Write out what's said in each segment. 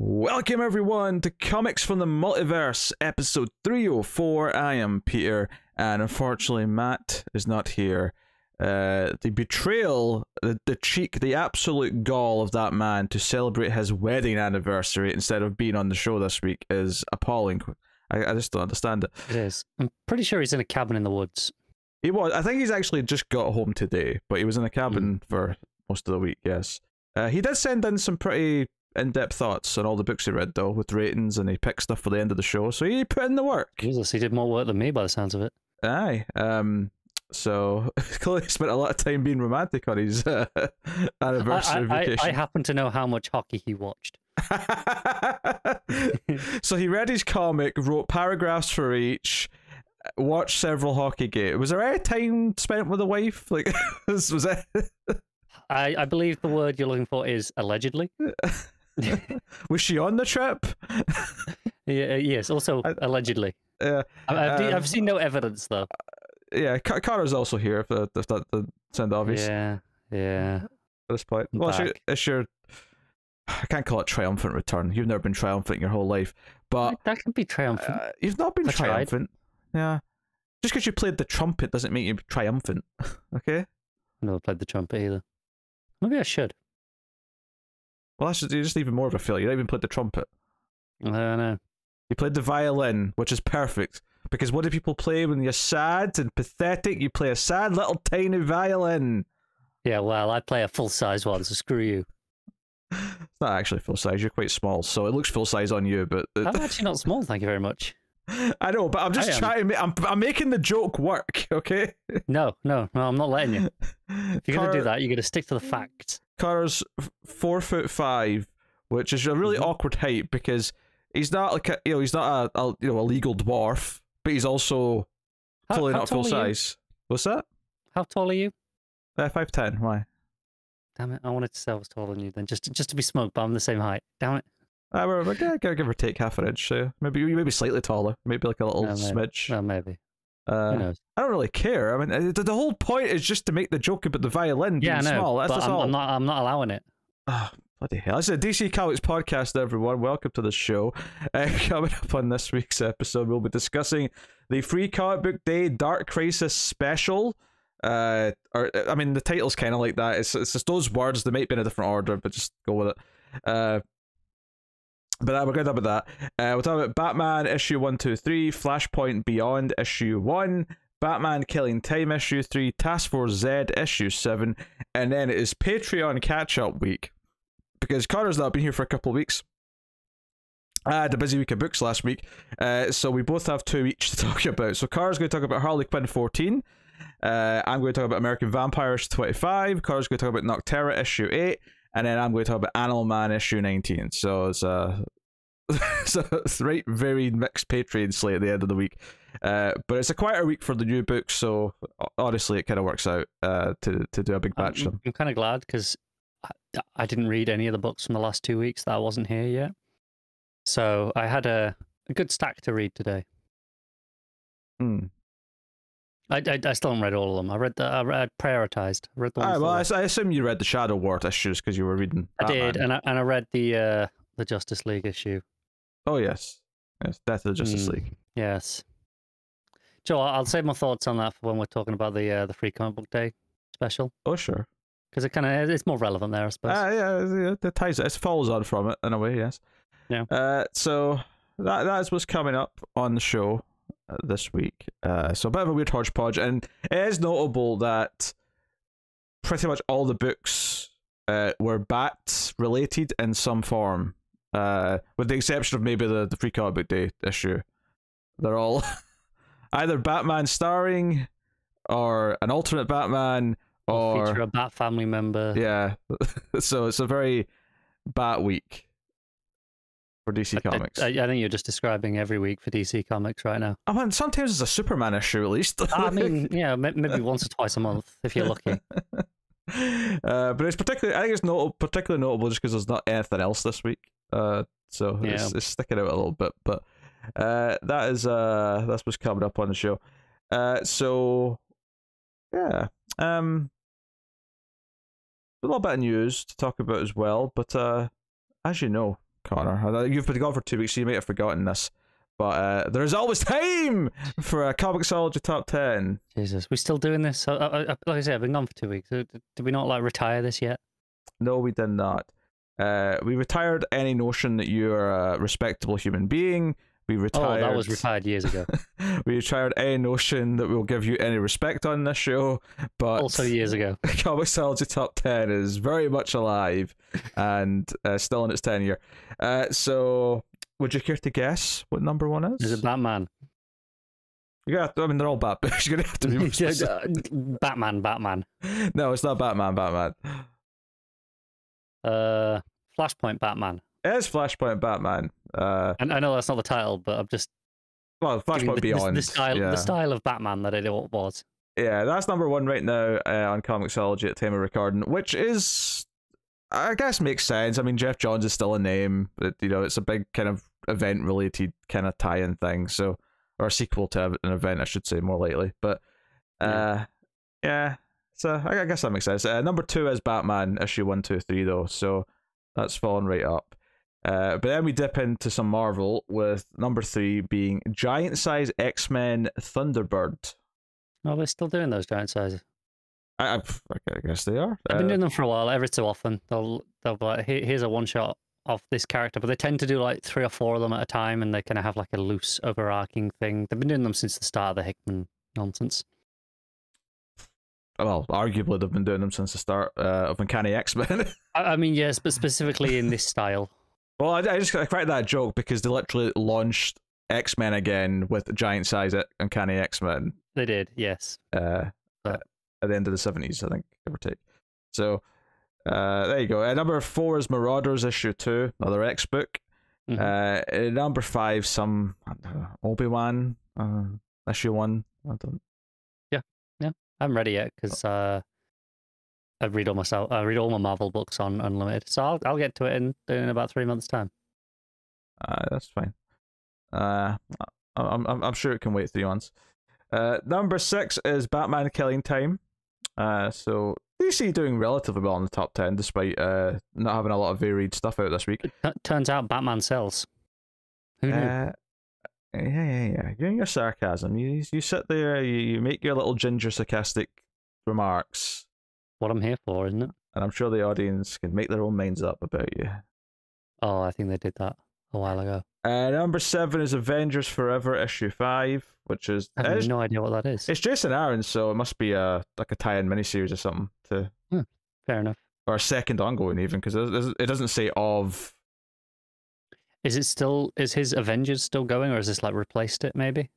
Welcome everyone to Comics from the Multiverse, episode 304. I am Peter, and unfortunately Matt is not here. The betrayal, the cheek, the absolute gall of that man to celebrate his wedding anniversary instead of being on the show this week is appalling. I just don't understand it. It is. I'm pretty sure he's in a cabin in the woods. He was. I think he's actually just got home today, but he was in a cabin for most of the week, yes. He did send in some pretty in-depth thoughts on all the books he read, though, with ratings, and he picked stuff for the end of the show, so he put in the work. Jesus, he did more work than me by the sounds of it. Aye. So clearly spent a lot of time being romantic on his anniversary vacation. I happen to know how much hockey he watched. So he read his comic, wrote paragraphs for each, watched several hockey games. Was there any time spent with a wife? Like, was it? I believe the word you're looking for is allegedly. Was she on the trip? Yeah, yes, also allegedly. I've seen no evidence, though. Yeah, Connor's also here, if that doesn't sound obvious. Yeah. At this point. Well, it's your... I can't call it triumphant return. You've never been triumphant in your whole life. But that can be triumphant. You've not been triumphant. Yeah. Just because you played the trumpet doesn't make you triumphant. Okay? I've never played the trumpet either. Maybe I should. Well, you're just even more of a failure. You don't even played the trumpet. I don't know. You played the violin, which is perfect. Because what do people play when you're sad and pathetic? You play a sad little tiny violin. Yeah, well, I play a full-size one, so screw you. It's not actually full-size. You're quite small, so it looks full-size on you, but... I'm actually not small, thank you very much. I know, but I'm just trying to... I'm making the joke work, okay? No, I'm not letting you. If you're going to do that, you're going to stick to the facts. Connor's 4'5", which is a really awkward height because he's not like he's not a legal dwarf, but he's also totally not full size. What's that? How tall are you? 5'10". Why? Damn it! I wanted to say I was taller than you then, just to be smug, but I'm the same height. Damn it! We're like, give or take half an inch. So maybe slightly taller, maybe like a little smidge. Well, maybe. Who knows? I don't really care. I mean, the whole point is just to make the joke about the violin being small. That's all. I'm not allowing it. Oh, bloody hell. This is a DC Comics podcast, everyone. Welcome to the show. Coming up on this week's episode, we'll be discussing the Free Comic Book Day Dark Crisis Special. The title's kind of like that. It's just those words. They might be in a different order, but just go with it. But we're going to talk about that. We'll talk about Batman issue 123, Flashpoint Beyond issue 1, Batman Killing Time issue 3, Task Force Z issue 7, and then it is Patreon catch-up week. Because Connor's not been here for a couple of weeks. I had a busy week of books last week, so we both have 2 each to talk about. So Connor's going to talk about Harley Quinn 14, I'm going to talk about American Vampire issue 25, Connor's going to talk about Noctera issue 8, and then I'm going to talk about Animal Man issue 19. So it's it's right, very mixed Patreon slate at the end of the week. But it's a quieter week for the new books, so honestly it kind of works out to do a big batch of them. I'm kind of glad because I didn't read any of the books from the last 2 weeks that I wasn't here yet. So I had a good stack to read today. I still haven't read all of them. I prioritized. I read the ones I assume you read the Shadow Ward issues because you were reading Batman. I did, and I read the Justice League issue. Oh yes, Death of the Justice League. Yes. Joe, I'll save my thoughts on that for when we're talking about the Free Comic Book Day special. Oh sure. Because it's more relevant there, I suppose. Yeah, it ties it follows on from it in a way, yes. Yeah. So that is what's coming up on the show this week. So a bit of a weird hodgepodge, and it is notable that pretty much all the books were Bat related in some form, with the exception of maybe the Free Comic Book Day issue. They're all either Batman starring, or an alternate Batman, or feature a Bat family member. Yeah, so it's a very Bat week for DC Comics. I think you're just describing every week for DC Comics right now. I mean, sometimes it's a Superman issue at least. I mean, yeah, maybe once or twice a month if you're lucky. But it's particularly, I think it's particularly notable just because there's not anything else this week. So yeah. it's sticking out a little bit. But that's what's coming up on the show. So yeah, a little bit of news to talk about as well. But as you know, Connor. You've been gone for 2 weeks, so you might have forgotten this. But there's always time for a Comixology top 10. Jesus, we're still doing this. Like I said, I've been gone for 2 weeks. Did we not like retire this yet? No, we did not. We retired any notion that you're a respectable human being. We retired. Oh, that was retired years ago. We retired any notion that we'll give you any respect on this show, but also years ago. Comixology top 10 is very much alive and still in its 10 year. So, would you care to guess what number one is? Is it Batman? Yeah, I mean they're all Batman. You're gonna have to be more specific. Batman. No, it's not Batman. Flashpoint Batman. It is Flashpoint Batman. And I know that's not the title, but I'm just Flashpoint Beyond. The style of Batman that it was. Yeah, that's number one right now on Comixology at the time of recording, which is, I guess, makes sense. I mean, Geoff Johns is still a name. It's a big kind of event-related kind of tie-in thing, so, or a sequel to an event, I should say, more likely. But yeah, so I guess that makes sense. Number 2 is Batman issue 1, 2, 3 though, so that's fallen right up. But then we dip into some Marvel with number 3 being Giant Size X-Men Thunderbird. Oh, they're still doing those giant sizes. I guess they are. I've been doing them for a while. Every so often, they'll be like, here's a one shot of this character, but they tend to do like 3 or 4 of them at a time, and they kind of have like a loose, overarching thing. They've been doing them since the start of the Hickman nonsense. Well, arguably they've been doing them since the start of Uncanny X-Men. I mean, yes, but specifically in this style. Well, I just cracked that joke because they literally launched X-Men again with giant size Uncanny X-Men. They did, yes. At the end of the 70s, I think, give or take. So, there you go. Number 4 is Marauders issue 2, another X book. Mm-hmm. Number 5, some Obi-Wan issue 1. Yeah. I haven't read it yet because I read all my Marvel books on Unlimited, so I'll get to it in about 3 months' time. That's fine. I'm sure it can wait 3 months. Number 6 is Batman Killing Time. So DC doing relatively well in the top 10 despite not having a lot of varied stuff out this week. Turns out Batman sells. Who knew? Yeah. You're in your sarcasm. You sit there, you make your little ginger sarcastic remarks. What I'm here for, isn't it? And I'm sure the audience can make their own minds up about you. Oh, I think they did that a while ago. Number 7 is Avengers Forever issue 5, which is... I have no idea what that is. It's Jason Aaron, so it must be like a tie-in miniseries or something. Fair enough. Or a second ongoing even, because it doesn't say of... Is his Avengers still going, or has this like replaced it maybe?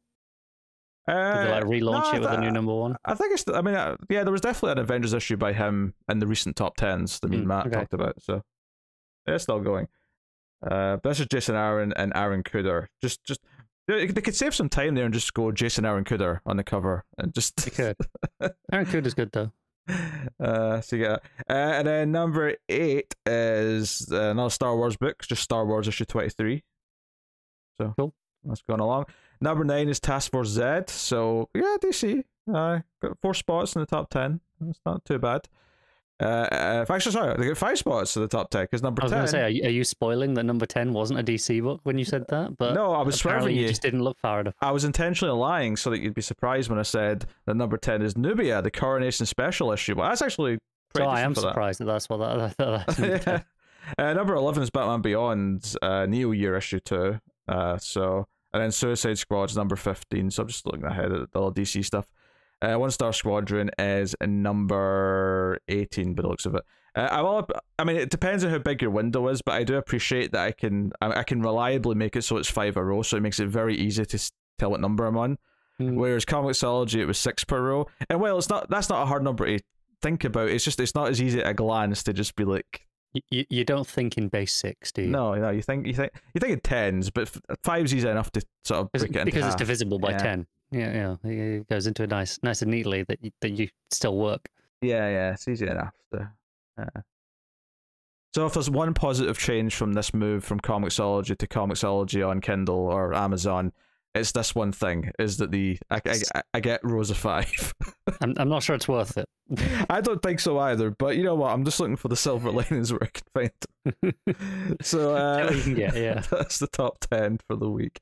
Did they like relaunch it with a new number 1? I think it's... there was definitely an Avengers issue by him in the recent top 10s that me and Matt talked about, so it's still going. But this is Jason Aaron and Aaron Kuder. Just they could save some time there and just go Jason Aaron Kuder on the cover and just. They could. Aaron Kuder's good though. So yeah, and then number 8 is another Star Wars book, just Star Wars issue 23. So cool. That's going along. Number 9 is Task Force Z. So yeah, DC got 4 spots in the top 10. That's not too bad. Actually, sorry, they get 5 spots to the top 10 because number 10. I was going to say, are you spoiling that number 10 wasn't a DC book when you said that? But no, I was swerving you. Just didn't look far enough. I was intentionally lying so that you'd be surprised when I said that number 10 is Nubia, the Coronation Special issue. Well, that's actually pretty. So I am surprised that that's what that. Number 11 is Batman Beyond, Neo Year issue 2. And then Suicide Squad's number 15. So I'm just looking ahead at the DC stuff. One Star Squadron is number 18 by the looks of it. I mean, it depends on how big your window is, but I do appreciate that I can reliably make it so it's 5 a row, so it makes it very easy to tell what number I'm on. Whereas Comixology, it was 6 per row, and well, that's not a hard number to think about. It's not as easy at a glance to just be like. You don't think in base 6, do you? No, you think in tens, but 5's easy enough to sort of break it into because half. It's divisible by 10. Yeah, it goes into it nice and neatly that you still work. Yeah, it's easy enough. So if there's one positive change from this move from Comixology to Comixology on Kindle or Amazon, it's this one thing, is that I get rows of 5. I'm not sure it's worth it. I don't think so either, but you know what? I'm just looking for the silver linings where I can find them. So you can get, yeah. That's the top 10 for the week.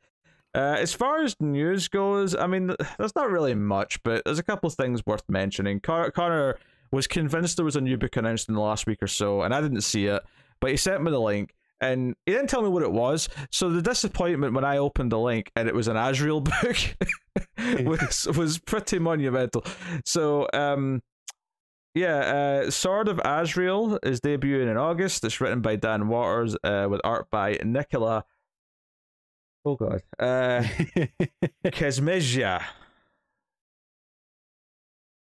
As far as news goes, I mean, there's not really much, but there's a couple of things worth mentioning. Connor was convinced there was a new book announced in the last week or so, and I didn't see it, but he sent me the link, and he didn't tell me what it was, so the disappointment when I opened the link and it was an Azrael book was pretty monumental. So, Sword of Azrael is debuting in August. It's written by Dan Waters, with art by Nicola... Oh god. Kesmezia.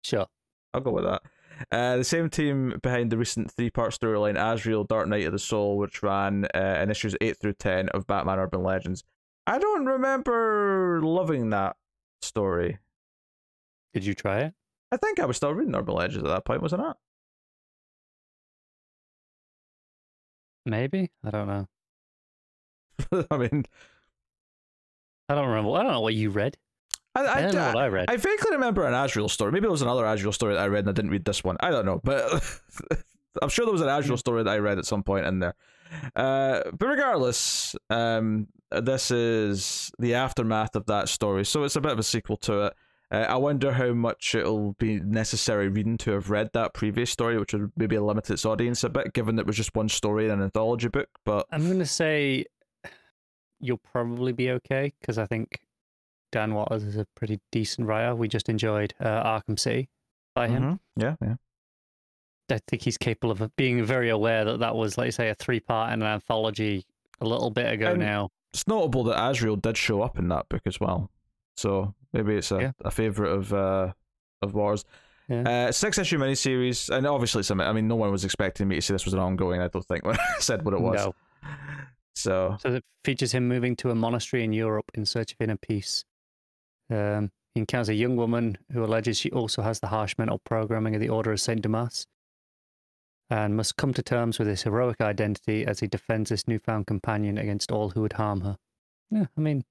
Sure. I'll go with that. The same team behind the recent 3-part storyline Azrael, Dark Knight of the Soul, which ran in issues 8 through 10 of Batman Urban Legends. I don't remember loving that story. Did you try it? I think I was still reading Urban Legends at that point, wasn't I? Maybe? I don't know. I mean... I don't remember. I don't know what you read. I don't know what I read. I vaguely remember an Azrael story. Maybe there was another Azrael story that I read and I didn't read this one. I don't know, but I'm sure there was an Azrael story that I read at some point in there. But regardless, this is the aftermath of that story, so it's a bit of a sequel to it. I wonder how much it'll be necessary reading to have read that previous story, which would maybe limit its audience a bit, given that it was just one story in an anthology book. But I'm going to say you'll probably be okay, because I think Dan Waters is a pretty decent writer. We just enjoyed Arkham City by him. Yeah. I think he's capable of being very aware that that was, like you say, a 3-part in an anthology a little bit ago now. It's notable that Azrael did show up in that book as well. So maybe it's a favourite of Waters. Yeah. 6-issue miniseries, and obviously it's I mean, no one was expecting me to say this was an ongoing, I don't think, when I said what it was. No. So it features him moving to a monastery in Europe in search of inner peace. He encounters a young woman who alleges she also has the harsh mental programming of the Order of Saint Damas, and must come to terms with his heroic identity as he defends his newfound companion against all who would harm her. Yeah, I mean,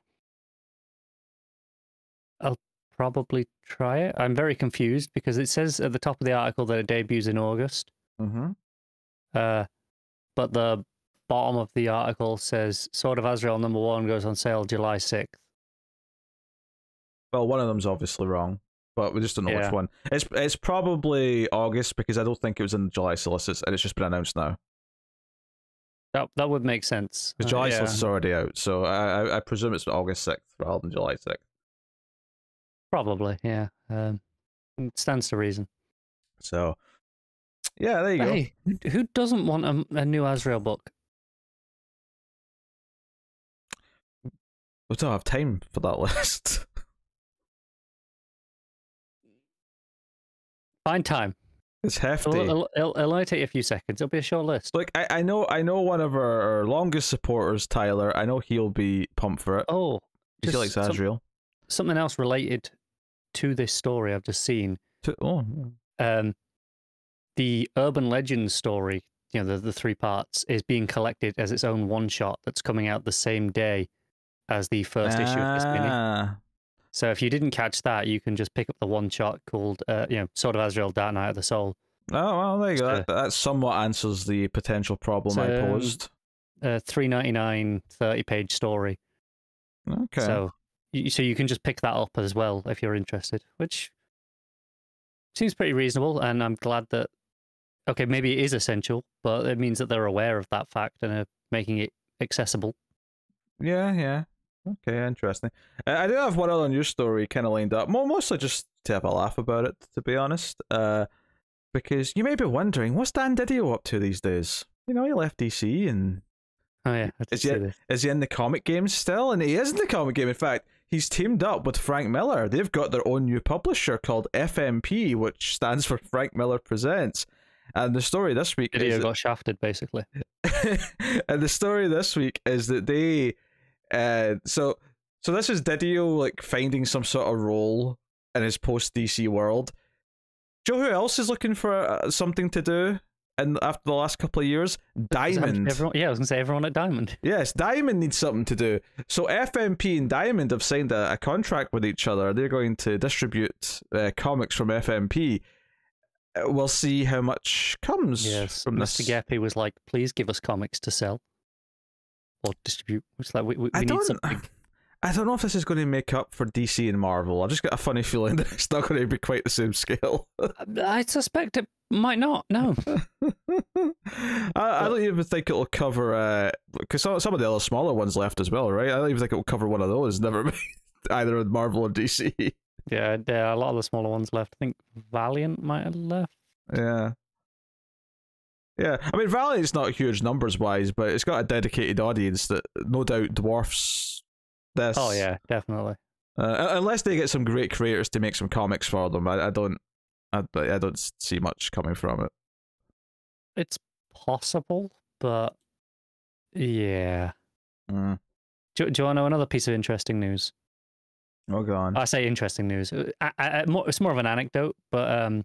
I'll probably try it. I'm very confused because it says at the top of the article that it debuts in August. But the bottom of the article says Sword of Azrael #1 goes on sale July 6th. Well, one of them's obviously wrong, but we just don't know which one. It's probably August, because I don't think it was in the July solicits, and it's just been announced now. That would make sense. Because July solicits is already out, so I presume it's August 6th rather than July 6th. Probably, yeah. It stands to reason. So, yeah, there you go. Hey, who doesn't want a new Azrael book? We don't have time for that list. Find time. It's hefty. It'll only take you a few seconds. It'll be a short list. Look, I know one of our longest supporters, Tyler. I know he'll be pumped for it. Oh, he likes Azrael. Something else related to this story I've just seen. The Urban Legends story, you know, the 3 parts, is being collected as its own one-shot that's coming out the same day as the first issue of this mini. So if you didn't catch that, you can just pick up the one-shot called, Sword of Azrael, Dark Knight of the Soul. Oh, well, there you go. That somewhat answers the potential problem I posed. $3.99, 30-page story. Okay. So you can just pick that up as well if you're interested, which seems pretty reasonable, and I'm glad that... Okay, maybe it is essential, but it means that they're aware of that fact and are making it accessible. Yeah. Okay, interesting. I do have one other news story kind of lined up, mostly just to have a laugh about it, to be honest. Because you may be wondering, what's Dan Didio up to these days? You know, he left DC and... Oh yeah, is he in the comic game still? And he is in the comic game. In fact, he's teamed up with Frank Miller. They've got their own new publisher called FMP, which stands for Frank Miller Presents. And the story this week Didio got shafted, basically. And the story this week is that they... So this is Didio like finding some sort of role in his post DC world. Do you know who else is looking for something to do and after the last couple of years, Diamond. Yeah, I was gonna say everyone at Diamond. Yes, Diamond needs something to do. So FMP and Diamond have signed a contract with each other. They're going to distribute comics from FMP. We'll see how much comes from this. Mr. Geppy was like, please give us comics to sell or distribute. It's like, we need something. I don't know if this is going to make up for DC and Marvel. I just got a funny feeling that it's not going to be quite the same scale. I suspect it might not, no. I don't even think it'll cover, because some of the other smaller ones left as well, right? I don't even think it'll cover one of those, never mind either with Marvel or DC. Yeah, a lot of the smaller ones left. I think Valiant might have left. Yeah. Yeah, I mean, Valiant's not huge numbers-wise, but it's got a dedicated audience that no doubt dwarfs this. Oh, yeah, definitely. Unless they get some great creators to make some comics for them, I don't see much coming from it. It's possible, but yeah. Mm. Do you want to know another piece of interesting news? Oh, go on. I say interesting news. It's more of an anecdote, but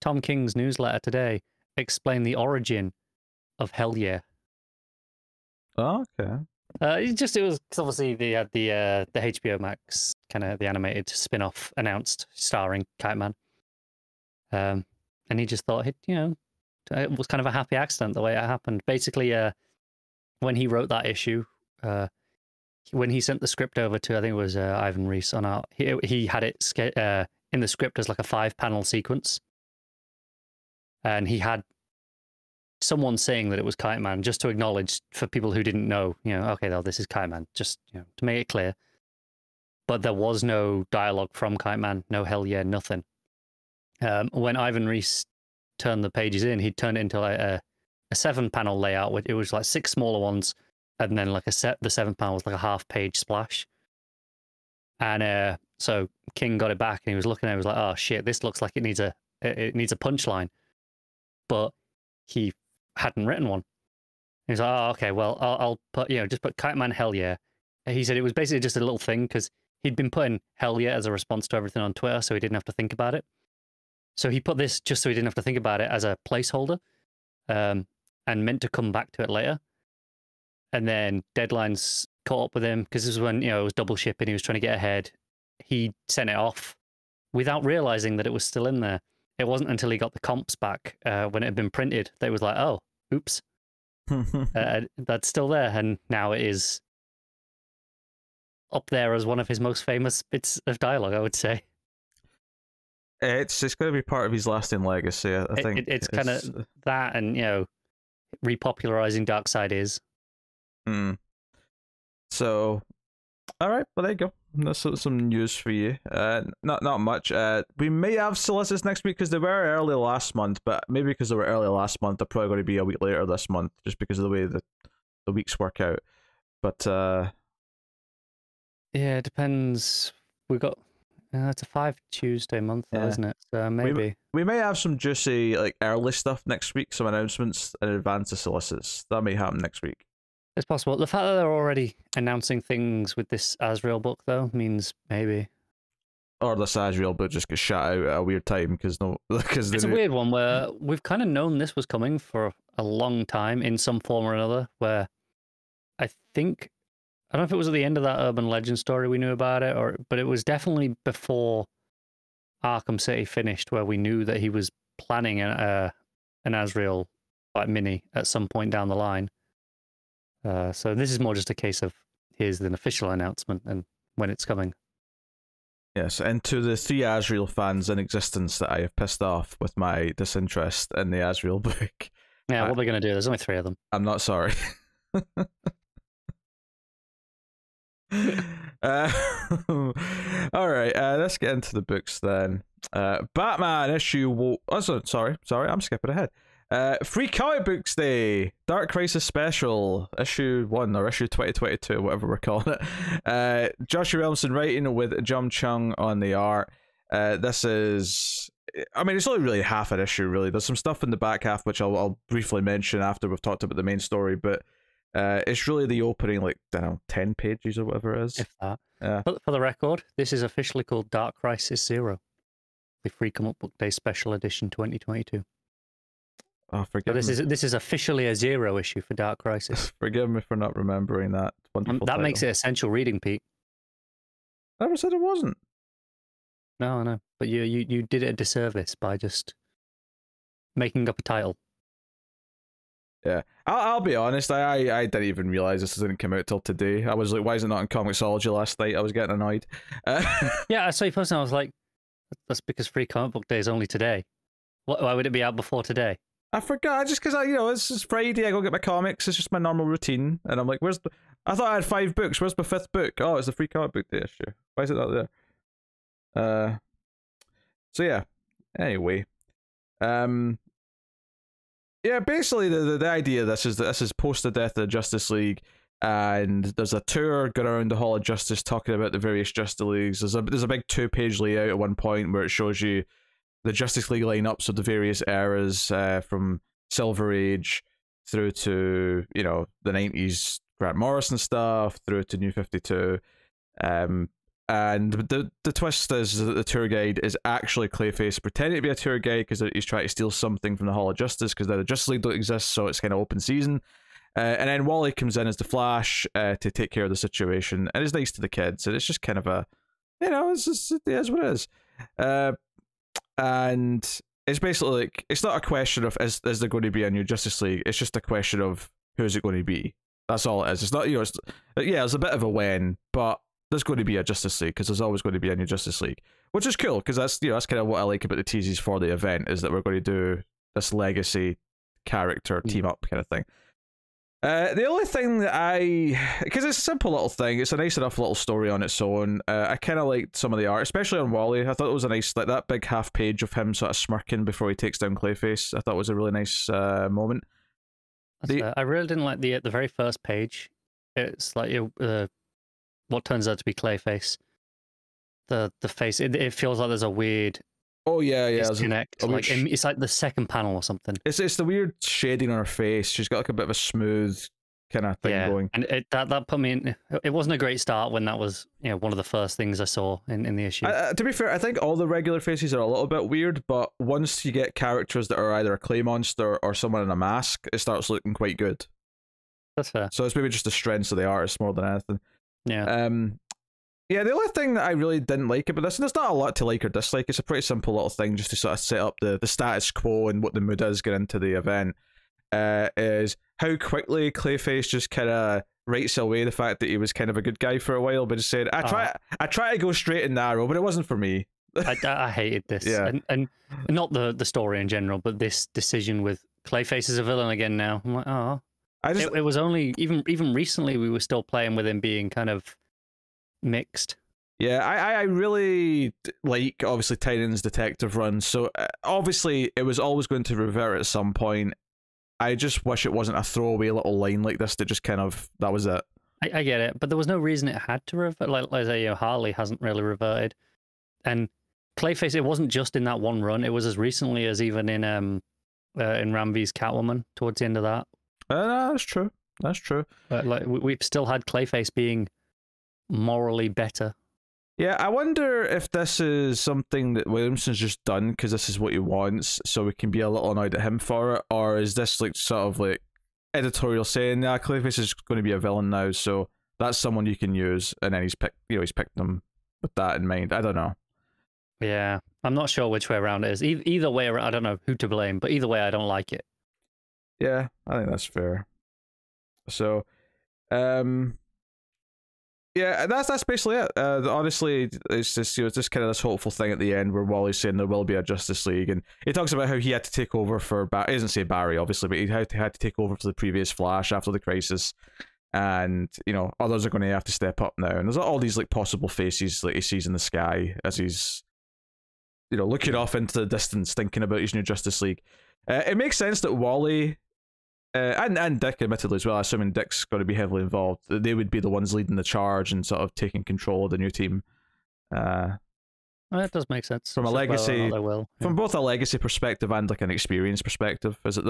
Tom King's newsletter today explained the origin of Hell Yeah. Oh, okay. It was cause obviously they had the HBO Max kind of the animated spin-off announced starring Kite Man, and he just thought it was kind of a happy accident the way it happened. Basically, when he wrote that issue, when he sent the script over to, I think it was Ivan Reis on art, he had it in the script as like a 5-panel sequence, and he had someone saying that it was Kite Man just to acknowledge for people who didn't know, okay, though this is Kite Man, just to make it clear. But there was no dialogue from Kite Man, no hell yeah, nothing. When Ivan Reis turned the pages in, he turned it into like a 7-panel layout. It was like 6 smaller ones, and then like the 7th panel was like a half-page splash. And so King got it back, and he was looking at it, and was like, "Oh shit, this looks like it needs a punchline," but he hadn't written one. He was like, "Oh, okay, well, I'll put just put Kite Man hell yeah." And he said it was basically just a little thing because he'd been putting hell yeah as a response to everything on Twitter, so he didn't have to think about it. So he put this just so he didn't have to think about it as a placeholder, and meant to come back to it later. And then deadlines caught up with him because this was when it was double shipping. He was trying to get ahead. He sent it off without realizing that it was still in there. It wasn't until he got the comps back when it had been printed that it was like, oh, oops, that's still there, and now it is up there as one of his most famous bits of dialogue, I would say. It's going to be part of his lasting legacy, I think. It's kind of that, and repopularizing Darkseid is. So, all right, well, there you go. That's some news for you. Not much. We may have solicits next week because they were early last month, but maybe because they were early last month, they're probably going to be a week later this month, just because of the way the weeks work out. But yeah, it depends. We got it's a 5 Tuesday month, though, isn't it? So maybe we may have some juicy early stuff next week, some announcements in advance of solicits. That may happen next week. It's possible. The fact that they're already announcing things with this Azrael book, though, means maybe. Or this Azrael book just gets shot out at a weird time because it's a weird one where we've kind of known this was coming for a long time in some form or another. Where I don't know if it was at the end of that Urban Legend story we knew about it, but it was definitely before Arkham City finished, where we knew that he was planning an Azrael mini at some point down the line. So this is more just a case of here's an official announcement and when it's coming. Yes, and to the 3 Azrael fans in existence that I have pissed off with my disinterest in the Azrael book. Yeah, what are they going to do? There's only 3 of them. I'm not sorry. All right, let's get into the books then. Batman issue. Sorry, I'm skipping ahead. Free Comic Books Day, Dark Crisis Special, issue 1 or issue 2022, whatever we're calling it. Joshua Williamson writing with Cheung on the art. This is, I mean, it's only really half an issue, really. There's some stuff in the back half which I'll briefly mention after we've talked about the main story, but it's really the opening, 10 pages or whatever it is. If that. Yeah. For the record, this is officially called Dark Crisis 0, the Free Comic Book Day Special Edition 2022. Oh, So forgive me. this is officially a 0 issue for Dark Crisis. Forgive me for not remembering that wonderful That title. makes it essential reading, Pete. I never said it wasn't. No, I know. But you did it a disservice by just making up a title. Yeah, I'll be honest. I didn't even realize this didn't come out till today. I was like, why is it not in Comixology last night? I was getting annoyed. Yeah, I saw you posting. I was like, that's because Free Comic Book Day is only today. Why would it be out before today? I forgot just because it's Friday. I go get my comics. It's just my normal routine, and I'm like, where's the? I thought I had 5 books. Where's my 5th book? Oh, it's the Free Comic Book Day issue. Why is it not there? So yeah. Anyway, yeah. Basically, the idea of this is that this is post the death of the Justice League, and there's a tour going around the Hall of Justice talking about the various Justice Leagues. There's a big 2-page layout at one point where it shows you the Justice League lineups of the various eras, from Silver Age through to the 90s Grant Morrison stuff through to New 52. And the twist is that the tour guide is actually Clayface pretending to be a tour guide because he's trying to steal something from the Hall of Justice because the Justice League don't exist, so it's kind of open season. And then Wally comes in as the Flash to take care of the situation, and is nice to the kids, and it's just kind of a, it's just, it is what it is. And it's basically like, it's not a question of is there going to be a new Justice League, it's just a question of who's it going to be. That's all it is. It's not, it's a bit of a when, but there's going to be a Justice League because there's always going to be a new Justice League, which is cool because that's kind of what I like about the teases for the event, is that we're going to do this legacy character team up kind of thing. The only thing that because it's a simple little thing, it's a nice enough little story on its own. I kind of liked some of the art, especially on Wally. I thought it was a nice, like that big half page of him sort of smirking before he takes down Clayface. I thought it was a really nice moment. I really didn't like the very first page. It's like what turns out to be Clayface. The face, it feels like there's a weird disconnect. Like it's like the second panel or something. It's the weird shading on her face. She's got like a bit of a smooth kind of thing going. And that put me in. It wasn't a great start when that was one of the first things I saw in the issue. To be fair, I think all the regular faces are a little bit weird, but once you get characters that are either a clay monster or someone in a mask, it starts looking quite good. That's fair. So it's maybe just the strengths of the artist more than anything. Yeah. Yeah, the only thing that I really didn't like about this, and there's not a lot to like or dislike, it's a pretty simple little thing just to sort of set up the status quo and what the mood is going into the event, is how quickly Clayface just kind of writes away the fact that he was kind of a good guy for a while, but just said, I try to go straight and narrow, but it wasn't for me. I hated this. Yeah. And not the story in general, but this decision with Clayface as a villain again now. I'm like, oh. It was only, even recently, we were still playing with him being kind of mixed. Yeah, I really like, obviously, Tynan's detective run, so obviously it was always going to revert at some point. I just wish it wasn't a throwaway little line like this that just kind of, that was it. I get it, but there was no reason it had to revert. Like I say, Harley hasn't really reverted. And Clayface, it wasn't just in that one run, it was as recently as even in Ramvy's Catwoman, towards the end of that. That's true. That's true. Like we've still had Clayface being morally better. Yeah, I wonder if this is something that Williamson's just done because this is what he wants, so we can be a little annoyed at him for it, or is this like sort of like editorial saying, "Yeah, Clayface is going to be a villain now, so that's someone you can use," and then he's picked them with that in mind. I don't know. Yeah, I'm not sure which way around it is. Either way, I don't know who to blame, but either way, I don't like it. Yeah, I think that's fair. So, yeah, that's basically it. Honestly, it's just it's just kind of this hopeful thing at the end where Wally's saying there will be a Justice League, and he talks about how he had to take over for he doesn't say Barry obviously, but he had to take over for the previous Flash after the crisis, and others are going to have to step up now. And there's all these like possible faces that he sees in the sky as he's looking off into the distance, thinking about his new Justice League. It makes sense that Wally. And Dick, admittedly, as well, assuming Dick's going to be heavily involved, they would be the ones leading the charge and sort of taking control of the new team. That does make sense. From a legacy, from both a legacy perspective and like an experience perspective. Is it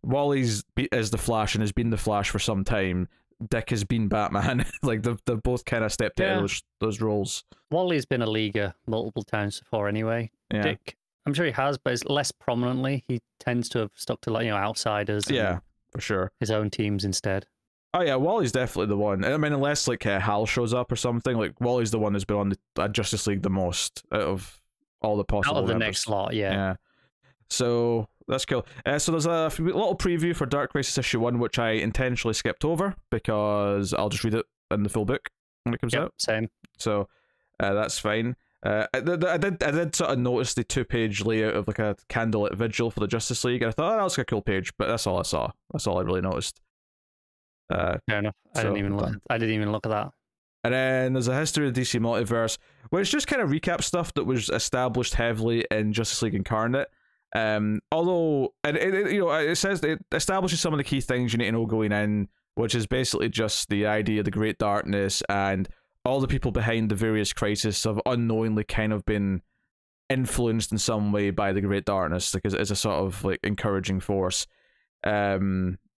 Wally's is the Flash and has been the Flash for some time. Dick has been Batman. Like they've both kind of stepped into those roles. Wally's been a leaguer multiple times before, anyway. Yeah. Dick, I'm sure he has, but it's less prominently. He tends to have stuck to, like, you know, outsiders. Yeah, for sure. His own teams instead. Oh yeah, Wally's definitely the one. I mean, unless like Hal shows up or something, like Wally's the one who's been on the Justice League the most out of all the possible. Out of the members. next lot, yeah. Yeah. So that's cool. So there's a little preview for Dark Crisis issue 1, which I intentionally skipped over because I'll just read it in the full book when it comes out. Same. So that's fine. I did sort of notice the 2-page layout of like a candlelit vigil for the Justice League, and I thought, oh, that's a cool page, but that's all I saw. That's all I really noticed. Fair enough. I didn't even look at that. And then there's a history of the DC multiverse, which just kind of recaps stuff that was established heavily in Justice League Incarnate. Although it says it establishes some of the key things you need to know going in, which is basically just the idea of the Great Darkness and all the people behind the various crises have unknowingly kind of been influenced in some way by the Great Darkness, because it's a sort of like encouraging force.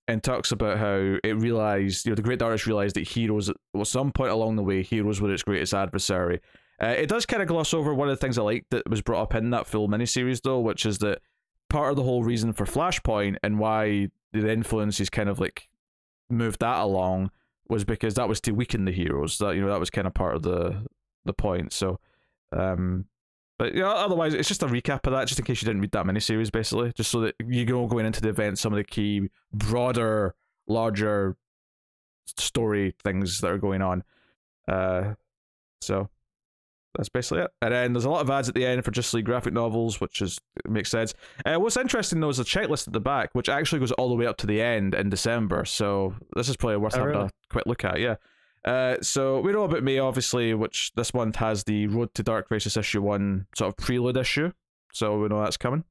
And talks about how it realized, the Great Darkness realized that heroes, at some point along the way, heroes were its greatest adversary. It does kind of gloss over one of the things I liked that was brought up in that full miniseries, though, which is that part of the whole reason for Flashpoint and why the influence is kind of like moved that along was because that was to weaken the heroes. That that was kind of part of the point. So, but otherwise it's just a recap of that, just in case you didn't read that miniseries, basically, just so that you go going into the event, some of the key, broader, larger story things that are going on. So that's basically it. And then there's a lot of ads at the end for Justice League graphic novels, which makes sense. What's interesting though is the checklist at the back, which actually goes all the way up to the end in December. So this is probably worth having a quick look at. Yeah. So we know about May, obviously, which this month has the Road to Dark Crisis issue 1 sort of prelude issue. So we know that's coming.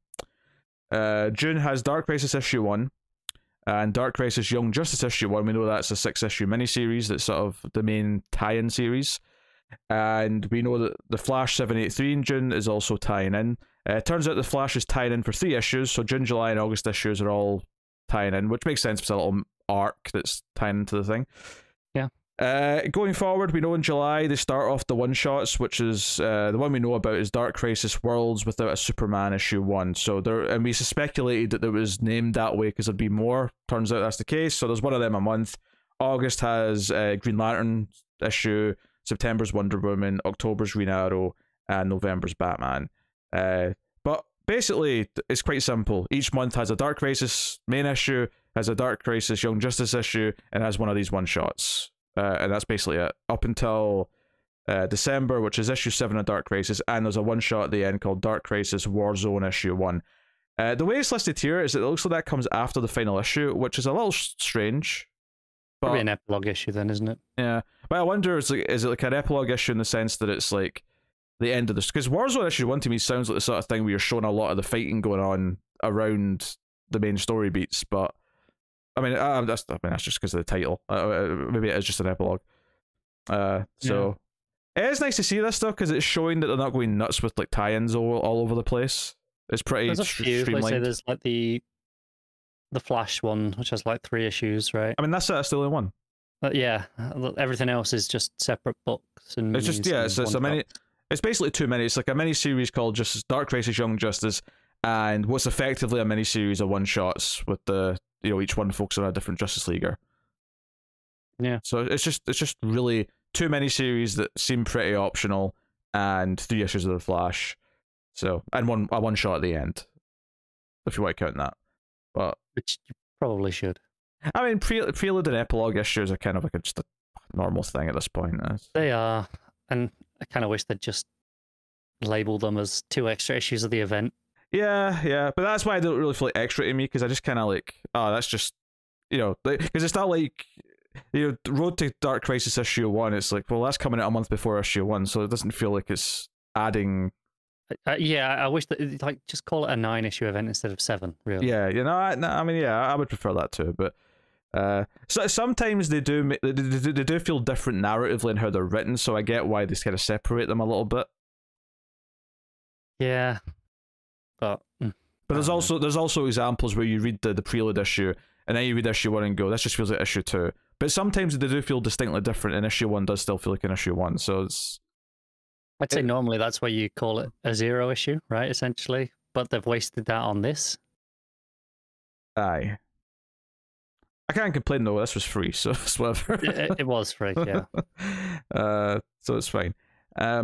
June has Dark Crisis issue 1 and Dark Crisis Young Justice issue 1. We know that's a 6-issue miniseries that's sort of the main tie-in series. And we know that the Flash 783 in June is also tying in. Turns out the Flash is tying in for 3 issues, so June, July, and August issues are all tying in, which makes sense. It's a little arc that's tying into the thing. Yeah. Going forward, we know in July they start off the one-shots, which is the one we know about is Dark Crisis Worlds Without a Superman issue 1. So and we speculated that it was named that way because there'd be more. Turns out that's the case. So there's one of them a month. August has Green Lantern issue. September's Wonder Woman, October's Green Arrow, and November's Batman. But basically, it's quite simple. Each month has a Dark Crisis main issue, has a Dark Crisis Young Justice issue, and has one of these one-shots. And that's basically it. Up until December, which is issue 7 of Dark Crisis, and there's a one-shot at the end called Dark Crisis Warzone issue 1. The way it's listed here is that it looks like that comes after the final issue, which is a little strange. Probably an epilogue issue then, isn't it? Yeah, but I wonder, is it like an epilogue issue in the sense that it's like the end of this? Because Warzone issue 1 to me sounds like the sort of thing where you're showing a lot of the fighting going on around the main story beats. But I mean, that's just because of the title. Maybe it is just an epilogue. So it is nice to see this stuff because it's showing that they're not going nuts with like tie-ins all over the place. It's pretty streamlined. Like, say there's like the Flash one, which has like 3 issues, right? I mean, that's still in one. Yeah, everything else is just separate books and it's just it's a mini. It's basically 2 minis. It's like a mini series called just Dark Crisis Young Justice, and what's effectively a mini series of one shots with the each one focusing on a different Justice Leaguer. Yeah. So it's just really 2 mini series that seem pretty optional, and 3 issues of the Flash. So and a one shot at the end, if you want to count that. But which you probably should. I mean, prelude and epilogue issues are kind of like just a normal thing at this point. They are, and I kind of wish they'd just label them as 2 extra issues of the event. Yeah, but that's why I don't really feel like extra to me, because I just kind of like, that's just, because it's not like, Road to Dark Crisis issue 1, it's like, well, that's coming out a month before issue 1, so it doesn't feel like it's adding. I wish that just call it a 9-issue event instead of 7. Really. Yeah, I mean, I would prefer that too. But so sometimes they do feel different narratively in how they're written. So I get why they kind of separate them a little bit. Yeah, but there's also examples where you read the prelude issue and then you read issue 1 and go, this just feels like issue 2. But sometimes they do feel distinctly different, and issue 1 does still feel like an issue 1. So it's. I'd say normally that's why you call it a 0 issue, right? Essentially, but they've wasted that on this. Aye. I can't complain though. This was free, so it's whatever. It was free, yeah. So it's fine. Yeah,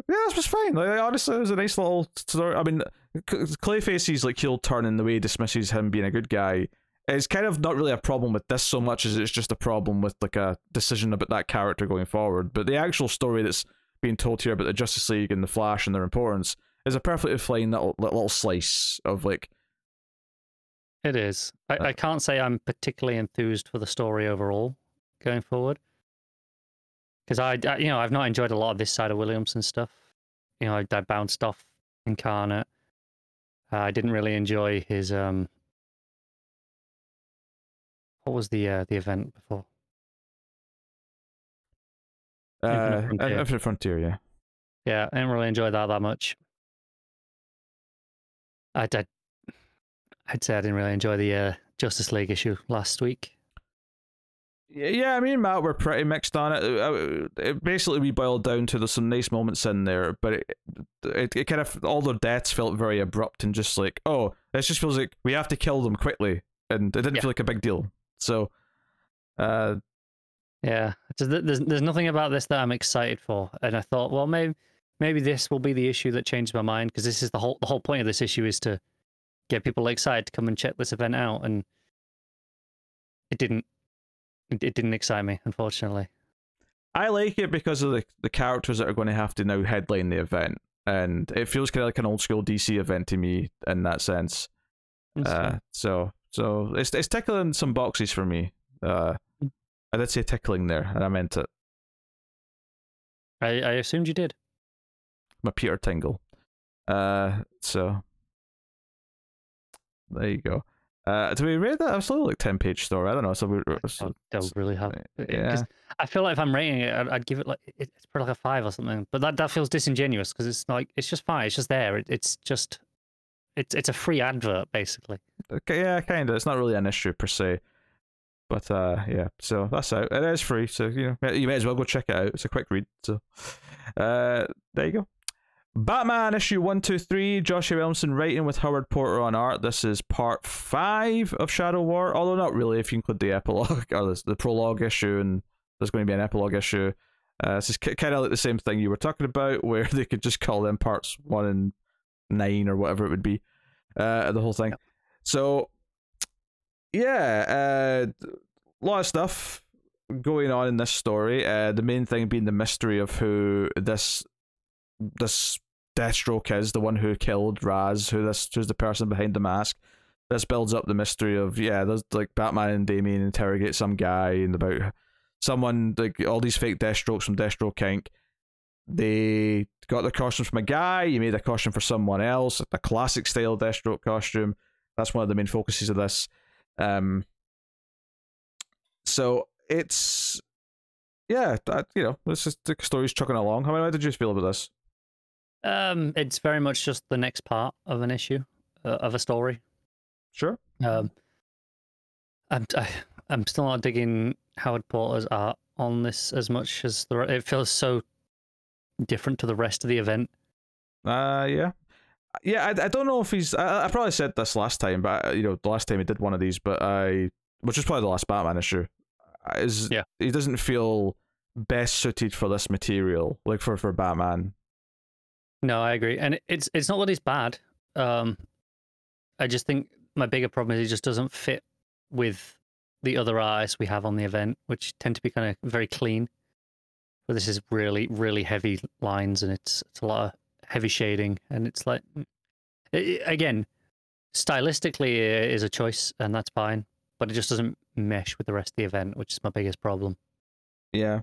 this was fine. Like, honestly, it was a nice little story. I mean, Clayface's like heel turn in the way he dismisses him being a good guy is kind of not really a problem with this so much as it's just a problem with like a decision about that character going forward. But the actual story that's being told here about the Justice League and the Flash and their importance is a perfectly fine little slice of like. It is. I can't say I'm particularly enthused for the story overall going forward. Because I've not enjoyed a lot of this side of Williamson stuff. You know, I bounced off Incarnate. I didn't really enjoy his what was the event before? Infinite Frontier, yeah. Yeah, I didn't really enjoy that much. I'd say I didn't really enjoy the Justice League issue last week. Yeah, me and Matt were pretty mixed on it. It basically we boiled down to there's some nice moments in there, but it kind of all their deaths felt very abrupt and just like, oh, this just feels like we have to kill them quickly, and it didn't feel like a big deal. So, yeah, there's nothing about this that I'm excited for, and I thought, well, maybe this will be the issue that changed my mind, because this is the whole point of this issue is to get people excited to come and check this event out, and it didn't excite me, unfortunately. I like it because of the characters that are going to have to now headline the event, and it feels kind of like an old school DC event to me in that sense. So it's tickling some boxes for me. I did say tickling there, and I meant it. I assumed you did. I'm a Peter Tingle. So there you go. Do we rate that? I was still like 10-page story. I don't know. So don't really have. Yeah. I feel like if I'm rating it, I'd give it like it's probably like a 5 or something. But that feels disingenuous because it's like it's just fine. It's just there. It's a free advert basically. Okay, yeah, kind of. It's not really an issue per se. But yeah. So that's out. It is free. So you may as well go check it out. It's a quick read. So there you go. Batman issue 123, Joshua Williamson writing with Howard Porter on art. This is part 5 of Shadow War, although not really if you include the epilogue or the prologue issue, and there's going to be an epilogue issue. This is kind of like the same thing you were talking about, where they could just call them parts 1 and 9 or whatever it would be, the whole thing. Yep. So yeah, a lot of stuff going on in this story. The main thing being the mystery of who this Deathstroke is, the one who killed Raz, who's the person behind the mask. This builds up the mystery of, there's like Batman and Damian interrogate some guy and about someone, like all these fake Deathstrokes from Deathstroke Inc. They got their costumes from a guy, you made a costume for someone else, a classic style Deathstroke costume. That's one of the main focuses of this. So it's, this is the story's chugging along. How did you feel about this? It's very much just the next part of an issue, of a story. Sure. I'm still not digging Howard Porter's art on this as much as it feels so different to the rest of the event. Yeah. I don't know if he's. I probably said this last time, but the last time he did one of these, which was probably the last Batman issue, he doesn't feel best suited for this material, like for Batman. No, I agree, and it's not that he's bad. I just think my bigger problem is he just doesn't fit with the other artists we have on the event, which tend to be kind of very clean. But this is really, really heavy lines, and it's a lot of heavy shading, and it's like, again, stylistically it is a choice, and that's fine, but it just doesn't mesh with the rest of the event, which is my biggest problem. Yeah.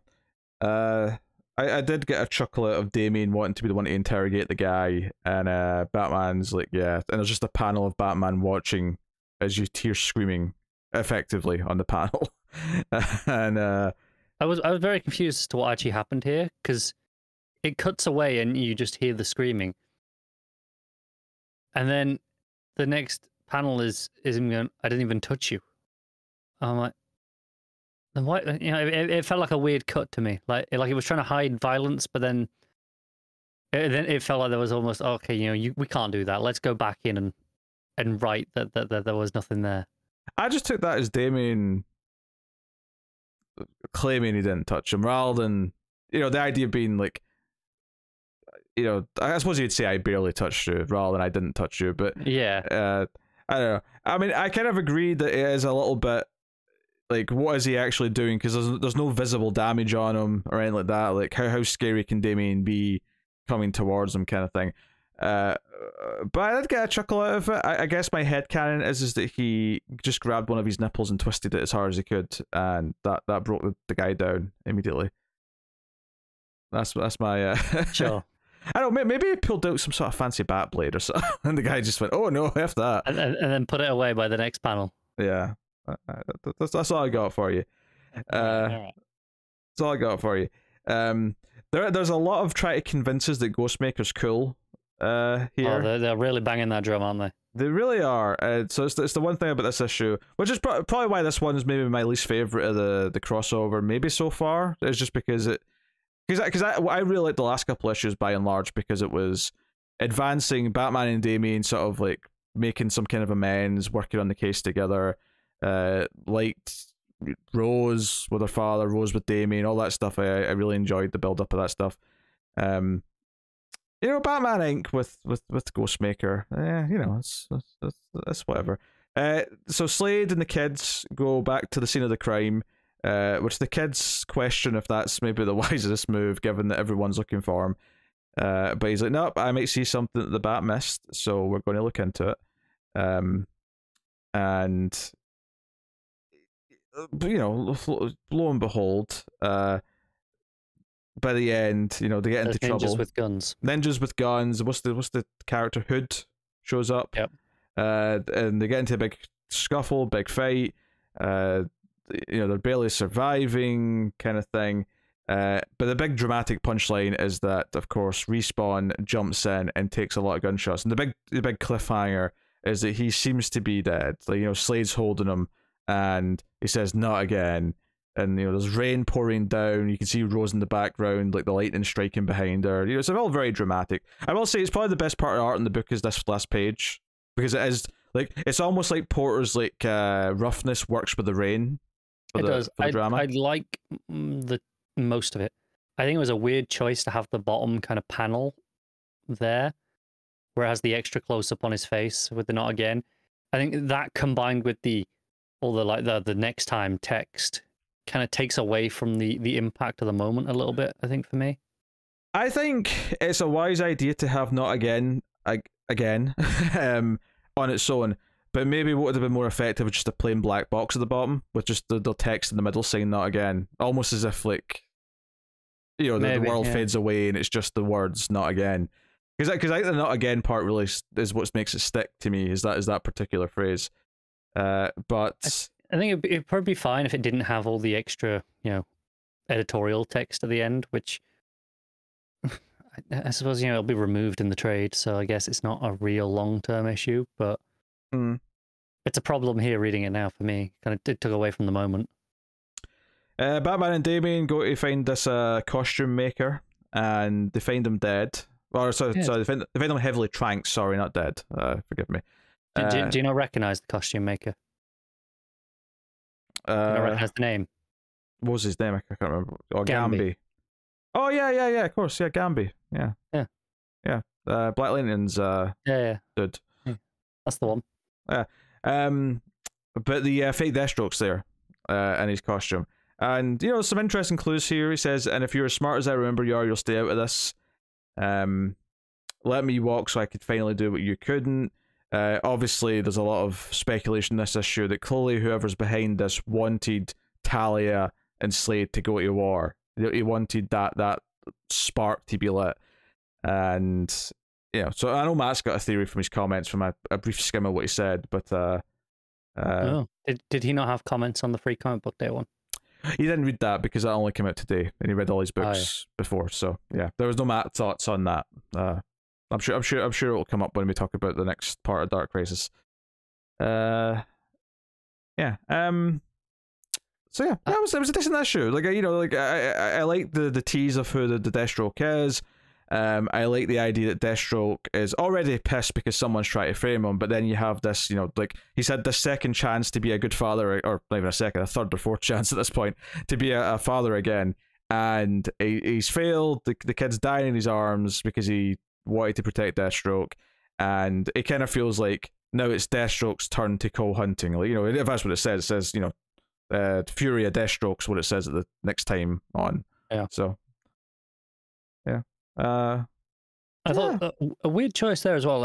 I did get a chuckle out of Damian wanting to be the one to interrogate the guy, and Batman's like, and there's just a panel of Batman watching as you hear screaming effectively on the panel. And I was very confused as to what actually happened here, because it cuts away and you just hear the screaming, and then the next panel is him going, "I didn't even touch you." I'm like, then why? It felt like a weird cut to me, like it was trying to hide violence, but then Then it felt like there was almost okay. We can't do that. Let's go back in and write that there was nothing there. I just took that as Damien claiming he didn't touch him, rather than the idea being like, I suppose you'd say I barely touched you rather than I didn't touch you, but yeah, I don't know. I mean, I kind of agree that it is a little bit like, what is he actually doing? Because there's no visible damage on him or anything like that. Like, how scary can Damien be coming towards him, kind of thing. But I did get a chuckle out of it. I guess my headcanon is that he just grabbed one of his nipples and twisted it as hard as he could, and that broke the guy down immediately. That's my sure. I don't know, maybe he pulled out some sort of fancy bat blade or something, and the guy just went, "Oh no, F that," and then put it away by the next panel. Yeah, that's all I got for you. All right. That's all I got for you. There's a lot of trying to convince us that Ghostmaker's cool. Here, they're really banging that drum, aren't they? They really are. So it's the one thing about this issue, which is probably why this one is maybe my least favorite of the crossover, maybe so far. Is just because I really liked the last couple issues by and large, because it was advancing Batman and Damien sort of like making some kind of amends, working on the case together. Liked Rose with her father, Rose with Damien, all that stuff. I really enjoyed the build up of that stuff. Batman Inc. with Ghostmaker. It's whatever. So Slade and the kids go back to the scene of the crime, which the kids question if that's maybe the wisest move, given that everyone's looking for him. But he's like, nope, I might see something that the bat missed, so we're going to look into it. And lo and behold, by the end, they get into trouble. Ninjas with guns. Ninjas with guns. What's the character? Hood shows up. Yep. And they get into a big scuffle, big fight. They're barely surviving, kind of thing. But the big dramatic punchline is that, of course, Respawn jumps in and takes a lot of gunshots. And the big cliffhanger is that he seems to be dead. Like, Slade's holding him, and he says, "Not again." And there's rain pouring down. You can see Rose in the background, like the lightning striking behind her. It's all very dramatic. I will say it's probably the best part of the art in the book is this last page, because it is like, it's almost like Porter's like roughness works with the rain. It does. For the drama. I like the most of it. I think it was a weird choice to have the bottom kind of panel there, where it has the extra close up on his face with the "not again." I think that combined with the next time text kind of takes away from the impact of the moment a little bit, I think, for me. I think it's a wise idea to have "not again" on its own, but maybe what would have been more effective was just a plain black box at the bottom with just the text in the middle saying "not again," almost as if like the world fades away and it's just the words "not again." Because I think the "not again" part really is what makes it stick to me, is that particular phrase. But I think it'd probably be fine if it didn't have all the extra, editorial text at the end, which I suppose, it'll be removed in the trade, so I guess it's not a real long-term issue, but it's a problem here reading it now for me. Kind of took away from the moment. Batman and Damien go to find this costume maker, and they find him dead. Sorry, they find him heavily tranked. Sorry, not dead. Forgive me. Do you not recognize the costume maker? Do you not recognize the name? What was his name? I can't remember. Oh, Gambi. Oh yeah, of course, yeah, Gambi. Yeah. Black Lantern's dude. That's the one. Yeah. But the fake Deathstroke's there, in his costume. And, some interesting clues here. He says, "And if you're as smart as I remember you are, you'll stay out of this. Let me walk so I could finally do what you couldn't." Obviously, there's a lot of speculation in this issue that clearly whoever's behind this wanted Talia and Slade to go to war. He wanted that spark to be lit. And, so I know Matt's got a theory from his comments from a brief skim of what he said, but... Did he not have comments on the Free Comic Book Day one? He didn't read that because that only came out today, and he read all his books before, so yeah. There was no Matt thoughts on that. I'm sure it will come up when we talk about the next part of Dark Crisis. So yeah, it was a decent issue. Like I like the tease of who the Deathstroke is. I like the idea that Deathstroke is already pissed because someone's trying to frame him, but then you have this, like he's had this second chance to be a good father, or not even a second, a third or fourth chance at this point to be a father again, and he's failed. The kid's dying in his arms because he wanted to protect Deathstroke, and it kind of feels like now it's Deathstroke's turn to go hunting. Like, if that's what it says, Fury of Deathstroke's what it says at the next time on. Yeah. So, yeah. I thought a weird choice there as well.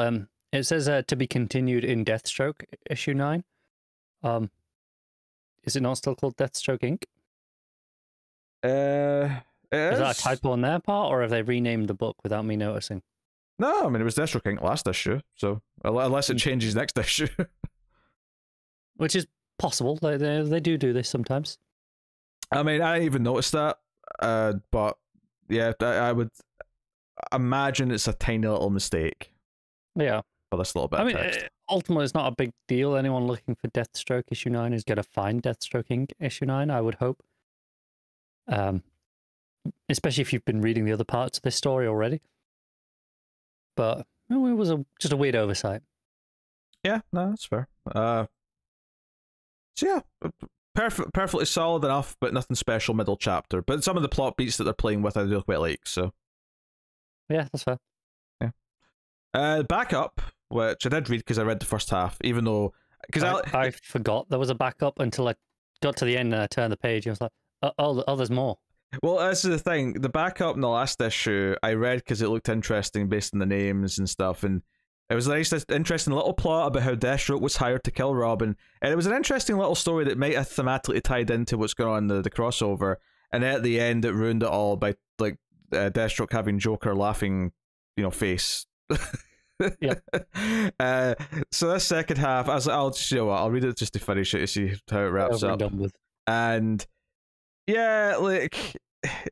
It says to be continued in Deathstroke issue 9. Is it not still called Deathstroke Inc? Is that a typo on their part, or have they renamed the book without me noticing? No, I mean it was Deathstroke Inc. last issue, so unless it changes next issue, which is possible. They do this sometimes. I mean, I didn't even noticed that, but yeah, I would imagine it's a tiny little mistake. Yeah, for this little bit. I mean, ultimately, it's not a big deal. Anyone looking for Deathstroke issue 9 is going to find Deathstroke Inc. issue 9. I would hope. Especially if you've been reading the other parts of this story already. But it was just a weird oversight. Yeah, no, that's fair. So yeah, perfectly solid enough, but nothing special middle chapter. But some of the plot beats that they're playing with, I do quite like. So yeah, that's fair. Yeah. Backup, which I did read because I read the first half, even though I forgot there was a backup until I got to the end and I turned the page and I was like, oh, there's more. Well, this is the thing. The backup in the last issue, I read because it looked interesting based on the names and stuff, and it was a nice, interesting little plot about how Deathstroke was hired to kill Robin, and it was an interesting little story that might have thematically tied into what's going on in the crossover, and at the end it ruined it all by, like, Deathstroke having Joker laughing, face. Yeah. So this second half, I'll read it just to finish it to see how it wraps up. And yeah, like,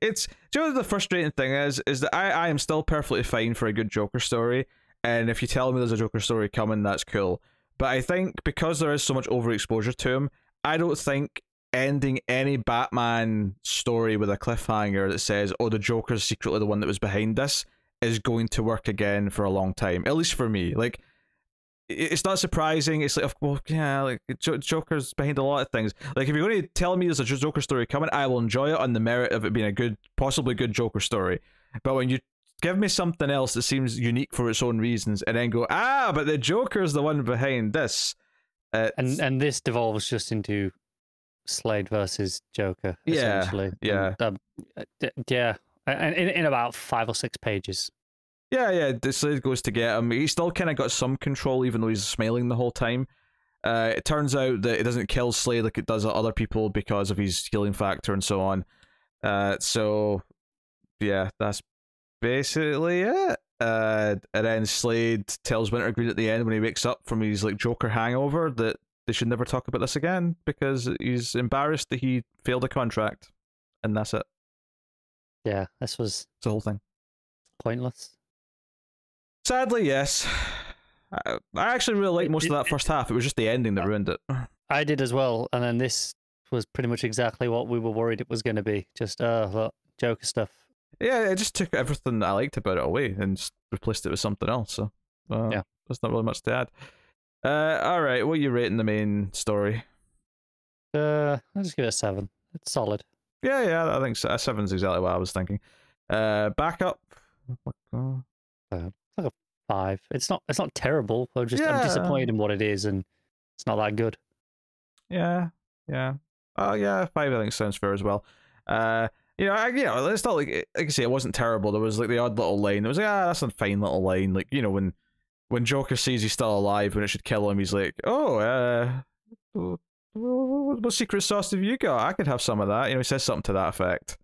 it's, the frustrating thing is that I am still perfectly fine for a good Joker story, and if you tell me there's a Joker story coming, that's cool. But I think because there is so much overexposure to him, I don't think ending any Batman story with a cliffhanger that says, oh, the Joker's secretly the one that was behind this, is going to work again for a long time. At least for me. Like, it's not surprising. It's like, well, yeah, like, Joker's behind a lot of things. Like, if you're going to tell me there's a Joker story coming, I will enjoy it on the merit of it being a good, possibly good Joker story. But when you give me something else that seems unique for its own reasons, and then go, but the Joker's the one behind this. And this devolves just into Slade versus Joker, essentially. Yeah. Yeah. In about 5 or 6 pages. Yeah, Slade goes to get him. He's still kind of got some control, even though he's smiling the whole time. It turns out that it doesn't kill Slade like it does other people because of his healing factor and so on. So, yeah, that's basically it. And then Slade tells Wintergreen at the end when he wakes up from his, like, Joker hangover that they should never talk about this again because he's embarrassed that he failed a contract. And that's it. Yeah, this was the whole thing. Pointless. Sadly, yes. I actually really liked most of that first half. It was just the ending that ruined it. I did as well, and then this was pretty much exactly what we were worried it was going to be. Just Joker stuff. Yeah, it just took everything that I liked about it away and just replaced it with something else. So yeah, there's not really much to add. All right, what are you rating the main story? I'll just give it a 7. It's solid. Yeah, I think so. A 7's exactly what I was thinking. Backup. Like a 5. It's not terrible. I'm disappointed in what it is, and it's not that good. Yeah. Oh yeah, 5 I think sounds fair as well. It's not like I say it wasn't terrible. There was like the odd little line. It was like, that's a fine little line. Like, when Joker sees he's still alive when it should kill him, he's like, what secret sauce have you got? I could have some of that. He says something to that effect.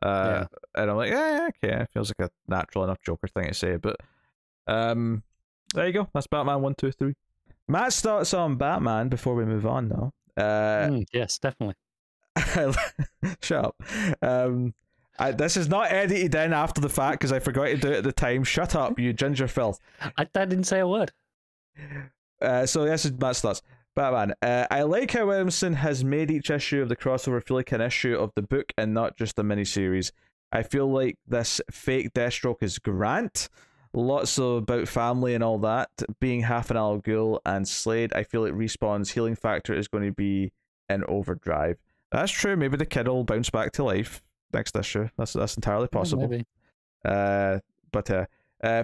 And I'm like, okay, it feels like a natural enough Joker thing to say. But there you go. That's Batman 1, 2, 3. Matt's thoughts on Batman before we move on, though. Yes, definitely. Shut up. This is not edited in after the fact because I forgot to do it at the time. Shut up, you ginger filth. I didn't say a word. So this is Matt's thoughts. Batman. I like how Williamson has made each issue of the crossover feel like an issue of the book and not just a miniseries. I feel like this fake Deathstroke is Grant. Lots of about family and all that. Being half an Al Ghul and Slade, I feel like Respawn's healing factor is going to be in overdrive. That's true. Maybe the kid will bounce back to life next issue. That's entirely possible. Maybe. But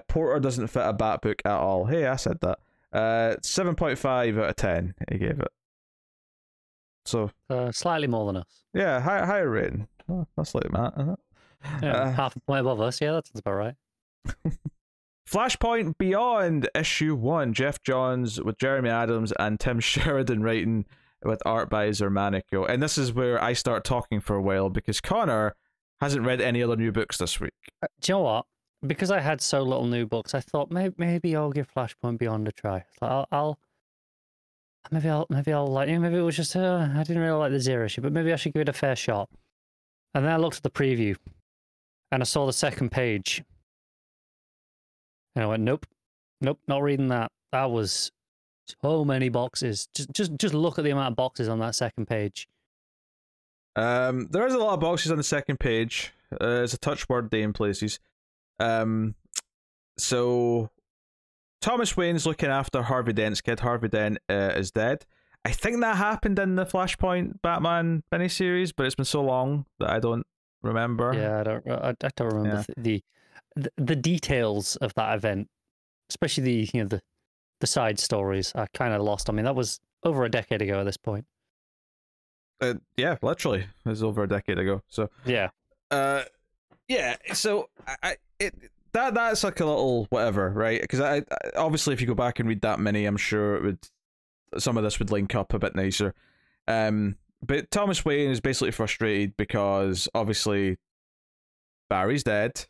Porter doesn't fit a Bat book at all. Hey, I said that. 7.5 out of 10 he gave it. So slightly more than us. Yeah, higher rating. Oh, that's like Matt, isn't it? Yeah, half a point above us. Yeah, that sounds about right. Flashpoint Beyond issue 1. Geoff Johns with Jeremy Adams and Tim Sheridan writing with art by Xermanico. And this is where I start talking for a while because Connor hasn't read any other new books this week. Do you know what? Because I had so little new books, I thought maybe I'll give Flashpoint Beyond a try. Like maybe I'll like, maybe it was just I didn't really like the Zero issue, but maybe I should give it a fair shot. And then I looked at the preview, and I saw the second page, and I went, nope, not reading that. That was so many boxes. Just look at the amount of boxes on that second page. There is a lot of boxes on the second page. It's a touch word day in places. So Thomas Wayne's looking after Harvey Dent's kid. Harvey Dent is dead. I think that happened in the Flashpoint Batman miniseries, but it's been so long that I don't remember. Yeah, I don't remember the details of that event, especially the side stories. I kind of lost. I mean, that was over a decade ago at this point. Yeah, literally, it was over a decade ago. So yeah, yeah. So that's like a little whatever, right? Because I obviously, if you go back and read that many, I'm sure it would. Some of this would link up a bit nicer. But Thomas Wayne is basically frustrated because obviously Barry's dead.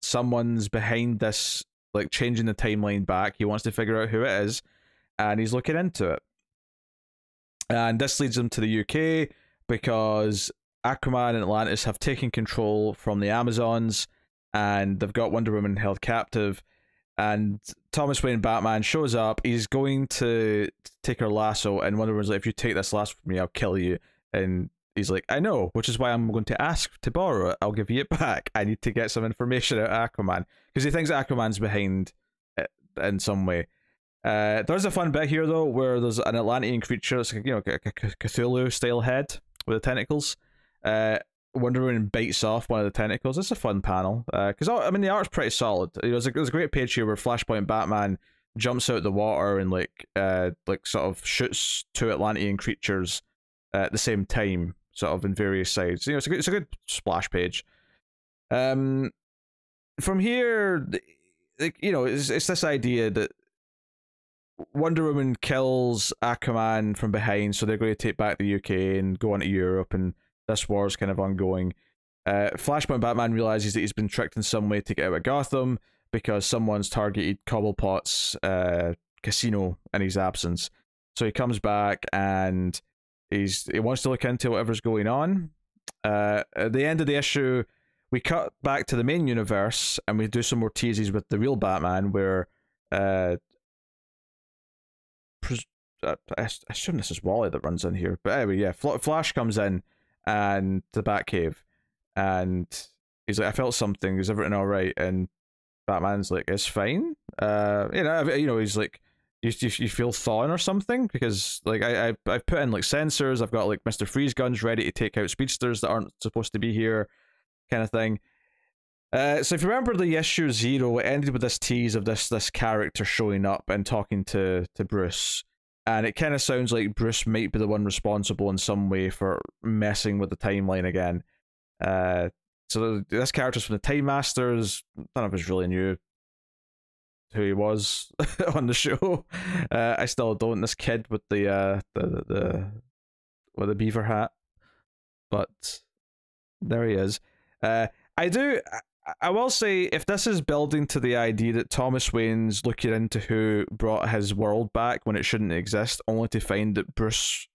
Someone's behind this, like changing the timeline back. He wants to figure out who it is, and he's looking into it. And this leads him to the UK because Aquaman and Atlantis have taken control from the Amazons, and they've got Wonder Woman held captive. And Thomas Wayne Batman shows up. He's going to take her lasso, and Wonder Woman's like, if you take this lasso from me, I'll kill you. And he's like, I know, which is why I'm going to ask to borrow it. I'll give you it back. I need to get some information out of Aquaman, because he thinks Aquaman's behind it in some way. There's a fun bit here, though, where there's an Atlantean creature. It's like, a Cthulhu-style head with the tentacles. Wonder Woman bites off one of the tentacles. It's a fun panel because I mean the art's pretty solid. There's a great page here where Flashpoint Batman jumps out the water and like sort of shoots two Atlantean creatures at the same time, sort of in various sides. It's a good splash page. From here, it's this idea that Wonder Woman kills Aquaman from behind, so they're going to take back the UK and go on to Europe, and this war's kind of ongoing. Flashpoint Batman realizes that he's been tricked in some way to get out of Gotham because someone's targeted Cobblepot's casino in his absence. So he comes back and he wants to look into whatever's going on. At the end of the issue, we cut back to the main universe and we do some more teases with the real Batman, where I assume this is Wally that runs in here. But anyway, yeah, Flash comes in and the Batcave, and he's like, I felt something, is everything all right? And Batman's like, it's fine. He's like, you feel thawing or something, because like I've put in like sensors, I've got like Mr. Freeze guns ready to take out speedsters that aren't supposed to be here, kind of thing. So if you remember the issue 0, it ended with this tease of this character showing up and talking to Bruce. And it kind of sounds like Bruce might be the one responsible in some way for messing with the timeline again. So this character's from the Time Masters. None of us really knew who he was on the show. I still don't. This kid with the beaver hat, but there he is. I will say, if this is building to the idea that Thomas Wayne's looking into who brought his world back when it shouldn't exist, only to find that Bruce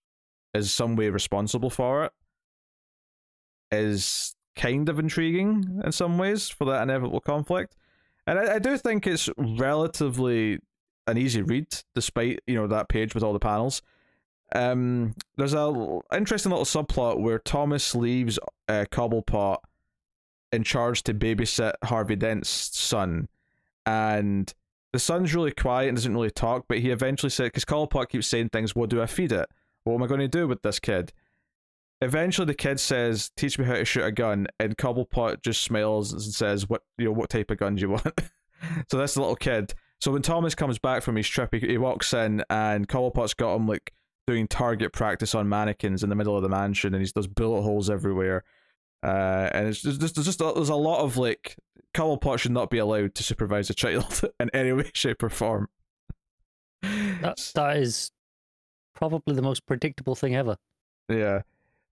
is some way responsible for it, is kind of intriguing in some ways for that inevitable conflict. And I do think it's relatively an easy read, despite, that page with all the panels. There's a interesting little subplot where Thomas leaves Cobblepot in charge to babysit Harvey Dent's son, and the son's really quiet and doesn't really talk, but he eventually said, because Cobblepot keeps saying things, what do I feed it? What am I going to do with this kid? Eventually the kid says, teach me how to shoot a gun, and Cobblepot just smiles and says, what type of gun do you want? So that's the little kid. So when Thomas comes back from his trip, he walks in, and Cobblepot's got him like doing target practice on mannequins in the middle of the mansion, and he's there's bullet holes everywhere. And it's there's a lot of like, Cobblepot should not be allowed to supervise a child in any way, shape, or form. That is probably the most predictable thing ever. Yeah.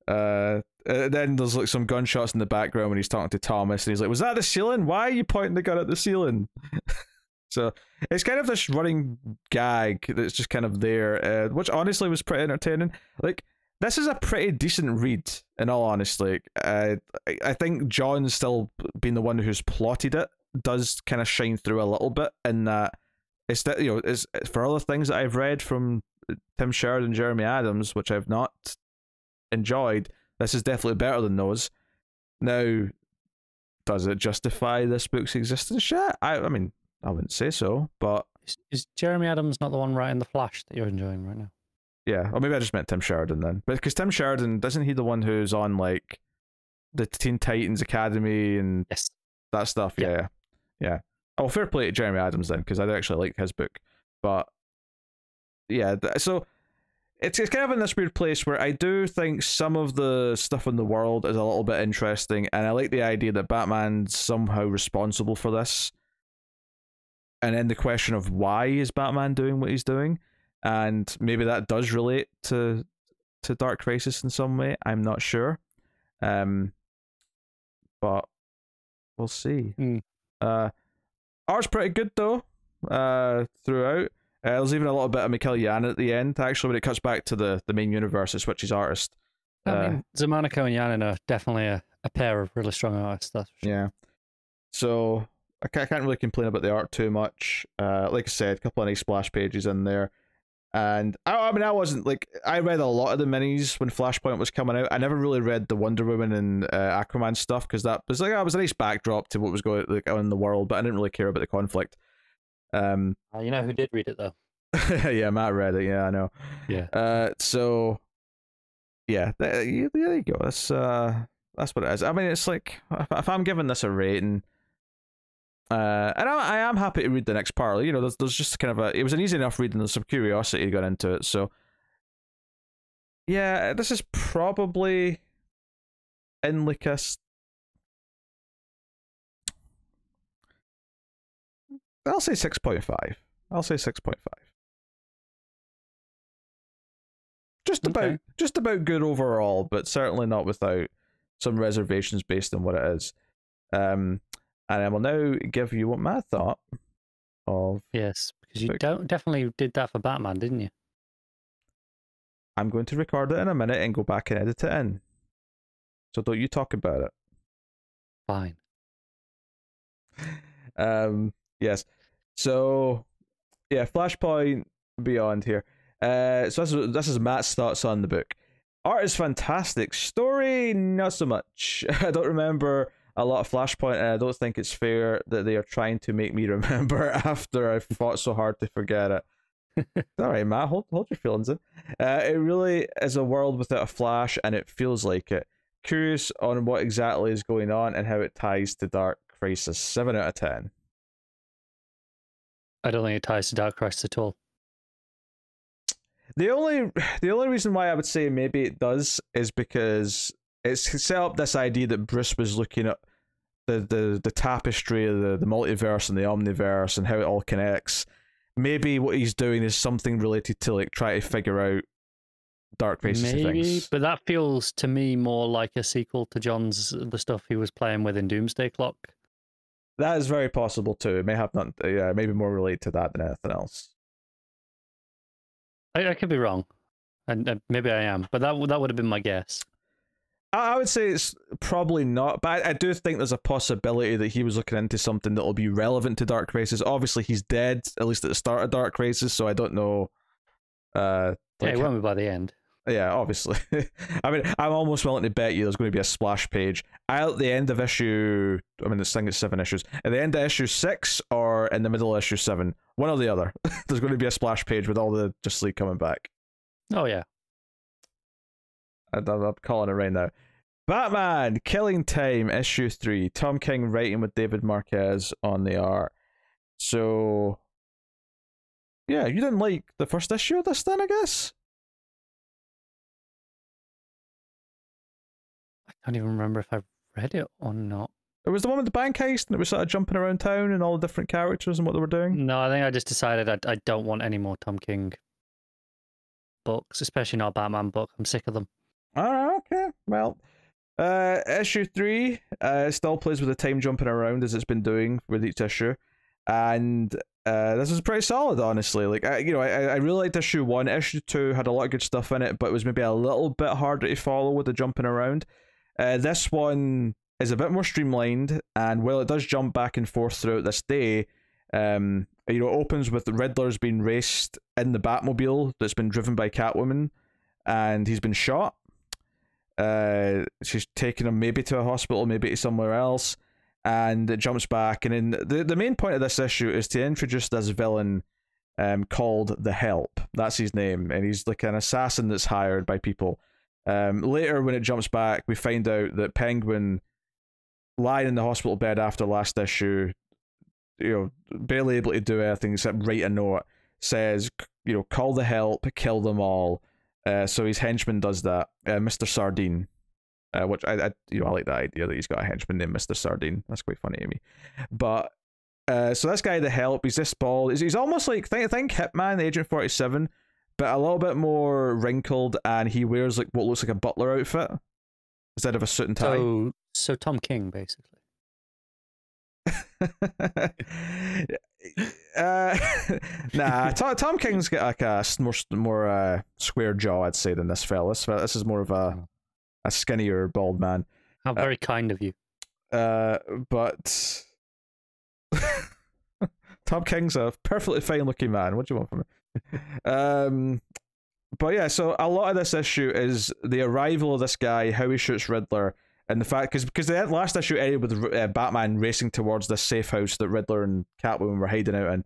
Then there's like some gunshots in the background when he's talking to Thomas, and he's like, "Was that the ceiling? Why are you pointing the gun at the ceiling?" So it's kind of this running gag that's just kind of there, which honestly was pretty entertaining. Like, this is a pretty decent read, in all honesty. I think John, still being the one who's plotted it, does kind of shine through a little bit in that it's that, you know, it's for other things that I've read from Tim Sheridan and Jeremy Adams, which I've not enjoyed. This is definitely better than those. Now, does it justify this book's existence yet? I mean, I wouldn't say so, but is Jeremy Adams not the one writing The Flash that you're enjoying right now? Yeah, or maybe I just meant Tim Sheridan then. But because Tim Sheridan, isn't he the one who's on like the Teen Titans Academy and that stuff? Yeah. Oh, fair play to Jeremy Adams then, because I actually like his book. But yeah, so it's kind of in this weird place where I do think some of the stuff in the world is a little bit interesting, and I like the idea that Batman's somehow responsible for this. And then the question of why is Batman doing what he's doing, and maybe that does relate to Dark Crisis in some way. I'm not sure, but we'll see. Art's pretty good though, throughout. There's even a little bit of Mikhail Yan at the end. Actually, when it cuts back to the main universe, it switches artist. I mean, Xermanico and Yanin are definitely a pair of really strong artists. That's for sure. Yeah. So I can't really complain about the art too much. Like I said, a couple of nice splash pages in there. And I mean, I wasn't like, I read a lot of the minis when Flashpoint was coming out. I never really read the Wonder Woman and Aquaman stuff, because that was like, it was a nice backdrop to what was going like on in the world, but I didn't really care about the conflict. You know who did read it though? Yeah, Matt read it. Yeah, I know. Yeah. So yeah, there you go. That's what it is. I mean, it's like, if I'm giving this a rating, and I am happy to read the next part. You know, there's just kind of it was an easy enough read, and there's some curiosity got into it. So yeah, this is probably in like a, I'll say 6.5. I'll say 6.5. Just about good overall, but certainly not without some reservations based on what it is. And I will now give you what Matt thought of. Yes, because you definitely did that for Batman, didn't you? I'm going to record it in a minute and go back and edit it in. So don't you talk about it. Fine. Yes. So yeah, Flashpoint Beyond here. So this is Matt's thoughts on the book. Art is fantastic. Story, not so much. I don't remember a lot of Flashpoint, and I don't think it's fair that they are trying to make me remember after I fought so hard to forget it. Alright, Matt, hold your feelings in. It really is a world without a Flash, and it feels like it. Curious on what exactly is going on and how it ties to Dark Crisis. 7 out of 10. I don't think it ties to Dark Crisis at all. The only reason why I would say maybe it does is because it's set up this idea that Bruce was looking at the tapestry of the multiverse and the omniverse and how it all connects. Maybe what he's doing is something related to like try to figure out Dark Crisis things. But that feels to me more like a sequel to the stuff he was playing with in Doomsday Clock. That is very possible too. It may have not, maybe more related to that than anything else. I could be wrong, and maybe I am, but that would have been my guess. I would say it's probably not, but I do think there's a possibility that he was looking into something that will be relevant to Dark Crisis. Obviously, he's dead, at least at the start of Dark Crisis, so I don't know. Yeah, he won't be by the end. Yeah, obviously. I mean, I'm almost willing to bet you there's going to be a splash page at the end of issue. I mean, this thing is 7 issues. At the end of issue 6 or in the middle of issue 7, one or the other. There's going to be a splash page with all the Justice League coming back. Oh yeah, I'm calling it right now. Batman Killing Time issue 3. Tom King writing with David Marquez on the art. So, yeah, you didn't like the first issue of this then, I guess? I can't even remember if I read it or not. It was the one with the bank heist, and it was sort of jumping around town and all the different characters and what they were doing. No, I think I just decided I don't want any more Tom King books, especially not a Batman book. I'm sick of them. Okay. Well, issue 3 still plays with the time jumping around as it's been doing with each issue, and this is pretty solid, honestly. Like, I really liked issue 1. Issue 2 had a lot of good stuff in it, but it was maybe a little bit harder to follow with the jumping around. This one is a bit more streamlined, and while it does jump back and forth throughout this day, it opens with the Riddler's being raced in the Batmobile that's been driven by Catwoman, and he's been shot. She's taking him maybe to a hospital, maybe to somewhere else, and it jumps back. And then the main point of this issue is to introduce this villain called the Help. That's his name, and he's like an assassin that's hired by people. Later, when it jumps back, we find out that Penguin, lying in the hospital bed after last issue, barely able to do anything except write a note, says, call the Help, kill them all. So his henchman does that, Mr. Sardine, which I like that idea that he's got a henchman named Mr. Sardine. That's quite funny to me. But so this guy, the Help, he's this bald. He's almost like think Hitman, Agent 47, but a little bit more wrinkled, and he wears like what looks like a butler outfit instead of a suit and tie. So Tom King, basically. Nah, Tom King's got like a more square jaw, I'd say, than this fella. This is more of a skinnier bald man. How very kind of you. But Tom King's a perfectly fine looking man. What do you want from me? But yeah, so a lot of this issue is the arrival of this guy, how he shoots Riddler, and the fact because the last issue ended with Batman racing towards this safe house that Riddler and Catwoman were hiding out in,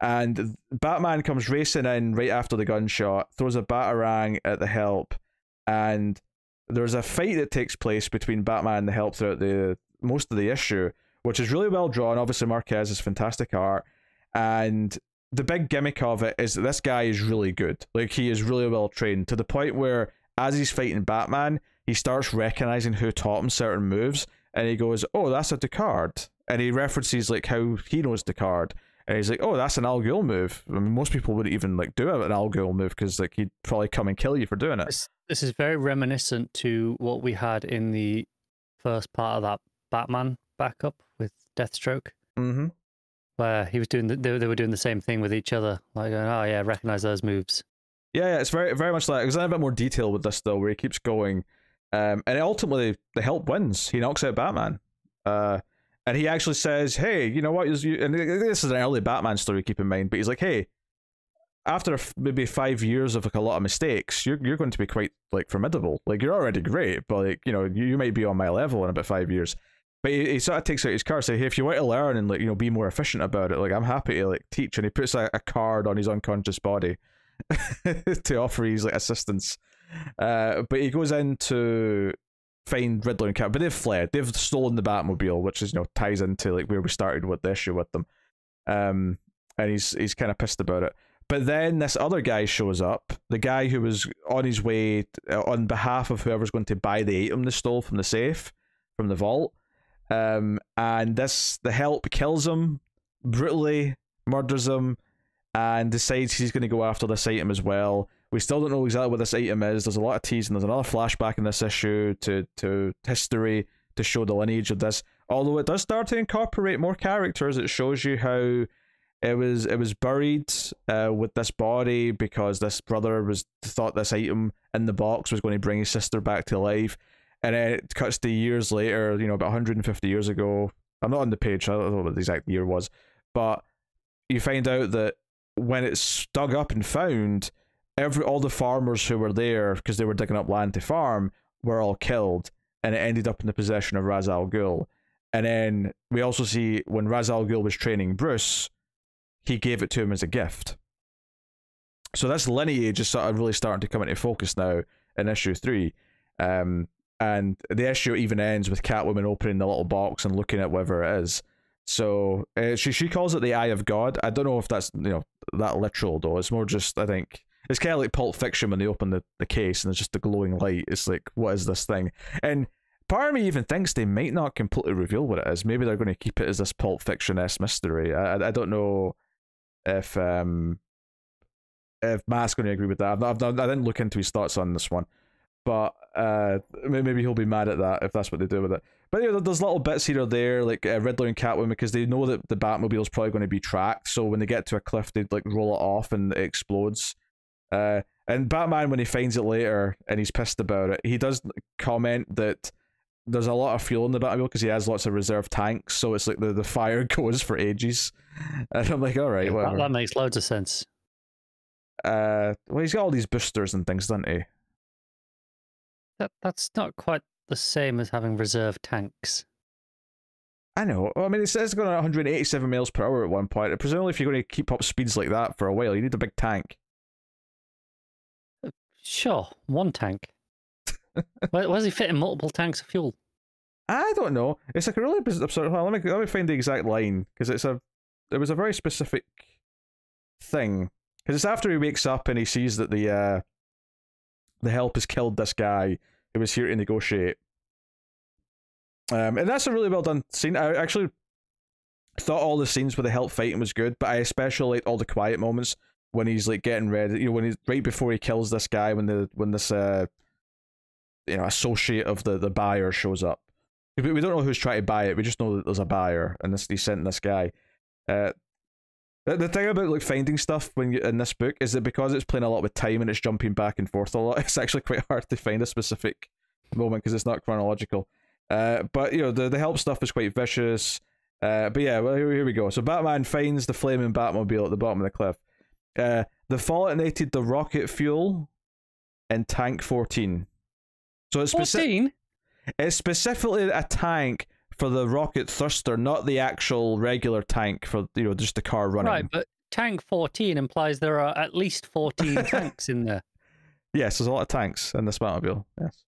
and Batman comes racing in right after the gunshot, throws a batarang at the Help, and there's a fight that takes place between Batman and the Help throughout most of the issue, which is really well drawn. Obviously, Marquez is fantastic art, and the big gimmick of it is that this guy is really good. Like, he is really well trained to the point where, as he's fighting Batman, he starts recognizing who taught him certain moves, and he goes, "Oh, that's a Descartes," and he references like how he knows Descartes, and he's like, "Oh, that's an Al Ghul move." I mean, most people wouldn't even like do an Al Ghul move because like he'd probably come and kill you for doing it. This is very reminiscent to what we had in the first part of that Batman backup with Deathstroke. Mm-hmm. Where he was doing they were doing the same thing with each other, like, oh yeah, recognize those moves. Yeah, it's very, very much like. There's a bit more detail with this though, where he keeps going, and ultimately the Help wins. He knocks out Batman, and he actually says, "Hey, you know what? And this is an early Batman story, keep in mind. But he's like, hey, after maybe 5 years of like a lot of mistakes, you're going to be quite like formidable. Like, you're already great, but like, you might be on my level in about 5 years." But he sort of takes out his card, say, "Hey, if you want to learn and like be more efficient about it, like I'm happy to like teach." And he puts a card on his unconscious body to offer his like assistance. But he goes in to find Riddler and Cat, but they've fled. They've stolen the Batmobile, which is ties into like where we started with the issue with them. And he's kind of pissed about it. But then this other guy shows up, the guy who was on his way on behalf of whoever's going to buy the item they stole from the safe, from the vault. And the Help kills him brutally, murders him, and decides he's going to go after this item as well. We still don't know exactly what this item is. There's a lot of teasing. There's another flashback in this issue to history to show the lineage of this. Although it does start to incorporate more characters. It shows you how it was buried with this body because this brother thought this item in the box was going to bring his sister back to life. And then it cuts to years later, about 150 years ago. I'm not on the page, I don't know what the exact year was. But you find out that when it's dug up and found, all the farmers who were there because they were digging up land to farm were all killed, and it ended up in the possession of Ra's al Ghul. And then we also see when Ra's al Ghul was training Bruce, he gave it to him as a gift. So this lineage is sort of really starting to come into focus now in issue 3. And the issue even ends with Catwoman opening the little box and looking at whatever it is. So she calls it the Eye of God. I don't know if that's, you know, that literal though. It's more just, I think, it's kind of like Pulp Fiction when they open the case and it's just the glowing light. It's like, what is this thing? And part of me even thinks they might not completely reveal what it is. Maybe they're going to keep it as this Pulp Fiction-esque mystery. I don't know if Matt's going to agree with that. I didn't look into his thoughts on this one, but maybe he'll be mad at that if that's what they do with it. But you know, there's little bits here or there, like Riddler and Catwoman, because they know that the Batmobile is probably going to be tracked. So when they get to a cliff, they like roll it off and it explodes. And Batman, when he finds it later and he's pissed about it, he does comment that there's a lot of fuel in the Batmobile because he has lots of reserve tanks. So it's like the fire goes for ages. And I'm like, all right, whatever. That makes loads of sense. Well, he's got all these boosters and things, doesn't he? That's not quite the same as having reserve tanks. I know. Well, I mean, it says it's going at 187 miles per hour at one point. Presumably, if you're going to keep up speeds like that for a while, you need a big tank. Sure, one tank. Why is he fitting multiple tanks of fuel? I don't know. It's like a really absurd. Let me find the exact line because it was a very specific thing. Because it's after he wakes up and he sees that the help has killed this guy who was here to negotiate. And that's a really well done scene. I actually thought all the scenes with the help fighting was good, but I especially liked all the quiet moments when he's like getting ready. You know, when he's right before he kills this guy, when this you know, associate of the buyer shows up. We don't know who's trying to buy it. We just know that there's a buyer, and he's sent this guy. The thing about like finding stuff when you in this book is that because it's playing a lot with time and it's jumping back and forth a lot, it's actually quite hard to find a specific moment because it's not chronological. But you know, the help stuff is quite vicious. But yeah, well, here we go. So Batman finds the flaming Batmobile at the bottom of the cliff. The fall detonated the rocket fuel in tank 14. So it's 14? It's specifically a tank for the rocket thruster, not the actual regular tank for, you know, just the car running. Right, but tank 14 implies there are at least 14 tanks in there. Yes, there's a lot of tanks in this Batmobile. Yes.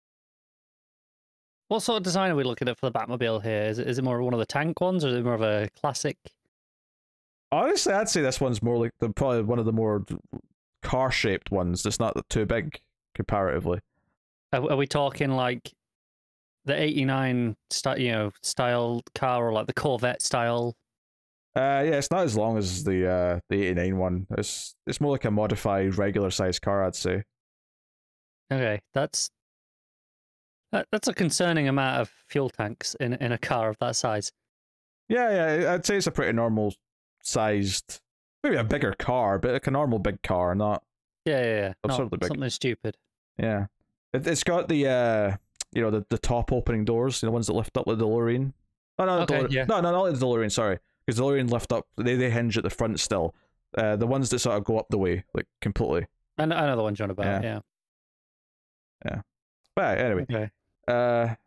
What sort of design are we looking at for the Batmobile here? Is it more one of the tank ones, or is it more of a classic? Honestly, I'd say this one's more like probably one of the more car-shaped ones. That's not too big comparatively. Are we talking like the 89 style car, or like the Corvette style? Yeah, it's not as long as the 89 one. It's more like a modified regular size car, I'd say. Okay, that's a concerning amount of fuel tanks in a car of that size. Yeah, I'd say it's a pretty normal sized, maybe a bigger car, but like a normal big car, not absurdly big. Something stupid. Yeah, it's got the you know, the top opening doors, you know, ones that lift up like the DeLorean. Oh no, okay, no, not the DeLorean. Sorry, because the DeLorean lift up. They hinge at the front still. The ones that sort of go up the way, like completely. I know the ones you're on about. Yeah. But anyway, okay. I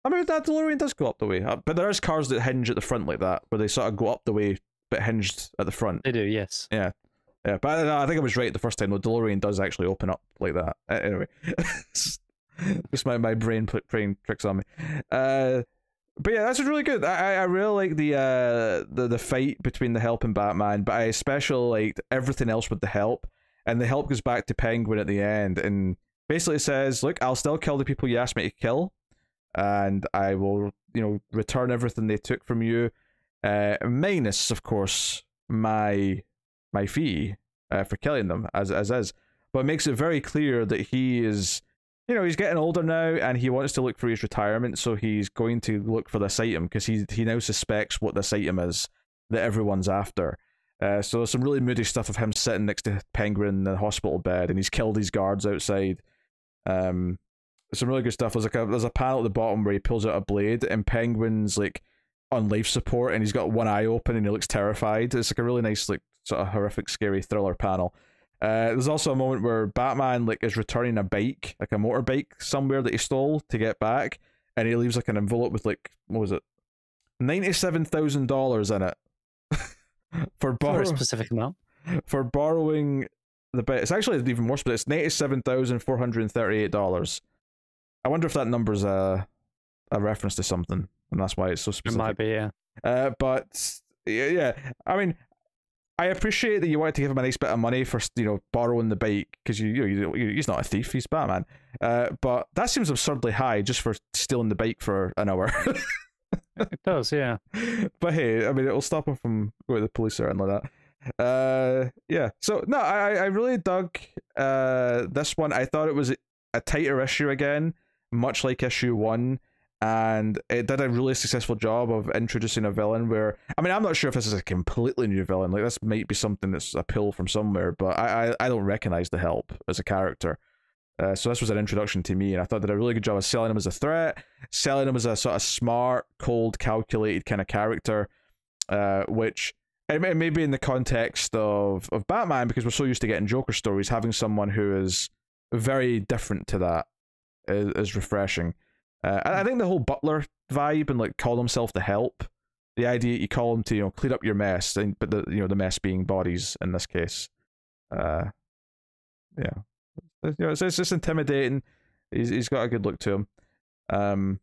mean that DeLorean does go up the way, but there is cars that hinge at the front like that, where they sort of go up the way but hinged at the front. They do, yes. Yeah. But I think I was right the first time. The DeLorean does actually open up like that. Anyway. Just my brain playing tricks on me. But yeah, that's really good. I really like the fight between the Help and Batman, but I especially liked everything else with the Help. And the Help goes back to Penguin at the end and basically says, "Look, I'll still kill the people you asked me to kill, and I will, you know, return everything they took from you, minus, of course, my fee for killing them, as is." But it makes it very clear that he is, you know, he's getting older now and he wants to look for his retirement, so he's going to look for this item because he now suspects what this item is that everyone's after. So there's some really moody stuff of him sitting next to Penguin in the hospital bed, and he's killed his guards outside. Some really good stuff. There's a panel at the bottom where he pulls out a blade, and Penguin's like on life support, and he's got one eye open, and he looks terrified. It's like a really nice, like, sort of horrific, scary thriller panel. There's also a moment where Batman like is returning a bike, like a motorbike somewhere that he stole to get back, and he leaves like an envelope with like, what was it, $97,000 in it for For a specific amount. for borrowing the bike. It's actually even more specific. It's $97,438. I wonder if that number's a reference to something, and that's why it's so specific. It might be, yeah. But yeah, I mean, I appreciate that you wanted to give him a nice bit of money for, you know, borrowing the bike, because he's not a thief, he's Batman. But that seems absurdly high just for stealing the bike for an hour. It does, yeah. But hey, I mean, it'll stop him from going to the police or anything like that. Yeah. So no, I really dug this one. I thought it was a tighter issue again, much like issue 1. And it did a really successful job of introducing a villain where, I mean, I'm not sure if this is a completely new villain. Like, this might be something that's a pull from somewhere, but I don't recognize the Help as a character. So this was an introduction to me, and I thought they did a really good job of selling him as a threat, selling him as a sort of smart, cold, calculated kind of character, which, it may be in the context of Batman, because we're so used to getting Joker stories, having someone who is very different to that is refreshing. I think the whole butler vibe and like call himself the Help, the idea that you call him to, you know, clean up your mess, but the mess being bodies in this case, yeah, you know, it's just intimidating. He's got a good look to him.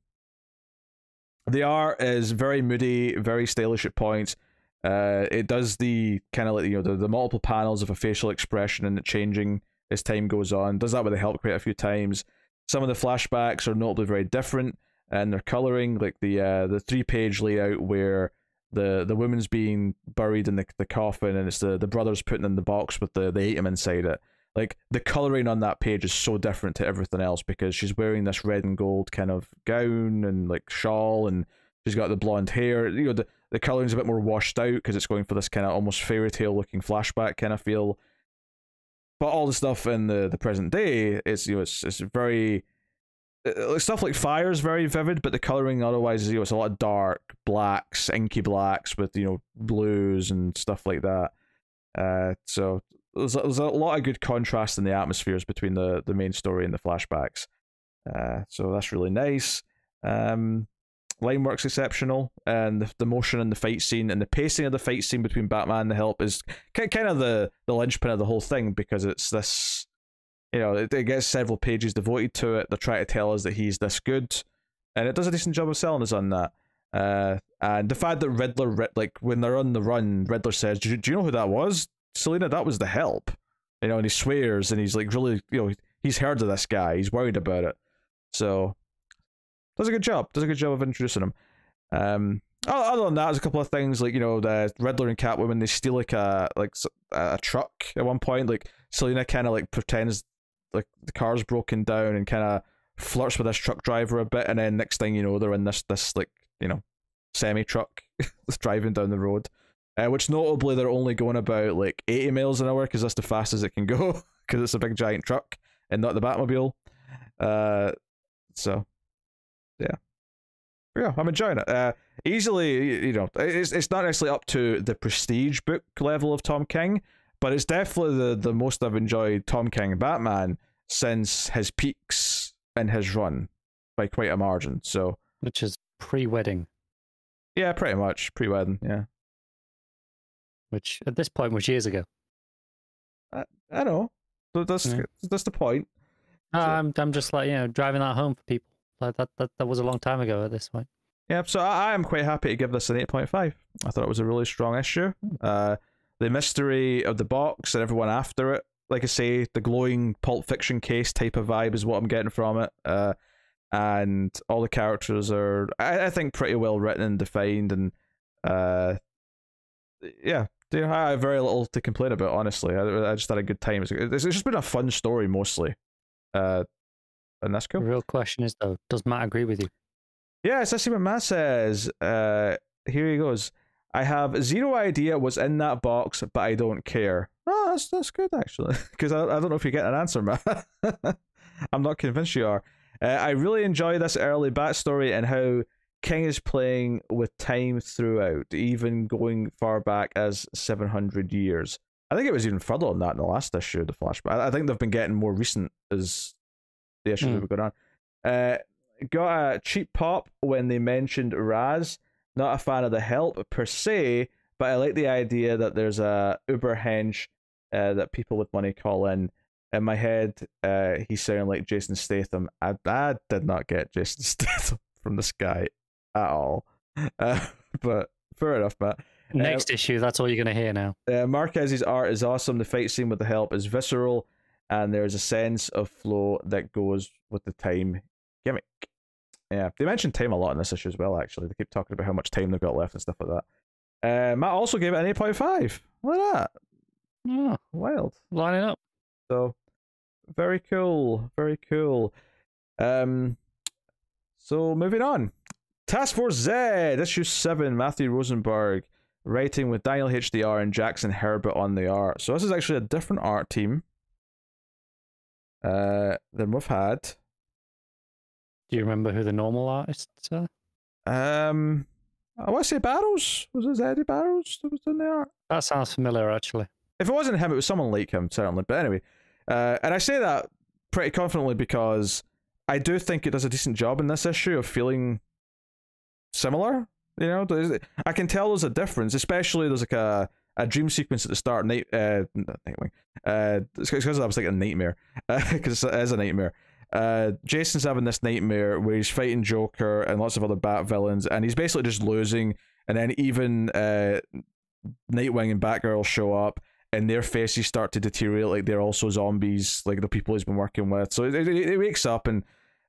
The art is very moody, very stylish at points. It does the kind of like, you know, the multiple panels of a facial expression and it changing as time goes on. Does that with the Help quite a few times. Some of the flashbacks are notably very different, and their coloring, like the 3-page layout where the woman's being buried in the coffin, and it's the brothers putting in the box with the atom inside it. Like, the coloring on that page is so different to everything else, because she's wearing this red and gold kind of gown and like shawl, and she's got the blonde hair. You know, the coloring's a bit more washed out because it's going for this kind of almost fairy tale looking flashback kind of feel. But all the stuff in the present day is, you know, it's very, stuff like fire is very vivid, but the coloring otherwise is, you know, it's a lot of dark blacks, inky blacks with, you know, blues and stuff like that. So there's a lot of good contrast in the atmospheres between the main story and the flashbacks. So that's really nice. Line work's exceptional, and the motion in the fight scene and the pacing of the fight scene between Batman and the Help is kind of the linchpin of the whole thing, because it's this, you know, it gets several pages devoted to it. They're trying to tell us that he's this good, and it does a decent job of selling us on that. And the fact that Riddler, like when they're on the run, Riddler says, do you know who that was, Selina? That was the Help. You know, and he swears, and he's like, really, you know, he's heard of this guy, he's worried about it. So does a good job of introducing him. Other than that, there's a couple of things, like, you know, the Riddler and Catwoman, they steal like a truck at one point. Like, Selina kind of like pretends like the car's broken down and kind of flirts with this truck driver a bit, and then next thing you know, they're in this like, you know, semi truck driving down the road, which notably they're only going about like 80 miles an hour because that's the fastest it can go, because it's a big giant truck and not the Batmobile. So yeah, I'm enjoying it. Easily, you know, it's not necessarily up to the prestige book level of Tom King, but it's definitely the most I've enjoyed Tom King Batman since his peaks in his run by quite a margin. So, which is pre-wedding. Yeah, pretty much pre-wedding. Yeah, which at this point was years ago. I know. That's the point. So, I'm just like, you know, driving that home for people. Like that was a long time ago at this point. Yeah, so I am quite happy to give this an 8.5. I thought it was a really strong issue. The mystery of the box and everyone after it, like I say, the glowing Pulp Fiction case type of vibe is what I'm getting from it. And all the characters are, I think, pretty well written and defined, and yeah, I have very little to complain about, honestly. I just had a good time. It's just been a fun story mostly. And that's cool. The real question is, though, does Matt agree with you? Yes, I see what Matt says. Here he goes. I have zero idea what's in that box, but I don't care. Oh, that's good, actually. Because I don't know if you get an answer, Matt. I'm not convinced you are. I really enjoy this early Bat story and how King is playing with time throughout, even going far back as 700 years. I think it was even further than that in the last issue of the Flashpoint. I think they've been getting more recent as the issues have been going on. Got a cheap pop when they mentioned Raz. Not a fan of the help per se, but I like the idea that there's a Uber hench that people with money call in. In my head, he sounded like Jason Statham. I did not get Jason Statham from this guy at all. But fair enough, Matt. Next issue, that's all you're going to hear now. Marquez's art is awesome. The fight scene with the help is visceral, and there's a sense of flow that goes with the time gimmick. Yeah, they mentioned time a lot in this issue as well, actually. They keep talking about how much time they've got left and stuff like that. Matt also gave it an 8.5. Look at that. Oh, wild. Lining up. So, very cool. Very cool. So, moving on. Task Force Z, issue 7, Matthew Rosenberg, writing with Daniel HDR and Jackson Herbert on the art. So, this is actually a different art team than we've had. Do you remember who the normal artists are? I want to say Barrows. Was it Eddie Barrows that was in the art? That sounds familiar, actually. If it wasn't him, it was someone like him, certainly. But anyway, and I say that pretty confidently because I do think it does a decent job in this issue of feeling similar. You know, I can tell there's a difference, especially there's like a dream sequence at the start. Nightwing. It's because I was thinking nightmare, because it is a nightmare. Jason's having this nightmare where he's fighting Joker and lots of other Bat villains, and he's basically just losing. And then even Nightwing and Batgirl show up, and their faces start to deteriorate like they're also zombies, like the people he's been working with. So it wakes up, and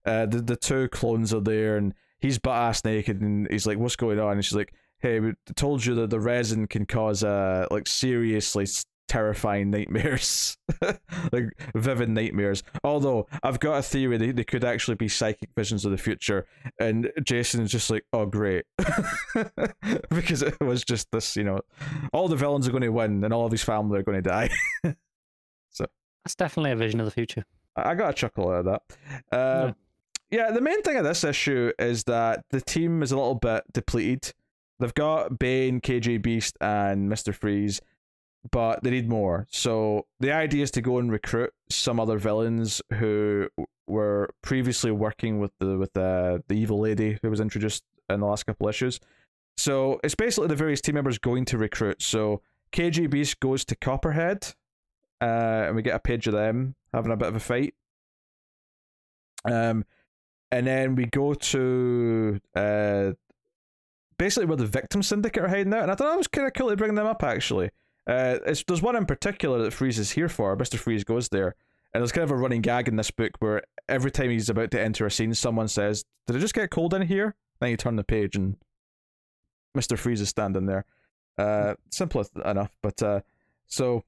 the two clones are there, and he's butt-ass naked, and he's like, what's going on? And she's like, hey, we told you that the resin can cause like seriously terrifying nightmares. Like vivid nightmares. Although I've got a theory they could actually be psychic visions of the future, and Jason is just like, oh great. Because it was just this, you know, all the villains are going to win and all of his family are going to die. So that's definitely a vision of the future. I got a chuckle out of that. Yeah, the main thing of this issue is that the team is a little bit depleted. They've got Bane, KJ Beast, and Mr. Freeze, but they need more. So the idea is to go and recruit some other villains who were previously working with the evil lady who was introduced in the last couple issues. So it's basically the various team members going to recruit. So KJ Beast goes to Copperhead, and we get a page of them having a bit of a fight. And then we go to basically where the Victim Syndicate are hiding out, and I thought it was kind of cool to bring them up, actually. There's one in particular that Freeze is here for. Mr. Freeze goes there, and there's kind of a running gag in this book where every time he's about to enter a scene, someone says, did it just get cold in here? Then you turn the page, and Mr. Freeze is standing there. Simple enough, but so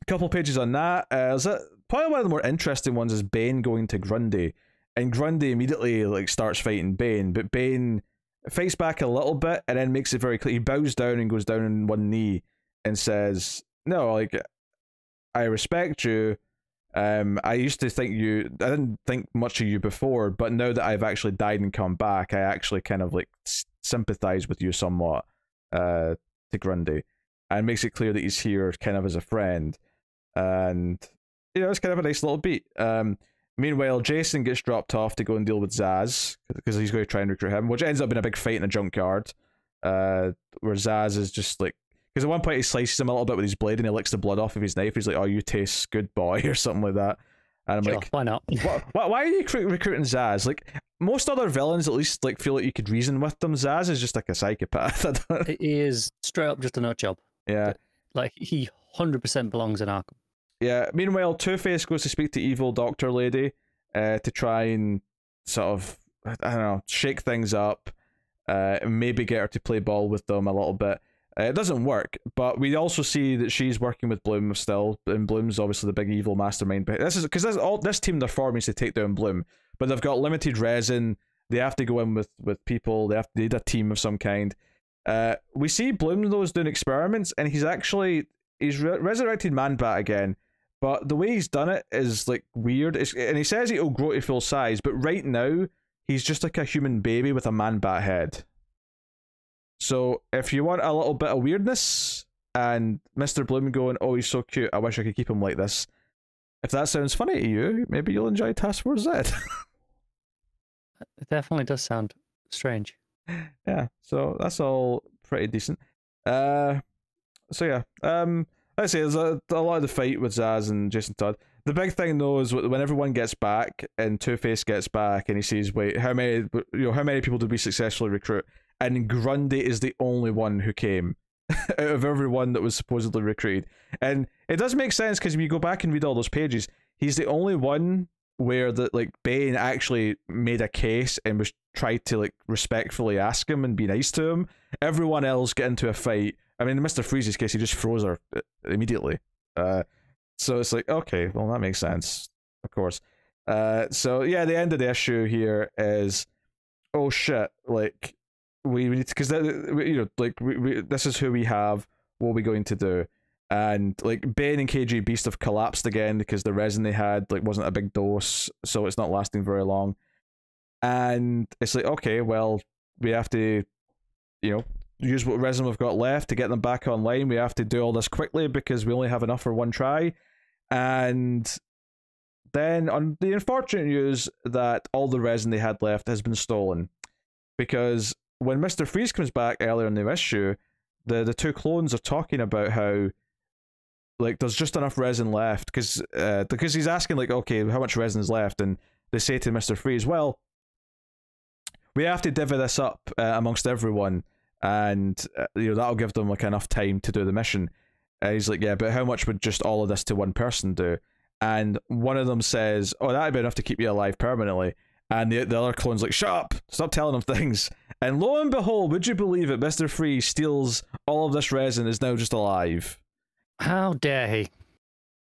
a couple pages on that. Probably one of the more interesting ones is Bane going to Grundy. And Grundy immediately like starts fighting Bane, but Bane fights back a little bit and then makes it very clear. He bows down and goes down on one knee and says, no, like, I respect you. I used to think I didn't think much of you before, but now that I've actually died and come back, I actually kind of like sympathize with you somewhat, to Grundy. And makes it clear that he's here kind of as a friend. And, you know, it's kind of a nice little beat. Meanwhile, Jason gets dropped off to go and deal with Zaz, because he's going to try and recruit him, which ends up being a big fight in a junkyard, where Zaz is just like, because at one point he slices him a little bit with his blade and he licks the blood off of his knife. He's like, oh, you taste good, boy, or something like that. And I'm sure, like, why not? why are you recruiting Zaz? Like, most other villains at least like feel like you could reason with them. Zaz is just like a psychopath. He is straight up just a nut job. Yeah. Like, he 100% belongs in Arkham. Yeah. Meanwhile, Two-Face goes to speak to evil doctor lady to try and sort of, I don't know, shake things up, and maybe get her to play ball with them a little bit. It doesn't work, but we also see that she's working with Bloom still, and Bloom's obviously the big evil mastermind. But this is because this team they're forming is to take down Bloom, but they've got limited resin. They have to go in with people. They need a team of some kind. We see Bloom though is doing experiments, and he's resurrected Man-Bat again. But the way he's done it is like weird. And he says he'll grow to full size, but right now he's just like a human baby with a Man-Bat head. So if you want a little bit of weirdness, and Mr. Bloom going, "Oh, he's so cute. I wish I could keep him like this." If that sounds funny to you, maybe you'll enjoy Task Force Z. It definitely does sound strange. Yeah, so that's all pretty decent. So yeah, let's say there's a lot of the fight with Zaz and Jason Todd. The big thing though is when everyone gets back and Two-Face gets back and he sees, wait, how many people did we successfully recruit? And Grundy is the only one who came out of everyone that was supposedly recruited. And it does make sense because when you go back and read all those pages, he's the only one where Bane actually made a case and was tried to respectfully ask him and be nice to him. Everyone else get into a fight. I mean, in Mr. Freeze's case, he just froze her immediately. So it's like, okay, well, that makes sense, of course. So yeah, the end of the issue here is, oh shit, we need to, because this is who we have. What are we going to do? And Ben and KG Beast have collapsed again because the resin they had wasn't a big dose, so it's not lasting very long. And it's like, okay, well, we have to, use what resin we've got left to get them back online. We have to do all this quickly because we only have enough for one try. And then on the unfortunate news that all the resin they had left has been stolen, because when Mr. Freeze comes back earlier in the issue, the two clones are talking about how there's just enough resin left because he's asking okay, how much resin is left, and they say to Mr. Freeze, well, we have to divvy this up amongst everyone, and that'll give them enough time to do the mission. He's like, yeah, but how much would just all of this to one person do? And one of them says, oh, that'd be enough to keep you alive permanently. And the other clone's like, shut up, stop telling them things. And lo and behold, would you believe it, Mr. Freeze steals all of this resin, is now just alive. How dare he?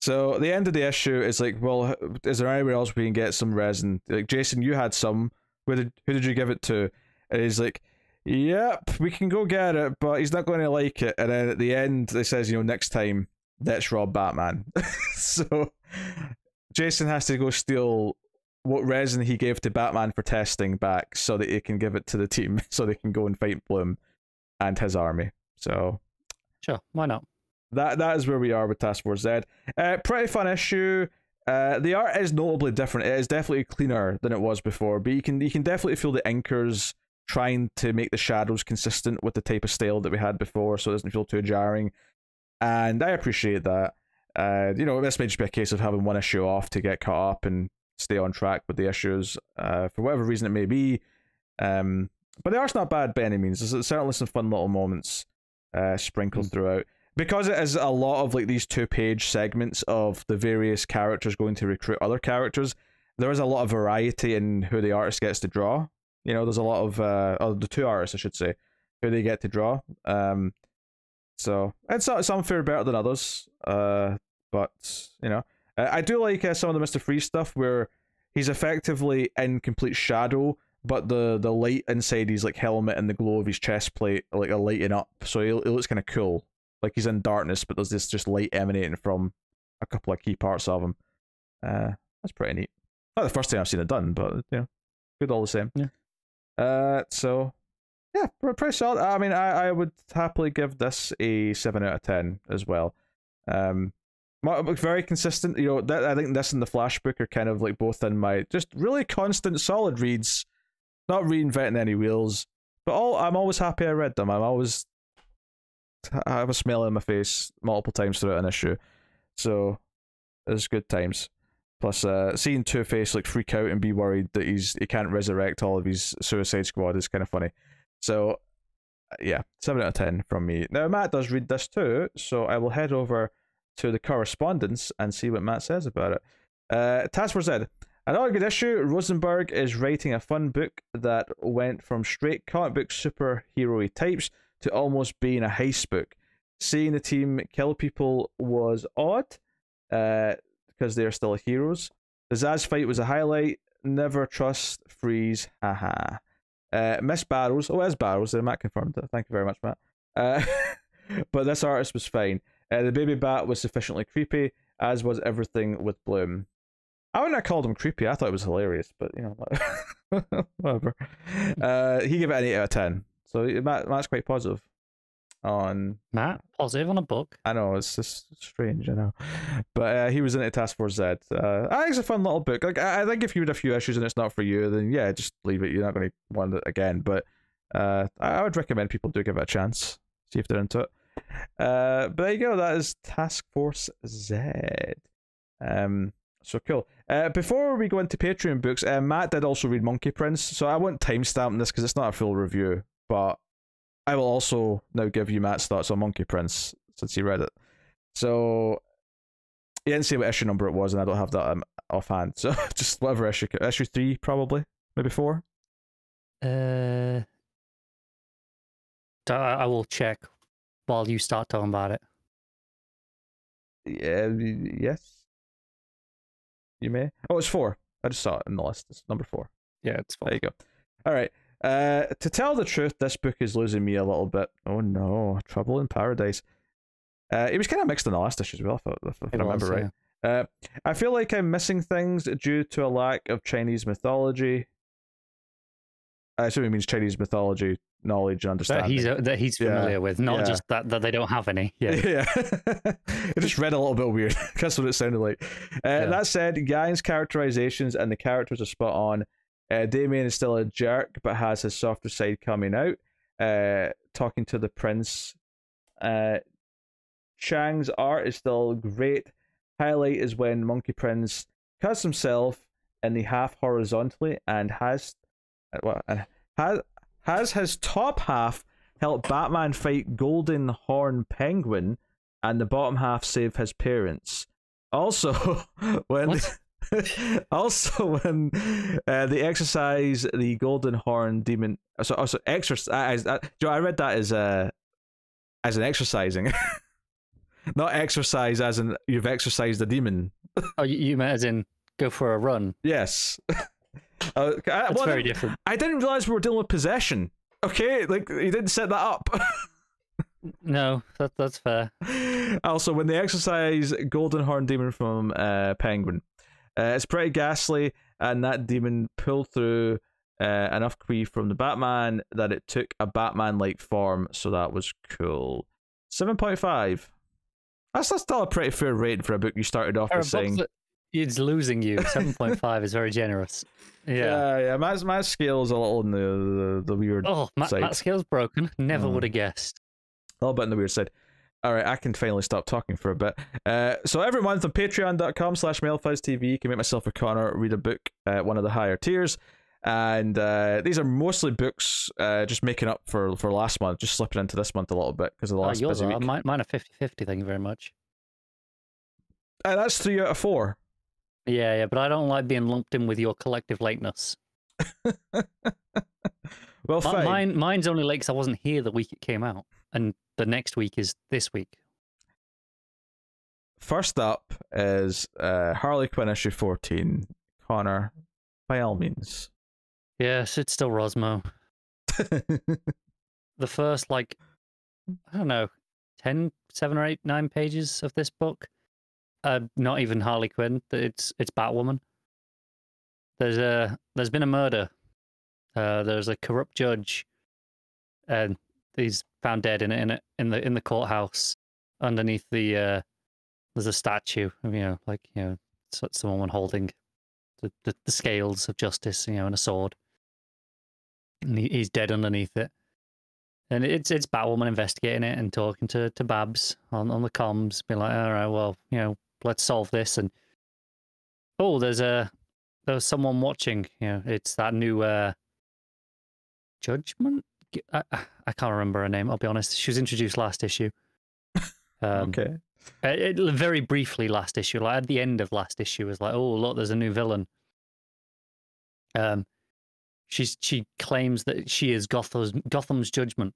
So the end of the issue is well, is there anywhere else we can get some resin? Jason, you had some. Who did you give it to? And he's like, yep, we can go get it, but he's not going to like it. And then at the end, they says, next time, let's rob Batman. So Jason has to go steal what resin he gave to Batman for testing back so that he can give it to the team so they can go and fight Bloom and his army. So sure, why not? That is where we are with Task Force Z. Pretty fun issue. The art is notably different. It is definitely cleaner than it was before, but you can definitely feel the inkers trying to make the shadows consistent with the type of style that we had before, so it doesn't feel too jarring. And I appreciate that. This may just be a case of having one issue off to get caught up and stay on track with the issues, for whatever reason it may be. But the art's not bad by any means. There's certainly some fun little moments sprinkled throughout. Because it is a lot of these 2-page segments of the various characters going to recruit other characters, there is a lot of variety in who the artist gets to draw. There's a lot of the two artists, I should say, who they get to draw. So it's some fare better than others. But I do like some of the Mr. Freeze stuff where he's effectively in complete shadow, but the light inside his helmet and the glow of his chest plate are lighting up, so it looks kind of cool. He's in darkness, but there's this just light emanating from a couple of key parts of him. That's pretty neat. Not the first time I've seen it done, but good all the same. Yeah. So yeah, pretty solid. I mean, I would happily give this a 7 out of 10 as well. Very consistent. I think this and the Flash book are kind of both in my just really constant, solid reads. Not reinventing any wheels, but I'm always happy I read them. I have a smile on my face multiple times throughout an issue, so it's good times. Plus, seeing Two-Face freak out and be worried that he can't resurrect all of his Suicide Squad is kind of funny. So, yeah, 7 out of 10 from me. Now, Matt does read this too, so I will head over to the correspondence and see what Matt says about it. Task Force Z. Another good issue. Rosenberg is writing a fun book that went from straight comic book superhero-y types to almost being a heist book. Seeing the team kill people was odd, because they are still heroes. The Zaz fight was a highlight. Never trust Freeze, haha. Miss Barrows, it's Barrows, Matt confirmed it. Thank you very much, Matt. But this artist was fine. The baby bat was sufficiently creepy, as was everything with Bloom. I wouldn't have called him creepy, I thought it was hilarious, but whatever. He gave it an 8 out of 10. So Matt's quite positive. on Matt, positive on a book. I know, it's just strange, I know. But he was in it, Task Force Z. I think it's a fun little book. Like, I think if you had a few issues and it's not for you, then yeah, just leave it. You're not going to want it again. But I would recommend people do give it a chance. See if they're into it. But there you go. That is Task Force Z. So cool. Before we go into Patreon books, Matt did also read Monkey Prince. So I won't timestamp this because it's not a full review. But I will also now give you Matt's thoughts on Monkey Prince since he read it. So he didn't say what issue number it was, and I don't have that offhand. So just whatever issue 3 probably, maybe 4. I will check while you start talking about it. Yeah, yes, you may. Oh, it's 4. I just saw it in the list. It's number 4. Yeah, it's 4. There you go. All right. To tell the truth, this book is losing me a little bit. Oh no, Trouble in Paradise. It was kind of mixed in the last issue as well, if I remember right. Yeah. I feel like I'm missing things due to a lack of Chinese mythology. I assume it means Chinese mythology knowledge and understanding. That he's familiar with, not just that they don't have any. Yeah. I just read a little bit weird. That's what it sounded like. That said, Gang's characterizations and the characters are spot on. Damien is still a jerk, but has his softer side coming out. Talking to the prince. Cheung's art is still great. Highlight is when Monkey Prince cuts himself in the half horizontally and has his top half help Batman fight Golden Horn Penguin, and the bottom half save his parents. Also, when they exercise the Golden Horn demon. So exercise. I read that as an exercising. Not exercise as in you've exercised a demon. Oh, you meant as in go for a run? Yes. That's very different. I didn't realize we were dealing with possession. Okay, like you didn't set that up. No, that's fair. Also, when they exercise Golden Horn Demon from Penguin, it's pretty ghastly, and that demon pulled through enough Kree from the Batman that it took a Batman-like form, so that was cool. 7.5. That's still a pretty fair rate for a book you started off with saying. It's losing you. 7.5 is very generous. Yeah. My scale's a little on the weird side. Matt's scale's broken. Never would have guessed. A little bit on the weird side. All right, I can finally stop talking for a bit. So every month on patreon.com/MailFuzzTV, you can make myself or Connor read a book at one of the higher tiers. And these are mostly books just making up for last month, just slipping into this month a little bit because of the last busy week. Mine are 50-50, thank you very much. And that's 3 out of 4. Yeah, but I don't like being lumped in with your collective lateness. Well, fine. Mine's only late because I wasn't here the week it came out, and the next week is this week. First up is Harley Quinn issue 14. Connor, by all means. Yes, it's still Rosmo. The first, I don't know, 10, 7 or 8, 9 pages of this book. Not even Harley Quinn. It's Batwoman. There's been a murder. There's a corrupt judge, and he's found dead in the courthouse. Underneath there's a statue. Someone holding the scales of justice, and a sword. And he's dead underneath it. And it's Batwoman investigating it and talking to Babs on the comms, being like, all right, well, let's solve this. And there's someone watching. It's that new Judgment. I can't remember her name. I'll be honest. She was introduced last issue. Okay. Very briefly last issue. Like at the end of last issue, was like, oh look, there's a new villain. She claims that she is Gotham's Judgment.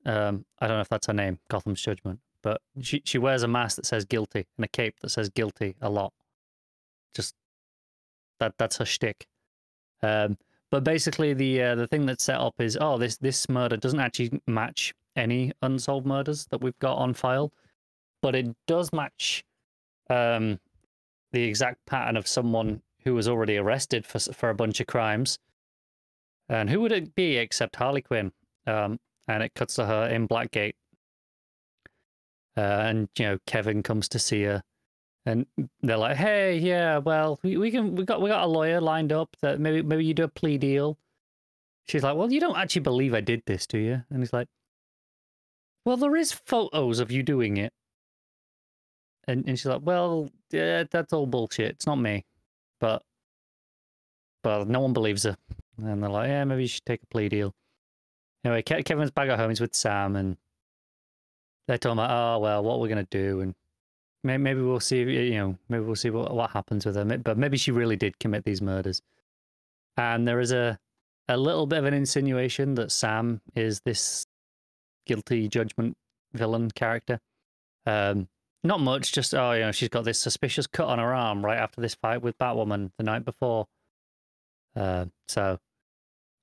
I don't know if that's her name, Gotham's Judgment, but she wears a mask that says guilty and a cape that says guilty a lot. Just that's her shtick. But basically the thing that's set up is this murder doesn't actually match any unsolved murders that we've got on file, but it does match the exact pattern of someone who was already arrested for a bunch of crimes. And who would it be except Harley Quinn? And it cuts to her in Blackgate And Kevin comes to see her, and they're like, "Hey, yeah, well, we got a lawyer lined up that maybe you do a plea deal." She's like, "Well, you don't actually believe I did this, do you?" And he's like, "Well, there is photos of you doing it." And she's like, "Well, yeah, that's all bullshit. It's not me." But no one believes her. And they're like, "Yeah, maybe you should take a plea deal." Anyway, Kevin's back at home. He's with Sam, and they're talking about, "Oh, well, what we're going to do. And maybe we'll see, maybe we'll see what happens with her. But maybe she really did commit these murders." And there is a little bit of an insinuation that Sam is this guilty judgment villain character. Not much, just, she's got this suspicious cut on her arm right after this fight with Batwoman the night before. And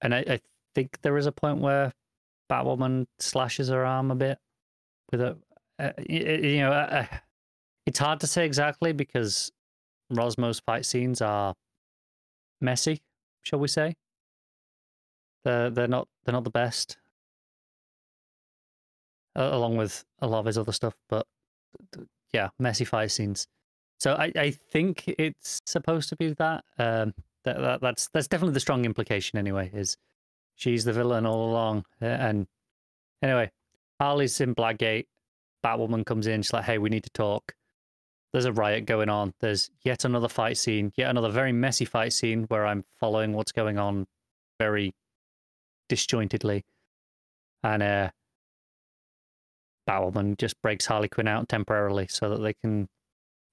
I think there is a point where Batwoman slashes her arm a bit with a, it's hard to say exactly because Rosmo's fight scenes are messy, shall we say? They're not the best, along with a lot of his other stuff. But yeah, messy fight scenes. So I think it's supposed to be that. That's definitely the strong implication anyway. Is she's the villain all along? And anyway, Harley's in Blackgate. Batwoman comes in. She's like, "Hey, we need to talk." There's a riot going on. There's yet another fight scene. Yet another very messy fight scene where I'm following what's going on very disjointedly. And Batwoman just breaks Harley Quinn out temporarily so that they can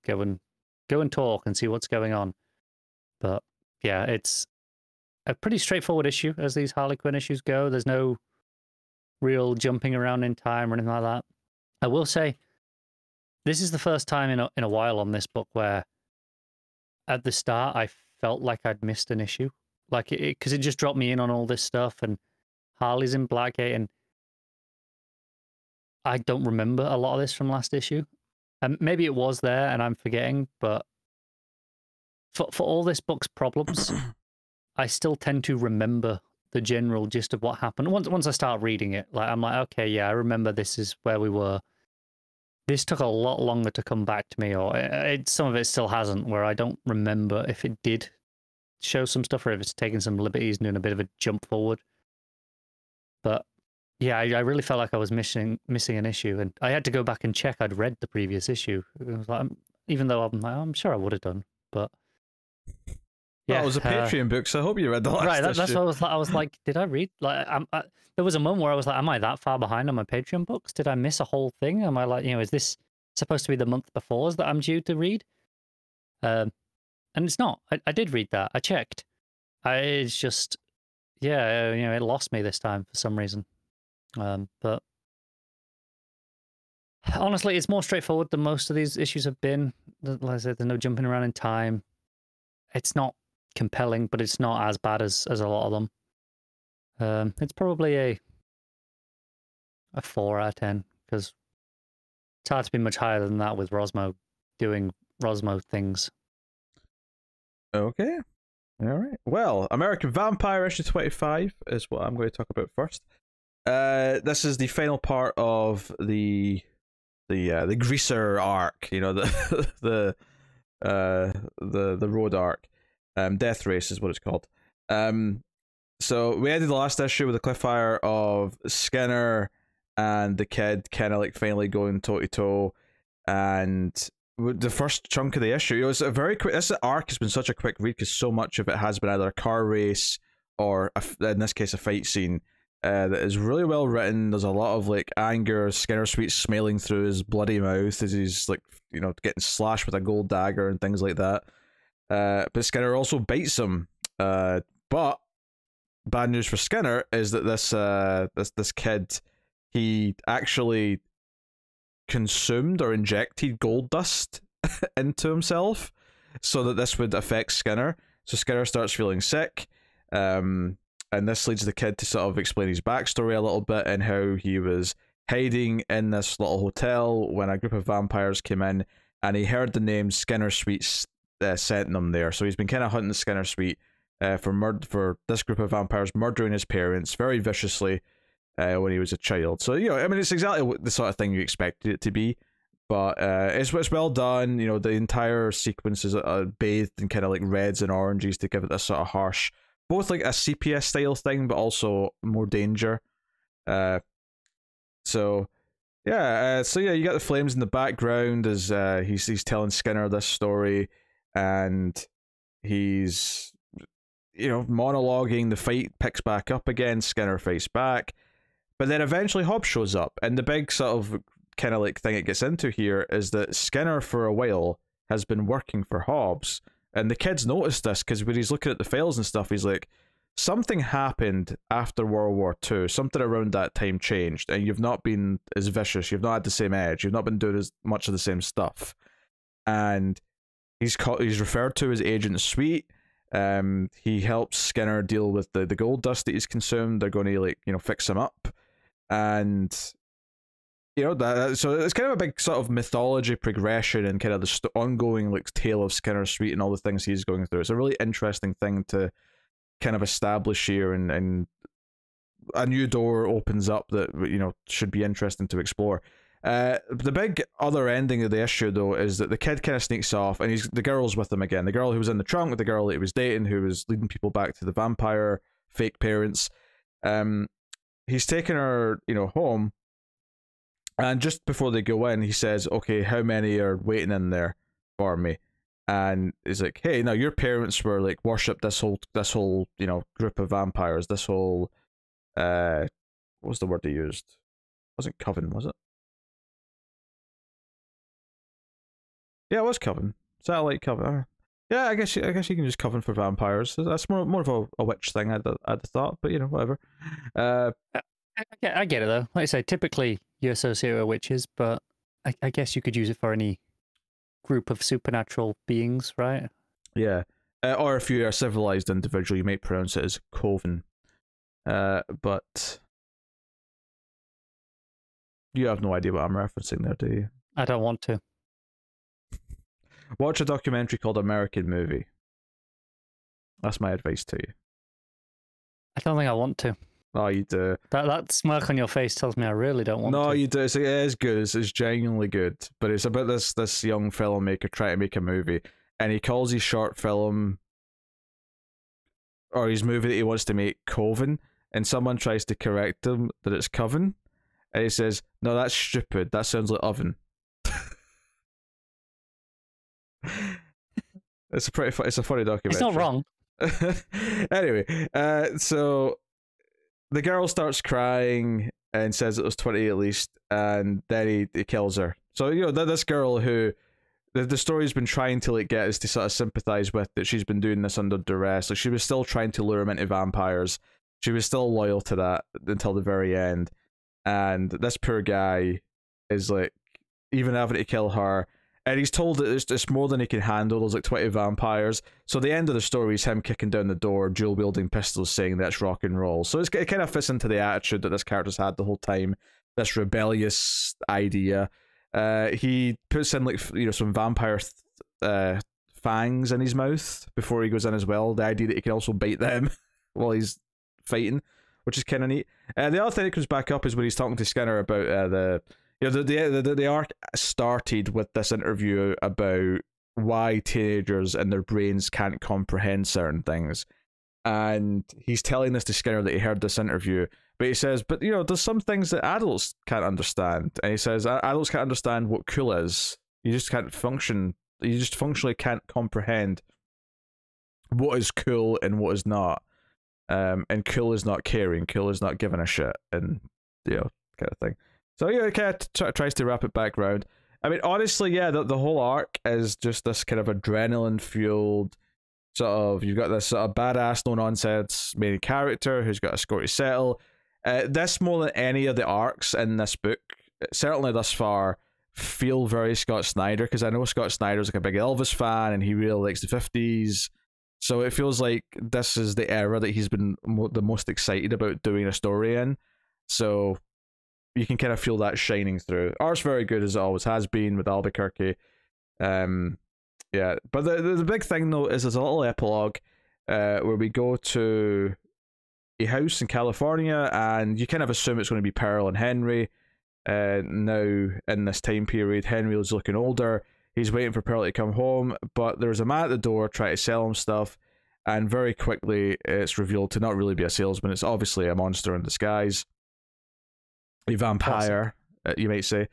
go and talk and see what's going on. But yeah, it's a pretty straightforward issue as these Harley Quinn issues go. There's no real jumping around in time or anything like that. I will say, this is the first time in a while on this book where at the start I felt like I'd missed an issue. Like, because it just dropped me in on all this stuff, and Harley's in Blackgate, and I don't remember a lot of this from last issue. And maybe it was there and I'm forgetting, but for all this book's problems, I still tend to remember the general gist of what happened. Once I start reading it, like I'm like, okay, yeah, I remember this is where we were. This took a lot longer to come back to me, or some of it still hasn't, where I don't remember if it did show some stuff or if it's taking some liberties and doing a bit of a jump forward. But yeah, I really felt like I was missing an issue, and I had to go back and check I'd read the previous issue. It was like, even though I'm sure I would have done, but yeah, well, it was a Patreon book, so I hope you read the last right. issue. That's what I was like, did I read? Like, there was a moment where I was like, am I that far behind on my Patreon books? Did I miss a whole thing? Am I like, is this supposed to be the month before that I'm due to read? And it's not. I did read that. I checked. It's just, yeah, it lost me this time for some reason. But honestly, it's more straightforward than most of these issues have been. Like I said, there's no jumping around in time. It's not compelling, but it's not as bad as a lot of them. It's probably a 4 out of 10, because it's hard to be much higher than that with Rosmo doing Rosmo things. Okay. All right. Well, American Vampire issue 25 is what I'm going to talk about first. This is the final part of the greaser arc, the road arc. Death Race is what it's called. So we ended the last issue with a cliffhanger of Skinner and the kid kind of like finally going toe to toe, and the first chunk of the issue, it was a very quick. This arc has been such a quick read because so much of it has been either a car race or in this case a fight scene. That is really well written. There's a lot of like anger. Skinner Sweet smiling through his bloody mouth as he's like, getting slashed with a gold dagger and things like that. But Skinner also bites him. But bad news for Skinner is that this kid, he actually consumed or injected gold dust into himself, so that this would affect Skinner. So Skinner starts feeling sick. And this leads the kid to sort of explain his backstory a little bit and how he was hiding in this little hotel when a group of vampires came in, and he heard the name Skinner Sweet sent them there. So he's been kind of hunting Skinner Sweet for this group of vampires murdering his parents very viciously when he was a child. So, it's exactly the sort of thing you expected it to be. But it's well done. You know, the entire sequence is bathed in kind of like reds and oranges to give it this sort of harsh, both like a sepia style thing, but also more danger. So yeah, you got the flames in the background as he's telling Skinner this story, and he's monologuing. The fight picks back up again. Skinner fights back, but then eventually Hobbs shows up, and the big sort of kind of like thing it gets into here is that Skinner for a while has been working for Hobbs, and the kids noticed this because when he's looking at the files and stuff, he's like, something happened after World War II, something around that time changed, and you've not been as vicious, you've not had the same edge, you've not been doing as much of the same stuff. And he's referred to as Agent Sweet. He helps Skinner deal with the gold dust that he's consumed. They're going to fix him up, and so it's kind of a big sort of mythology progression and kind of the ongoing like tale of Skinner Sweet and all the things he's going through. It's a really interesting thing to kind of establish here, and a new door opens up that should be interesting to explore. The big other ending of the issue though is that the kid kind of sneaks off, and the girl's with him again. The girl who was in the trunk, the girl that he was dating, who was leading people back to the vampire fake parents. He's taken her home. And just before they go in, he says, okay, how many are waiting in there for me? And he's like, hey, now your parents were like worshipped this whole group of vampires, this whole what was the word they used? Wasn't coven, was it? Yeah, it was coven. Satellite coven. Yeah, I guess you can just coven for vampires. That's more of a witch thing, I'd have thought, but whatever. I get it though. Like I say, typically you associate with witches, but I guess you could use it for any group of supernatural beings, right? Yeah. Or if you're a civilized individual, you might pronounce it as coven. But you have no idea what I'm referencing there, do you? I don't want to. Watch a documentary called American Movie. That's my advice to you. I don't think I want to. Oh, you do. That smirk on your face tells me I really don't want to. No, you do. It is good. It's genuinely good. But it's about this young filmmaker trying to make a movie, and he calls his short film or his movie that he wants to make Coven, and someone tries to correct him that it's Coven, and he says, "No, that's stupid. That sounds like oven." It's a funny documentary. It's not wrong. Anyway, so the girl starts crying and says it was 20 at least, and then he kills her. So this girl who the story's been trying to like get us to sort of sympathize with, that she's been doing this under duress. Like she was still trying to lure him into vampires. She was still loyal to that until the very end, and this poor guy is like even having to kill her. And he's told that it's more than he can handle. There's like 20 vampires. So the end of the story is him kicking down the door, dual wielding pistols, saying that's rock and roll. So it kind of fits into the attitude that this character's had the whole time. This rebellious idea. He puts in like some vampire fangs in his mouth before he goes in as well. The idea that he can also bite them while he's fighting, which is kind of neat. The other thing that comes back up is when he's talking to Skinner about the arc started with this interview about why teenagers and their brains can't comprehend certain things, and he's telling this to Skinner that he heard this interview, but he says, but there's some things that adults can't understand, and he says adults can't understand what cool is. You just functionally can't comprehend what is cool and what is not. And cool is not caring, cool is not giving a shit, and kind of thing. So it kind of tries to wrap it back round. I mean, honestly, yeah, the whole arc is just this kind of adrenaline-fueled sort of, you've got this sort of badass, no-nonsense main character who's got a score to settle. This, more than any of the arcs in this book, certainly thus far, feel very Scott Snyder, because I know Scott Snyder's like a big Elvis fan, and he really likes the 50s. So it feels like this is the era that he's been the most excited about doing a story in. So you can kind of feel that shining through. Art's very good, as it always has been with Albuquerque. Yeah, but the big thing though is there's a little epilogue where we go to a house in California, and you kind of assume it's going to be Pearl and Henry. now in this time period. Henry was looking older. He's waiting for Pearl to come home, but there's a man at the door trying to sell him stuff, and very quickly it's revealed to not really be a salesman. It's obviously a monster in disguise, a vampire, you might say.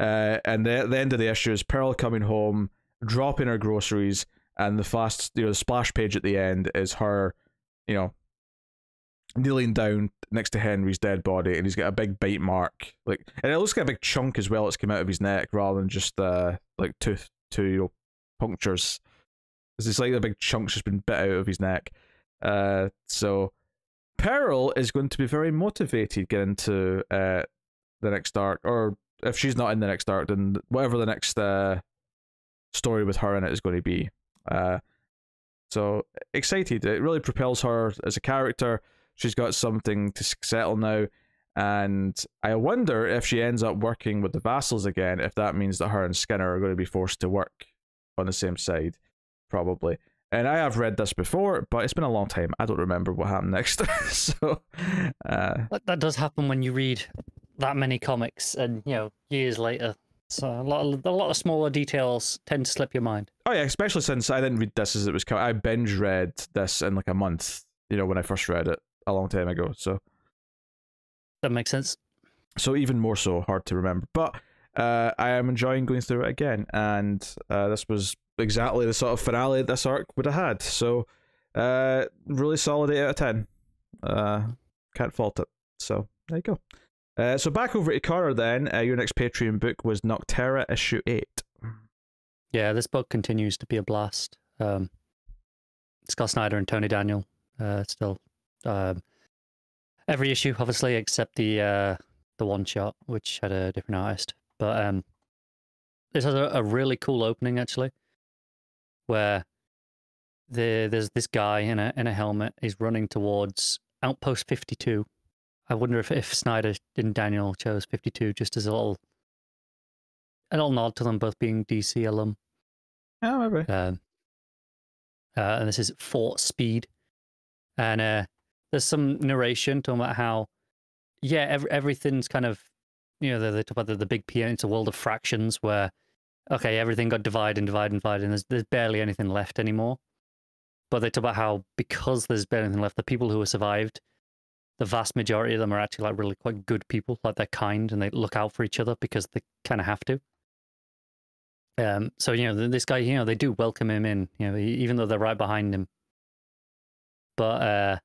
And the end of the issue is Pearl coming home, dropping her groceries, and the splash page at the end is her, kneeling down next to Henry's dead body, and he's got a big bite mark, and it looks like a big chunk as well that's come out of his neck rather than just two punctures. It's like a big chunk's just been bit out of his neck. So Pearl is going to be very motivated getting into the next arc, or if she's not in the next arc, then whatever the next story with her in it is going to be. So excited. It really propels her as a character. She's got something to settle now, and I wonder if she ends up working with the Vassals again, if that means that her and Skinner are going to be forced to work on the same side, probably. And I have read this before, but it's been a long time. I don't remember what happened next. So that does happen when you read that many comics, and years later. So a lot of smaller details tend to slip your mind. Oh yeah, especially since I didn't read this as it was coming. I binge read this in like a month, when I first read it a long time ago. So that makes sense. So even more so hard to remember. But I am enjoying going through it again, and this was exactly the sort of finale this arc would have had. So really solid 8 out of 10. Can't fault it. So there you go. So back over to Connor then. Your next Patreon book was Noctera issue 8. Yeah, this book continues to be a blast. Scott Snyder and Tony Daniel still. Every issue, obviously, except the one shot, which had a different artist. But this has a really cool opening, actually, where there's this guy in a helmet. He's running towards Outpost 52. I wonder if Snyder and Daniel chose 52 just as a little nod to them both being DC alum. Oh, maybe. And this is Fort Speed. And there's some narration talking about how, everything's kind of, they talk about the big piano. It's a world of fractions where, okay, everything got divided, and there's barely anything left anymore. But they talk about how, because there's barely anything left, the people who have survived, the vast majority of them are actually really quite good people. Like, they're kind and they look out for each other because they kind of have to. So this guy, they do welcome him in, even though they're right behind him. But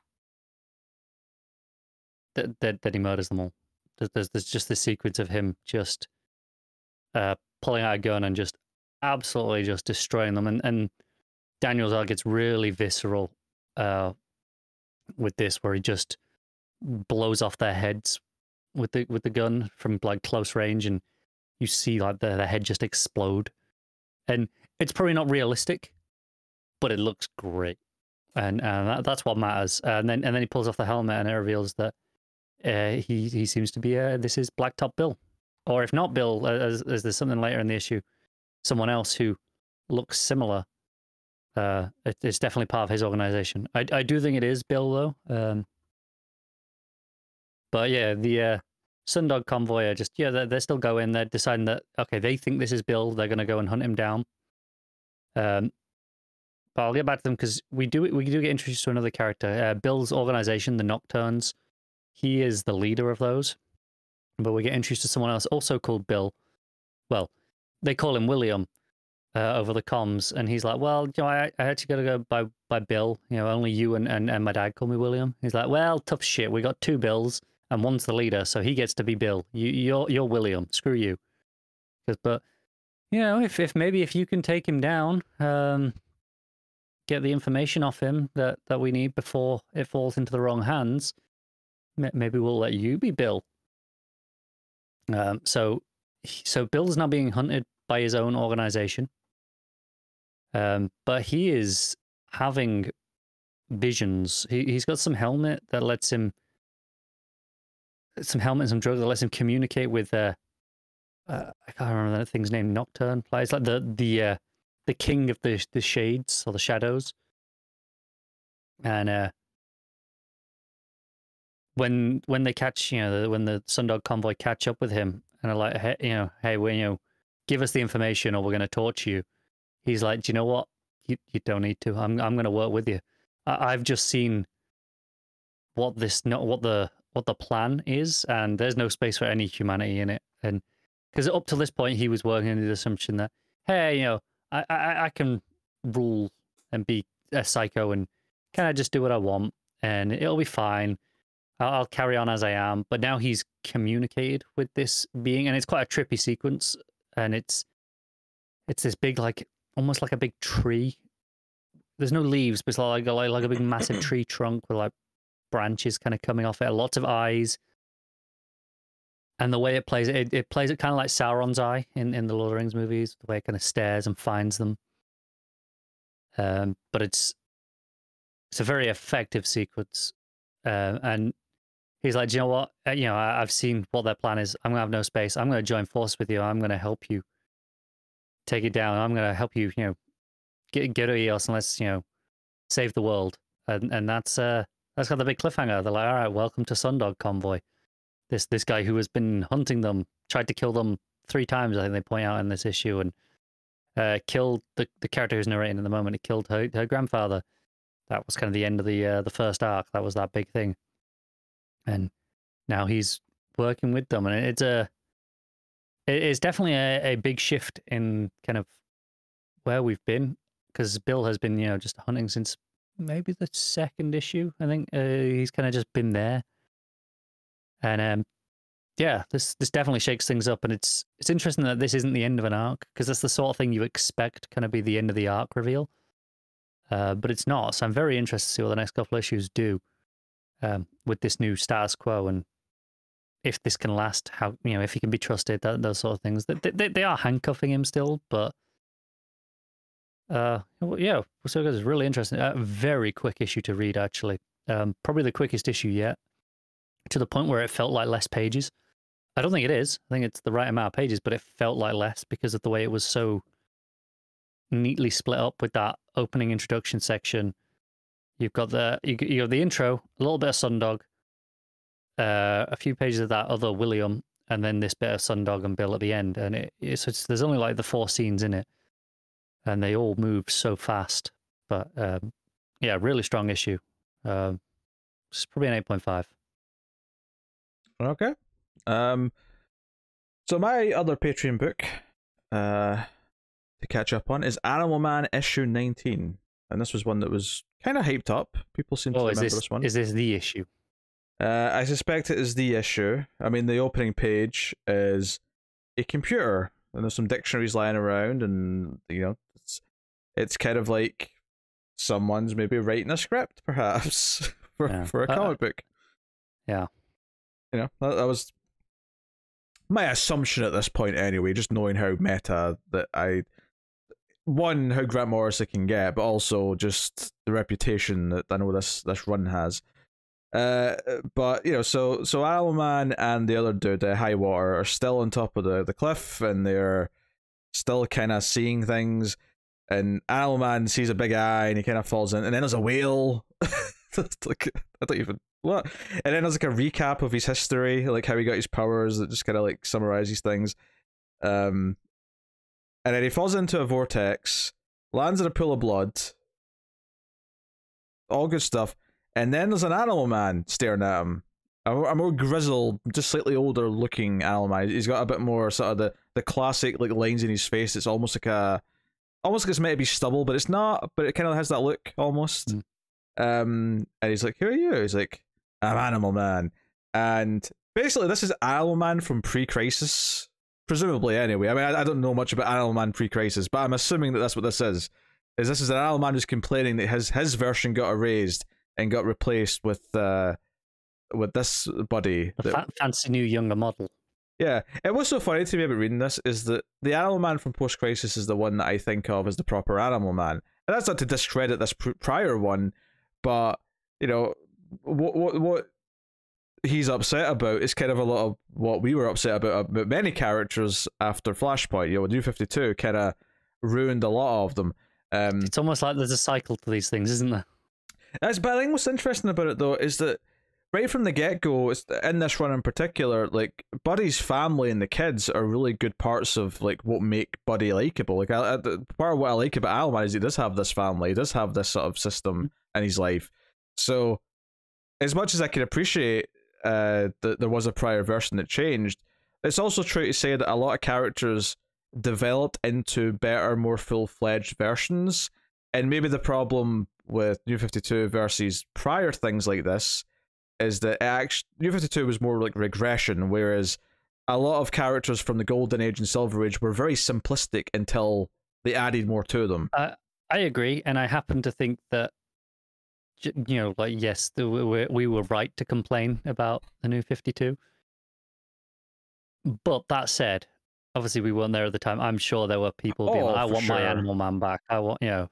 that he murders them all. There's just this sequence of him just pulling out a gun and just absolutely just destroying them. And Daniel's arc gets really visceral with this, where he just blows off their heads with the gun from close range, and you see their head just explode. And it's probably not realistic, but it looks great, and that's what matters. And then he pulls off the helmet, and it reveals that he seems to be this is Blacktop Bill, or if not Bill, as there's something later in the issue, someone else who looks similar. It's definitely part of his organization. I do think it is Bill though. But yeah, the Sundog convoy are just, they're still going. They're deciding that, okay, they think this is Bill. They're going to go and hunt him down. But I'll get back to them because we do get introduced to another character. Bill's organization, the Nocturnes, he is the leader of those. But we get introduced to someone else also called Bill. Well, they call him William over the comms. And he's like, well, I actually got to go by Bill. Only you and my dad call me William. He's like, well, tough shit. We got 2 Bills. And one's the leader, so he gets to be Bill. You're William. Screw you. But if you can take him down, get the information off him that we need before it falls into the wrong hands, maybe we'll let you be Bill. So Bill's now being hunted by his own organization, but he is having visions. He's got some helmet that lets him. Some helmet and some drugs that lets him communicate with I can't remember that thing's name. Nocturne. It's like the king of the shades or the shadows. And when they catch, when the Sundog convoy catch up with him, and are like, hey, hey, give us the information or we're going to torture you. He's like, do you know what? You don't need to. I'm going to work with you. I've just seen what the plan is, and there's no space for any humanity in it. And because up to this point, he was working on the assumption that, hey, I can rule and be a psycho and kind of just do what I want, and it'll be fine. I'll carry on as I am. But now he's communicated with this being, and it's quite a trippy sequence, and it's this big, like, almost like a big tree. There's no leaves, but it's like a big massive tree trunk with like branches kind of coming off it, lots of eyes. And the way it plays it plays it kind of like Sauron's eye in the Lord of the Rings movies, the way it kind of stares and finds them. But it's a very effective sequence. And he's like, do you know what? I've seen what their plan is. I'm going to have no space. I'm going to join force with you. I'm going to help you take it down. I'm going to help you, get to EOS and let's, save the world. And that's got the big cliffhanger. They're like, all right, welcome to Sundog Convoy. This guy who has been hunting them, tried to kill them 3 times, I think they point out in this issue, and killed the character who's narrating at the moment. It killed her grandfather. That was kind of the end of the first arc. That was that big thing. And now he's working with them, and it's definitely a big shift in kind of where we've been, because Bill has been, just hunting since maybe the 2nd issue. I think he's kind of just been there. And yeah, this definitely shakes things up, and it's interesting that this isn't the end of an arc, because that's the sort of thing you expect kind of be the end of the arc reveal. But it's not. So I'm very interested to see what the next couple of issues do with this new status quo, and if this can last, how if he can be trusted, those sort of things. They are handcuffing him still, but yeah, so it's really interesting. A very quick issue to read, actually. Probably the quickest issue yet, to the point where it felt like less pages. I don't think it is. I think it's the right amount of pages, but it felt like less because of the way it was so neatly split up with that opening introduction section. You've got the intro, a little bit of Sundog, a few pages of that other William, and then this bit of Sundog and Bill at the end. And there's only like the 4 scenes in it, and they all move so fast. But yeah, really strong issue. It's probably an 8.5. Okay. So my other Patreon book to catch up on is Animal Man issue 19, and this was one that was kind of hyped up. People seem to remember this one. Is this the issue? I suspect it is the issue. I mean, the opening page is a computer, and there's some dictionaries lying around, and it's kind of like someone's maybe writing a script, perhaps for a comic book. Yeah. That was my assumption at this point anyway, just knowing how meta that how Grant Morrison can get, but also just the reputation that I know this run has. But so Animal Man and the other dude, High Water, are still on top of the cliff, and they're still kind of seeing things. And Animal Man sees a big eye, and he kind of falls in, and then there's a whale. Like, I don't even what. And then there's like a recap of his history, like how he got his powers, that just kind of like summarizes things. And then he falls into a vortex, lands in a pool of blood. All good stuff. And then there's an Animal Man staring at him. A more grizzled, just slightly older looking Animal Man. He's got a bit more sort of the classic like lines in his face. It's almost like it's meant to be stubble, but it's not. But it kind of has that look almost. And he's like, "Who are you?" He's like, "I'm Animal Man." And basically, this is Animal Man from pre-Crisis, presumably. Anyway, I mean, I don't know much about Animal Man pre-Crisis, but I'm assuming that that's what this is. This is an Animal Man who's complaining that his version got erased and got replaced with this buddy. Fancy new younger model. Yeah, it was so funny to me about reading this is that the Animal Man from post-Crisis is the one that I think of as the proper Animal Man, and that's not to discredit this prior one, but what he's upset about is kind of a lot of what we were upset about many characters after Flashpoint. New 52 kind of ruined a lot of them. It's almost like there's a cycle to these things, isn't there? But I think what's interesting about it though is that right from the get-go, in this run in particular, like Buddy's family and the kids are really good parts of like what make Buddy likable. Like part of what I like about Alman is he does have this family, he does have this sort of system in his life. So as much as I can appreciate that there was a prior version that changed, it's also true to say that a lot of characters developed into better, more full-fledged versions. And maybe the problem with New 52 versus prior things like this is that New 52 was more like regression, whereas a lot of characters from the Golden Age and Silver Age were very simplistic until they added more to them. I agree, and I happen to think that, you know, like, yes, we were right to complain about the New 52. But that said, obviously we weren't there at the time. I'm sure there were people being like, I want my Animal Man back. I want, you know.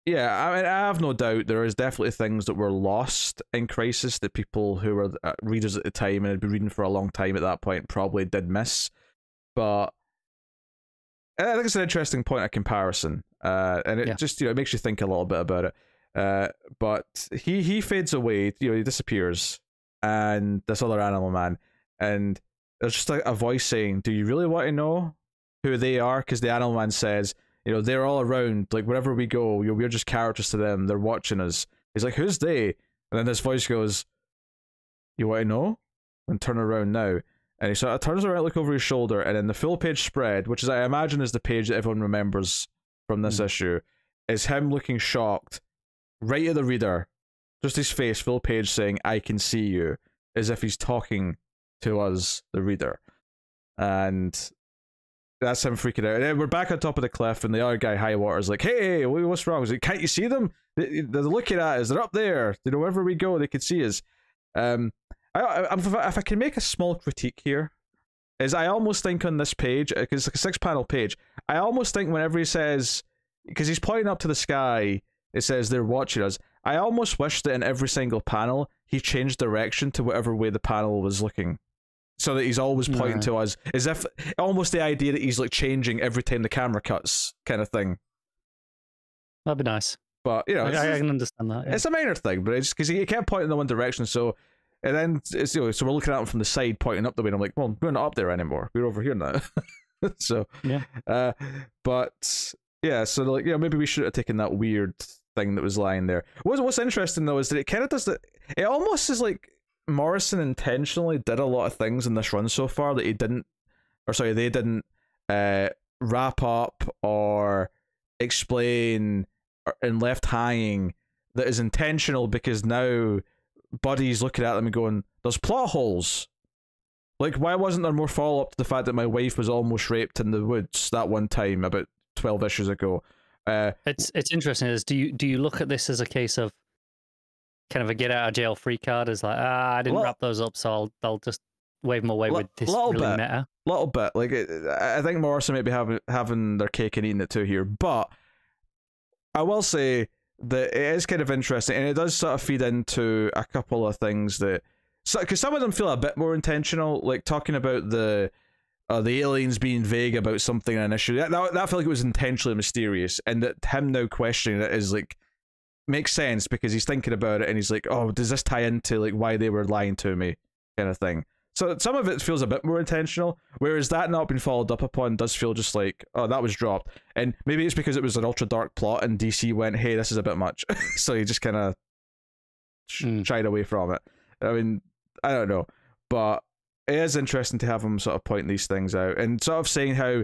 Yeah, I mean, I have no doubt there is definitely things that were lost in Crisis that people who were readers at the time and had been reading for a long time at that point probably did miss. But I think it's an interesting point of comparison, and it just, you know, it makes you think a little bit about it. But he fades away, you know, he disappears, and this other Animal Man, and there's just like a voice saying, "Do you really want to know who they are?" Because the Animal Man says, you know, they're all around, like wherever we go, you know, we're just characters to them. They're watching us. He's like, "Who's they?" And then this voice goes, "You want to know? Then turn around now." And he sort of turns around, look over his shoulder, and then the full page spread, which is, I imagine, is the page that everyone remembers from this issue, is him looking shocked, right at the reader, just his face, full page, saying, "I can see you," as if he's talking to us, the reader. And that's him freaking out. And then we're back on top of the cliff, and the other guy, Highwater's like, "Hey, what's wrong?" He's like, "Can't you see them? They're looking at us. They're up there. You know, wherever we go, they can see us." If I can make a small critique here, is I almost think on this page, because it's like a 6-panel page, I almost think whenever he says, because he's pointing up to the sky, it says they're watching us, I almost wish that in every single panel, he changed direction to whatever way the panel was looking. So that he's always pointing to us, as if almost the idea that he's like changing every time the camera cuts, kind of thing. That'd be nice. But you know, I can understand that. Yeah. It's a minor thing, but it's because he can't point in the one direction. So, and then it's, you know, so we're looking at him from the side, pointing up the way. And I'm like, well, we're not up there anymore. We're over here now. So yeah, but yeah, so like, you know, maybe we should have taken that weird thing that was lying there. What's interesting though is that it kind of does that. It almost is like Morrison intentionally did a lot of things in this run so far that they didn't wrap up or explain and left hanging, that is intentional, because now Buddy's looking at them and going, "There's plot holes. Like, why wasn't there more follow up to the fact that my wife was almost raped in the woods that one time about 12 issues ago?" It's interesting. Is do you look at this as a case of kind of a get out of jail free card? Is like, I didn't wrap those up, so I'll just wave them away with this really meta. Little bit. Like, I think Morrison might be having their cake and eating it too here, but I will say that it is kind of interesting, and it does sort of feed into a couple of things that, because some of them feel a bit more intentional, like talking about the aliens being vague about something in an issue. That felt like it was intentionally mysterious, and that him now questioning it is like, makes sense, because he's thinking about it and he's like, "Oh, does this tie into like why they were lying to me," kind of thing. So some of it feels a bit more intentional, whereas that not being followed up upon does feel just like, oh, that was dropped. And maybe it's because it was an ultra dark plot and DC went, "Hey, this is a bit much," so he just kind of shied away from it. I mean, I don't know, but it is interesting to have him sort of point these things out and sort of saying how,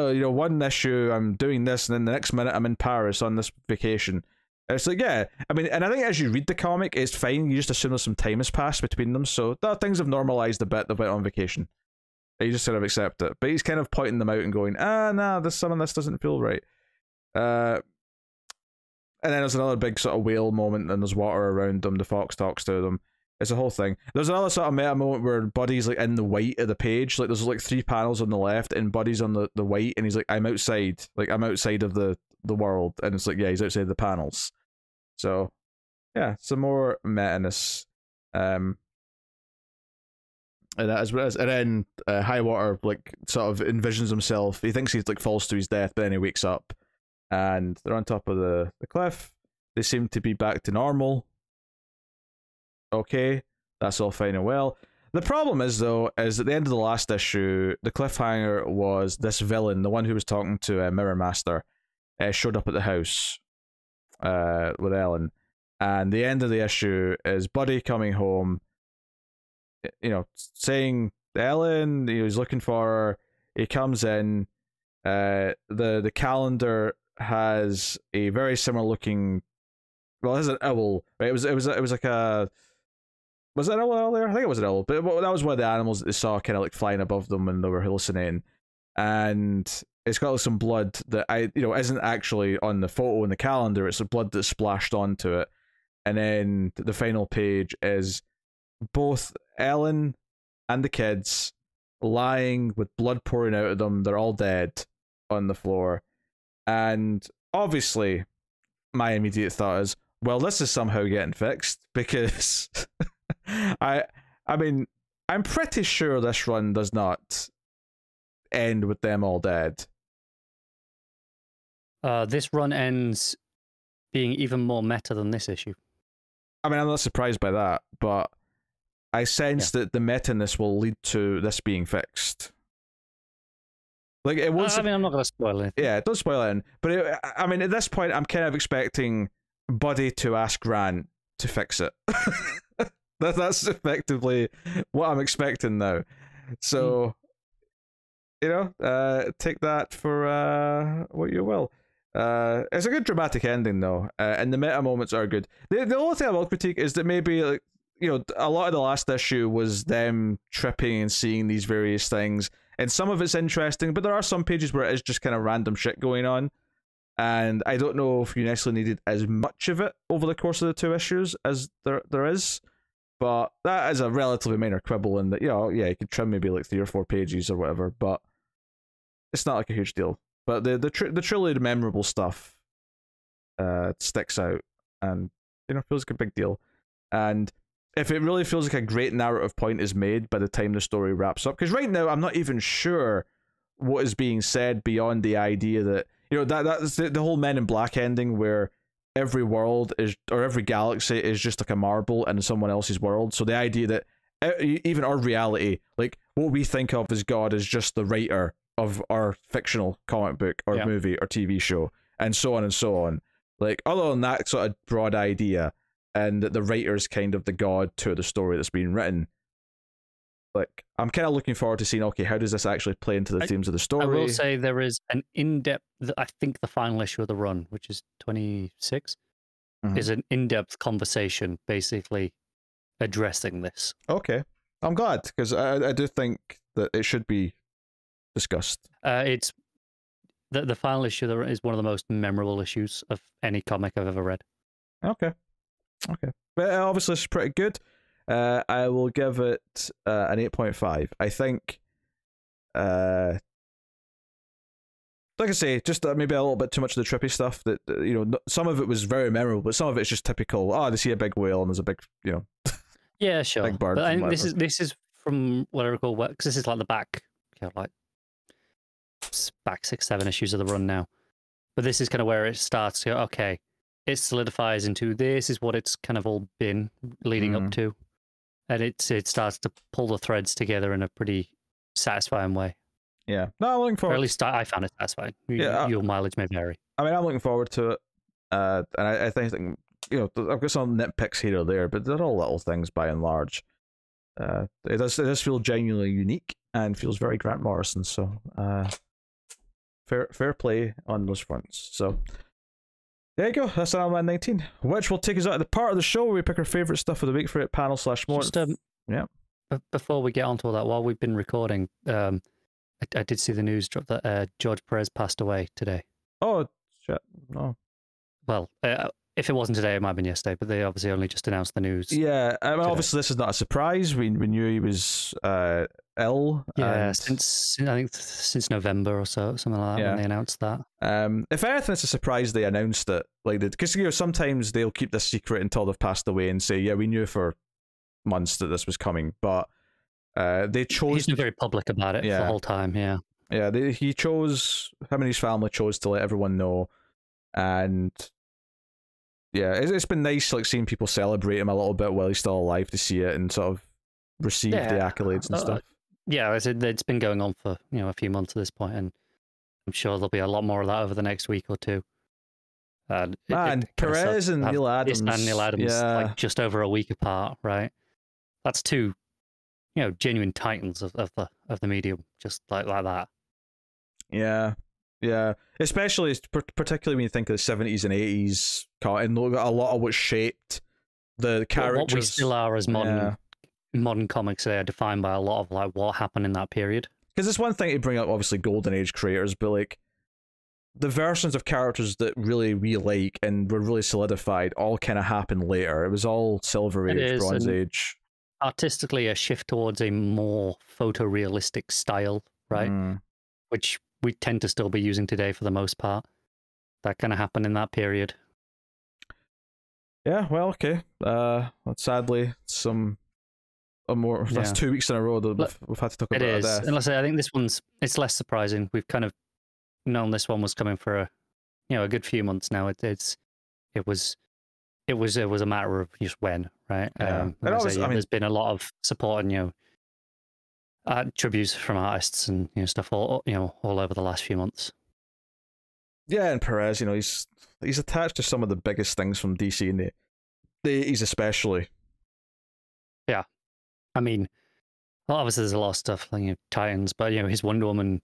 you know, one issue I'm doing this, and then the next minute I'm in Paris on this vacation. It's like, yeah, I mean, and I think as you read the comic, it's fine. You just assume there's some time has passed between them, so that things have normalized a bit. They went on vacation. You just sort of accept it. But he's kind of pointing them out and going, nah, some of this doesn't feel right. And then there's another big sort of whale moment, and there's water around them. The fox talks to them. It's a whole thing. There's another sort of meta moment where Buddy's like in the white of the page. Like there's like 3 panels on the left, and Buddy's on the white, and he's like, I'm outside. Like I'm outside of the world. And it's like, yeah, he's outside the panels. So, yeah, some more meta-ness. And that is what it is. And then Highwater like sort of envisions himself. He thinks he like falls to his death, but then he wakes up, and they're on top of the cliff. They seem to be back to normal. Okay, That's all fine and well. The problem is, though, is at the end of the last issue, the cliffhanger was this villain, the one who was talking to Mirror Master, showed up at the house with Ellen. And the end of the issue is Buddy coming home, saying, Ellen, he was looking for her. He comes in. The calendar has a very similar looking. Well, it has an owl. Right? It was like a. Was it an owl there? I think it was an owl, but that was one of the animals that they saw kind of like flying above them when they were hallucinating, and it's got like some blood that isn't actually on the photo in the calendar. It's the blood that's splashed onto it, and then the final page is both Ellen and the kids lying with blood pouring out of them. They're all dead on the floor, and obviously, my immediate thought is, well, this is somehow getting fixed because. I mean, I'm pretty sure this run does not end with them all dead. This run ends being even more meta than this issue. I mean, I'm not surprised by that, but I sense that the meta-ness will lead to this being fixed. Like it was. I mean, I'm not going to spoil it. Yeah, don't spoil it. But I mean, at this point, I'm kind of expecting Buddy to ask Grant to fix it. That's effectively what I'm expecting now. So, take that for what you will. It's a good dramatic ending, though, and the meta moments are good. The only thing I will critique is that maybe, like, a lot of the last issue was them tripping and seeing these various things, and some of it's interesting, but there are some pages where it is just kind of random shit going on, and I don't know if you necessarily needed as much of it over the course of the 2 issues as there is. But that is a relatively minor quibble, and that you could trim maybe like 3 or 4 pages or whatever, but it's not like a huge deal. But the truly memorable stuff sticks out, and feels like a big deal. And if it really feels like a great narrative point is made by the time the story wraps up, because right now I'm not even sure what is being said beyond the idea that that's the whole Men in Black ending where every world is, or every galaxy is just like a marble in someone else's world. So the idea that even our reality, like what we think of as God, is just the writer of our fictional comic book or movie or TV show, and so on and so on. Like, other than that sort of broad idea, and the writer's kind of the God to the story that's being written, like, I'm kind of looking forward to seeing, okay, how does this actually play into the themes of the story? I will say there is an in-depth, I think the final issue of the run, which is 26, is an in-depth conversation basically addressing this. Okay. I'm glad, because I do think that it should be discussed. It's the final issue is one of the most memorable issues of any comic I've ever read. Okay. But obviously it's pretty good. I will give it an 8.5. I think, like I say, just maybe a little bit too much of the trippy stuff. That some of it was very memorable, but some of it's just typical. Oh, they see a big whale and there's a big, yeah, sure. big bird. But I think this is from what I recall, because this is like the back 6, 7 issues of the run now. But this is kind of where it starts. Okay, it solidifies into this is what it's kind of all been leading up to. And it starts to pull the threads together in a pretty satisfying way. Yeah. No, I'm looking forward. Or at least I found it satisfying. Your mileage may vary. I mean, I'm looking forward to it. And I think, I've got some nitpicks here or there, but they're all little things by and large. It does feel genuinely unique and feels very Grant Morrison. So, fair play on those fronts. So, there you go. That's Iron Man 19, which will take us out of the part of the show where we pick our favourite stuff of the week for it panel/more. Yeah. Before we get onto all that, while we've been recording, I did see the news drop that George Perez passed away today. Oh, shit. No. Well, if it wasn't today, it might have been yesterday, but they obviously only just announced the news. Yeah, I mean, obviously this is not a surprise. We knew he was ill. Yeah, since November or so, something like that, when they announced that. If anything, it's a surprise they announced it. Because sometimes they'll keep this secret until they've passed away and say, yeah, we knew for months that this was coming, but they chose... He's been very public about it the whole time, yeah. Yeah, him and his family chose to let everyone know, and yeah, it's been nice like seeing people celebrate him a little bit while he's still alive to see it and sort of receive the accolades and stuff. Yeah, it's been going on for a few months at this point, and I'm sure there'll be a lot more of that over the next week or two. Perez and Neil Adams, like just over a week apart, right? That's two, genuine titans of the medium, just like that. Yeah. Yeah, especially particularly when you think of the 70s and 80s, and look at a lot of what shaped the characters. What we still are as modern comics, they are defined by a lot of like what happened in that period. Because it's one thing to bring up, obviously, Golden Age creators, but like the versions of characters that really we like and were really solidified all kind of happened later. It was all Silver Age, Bronze Age. Artistically, a shift towards a more photorealistic style, right? Which we tend to still be using today for the most part. That kind of happened in that period. Yeah, well, okay. Sadly, that's 2 weeks in a row that we've had to talk about death. It is. And I think it's less surprising. We've kind of known this one was coming for a good few months now. It was a matter of just when, right? Yeah. There's been a lot of support and tributes from artists and stuff all over the last few months. Yeah, and Perez, he's attached to some of the biggest things from DC in the 80s especially. Yeah, I mean, obviously there's a lot of stuff like Titans, but his Wonder Woman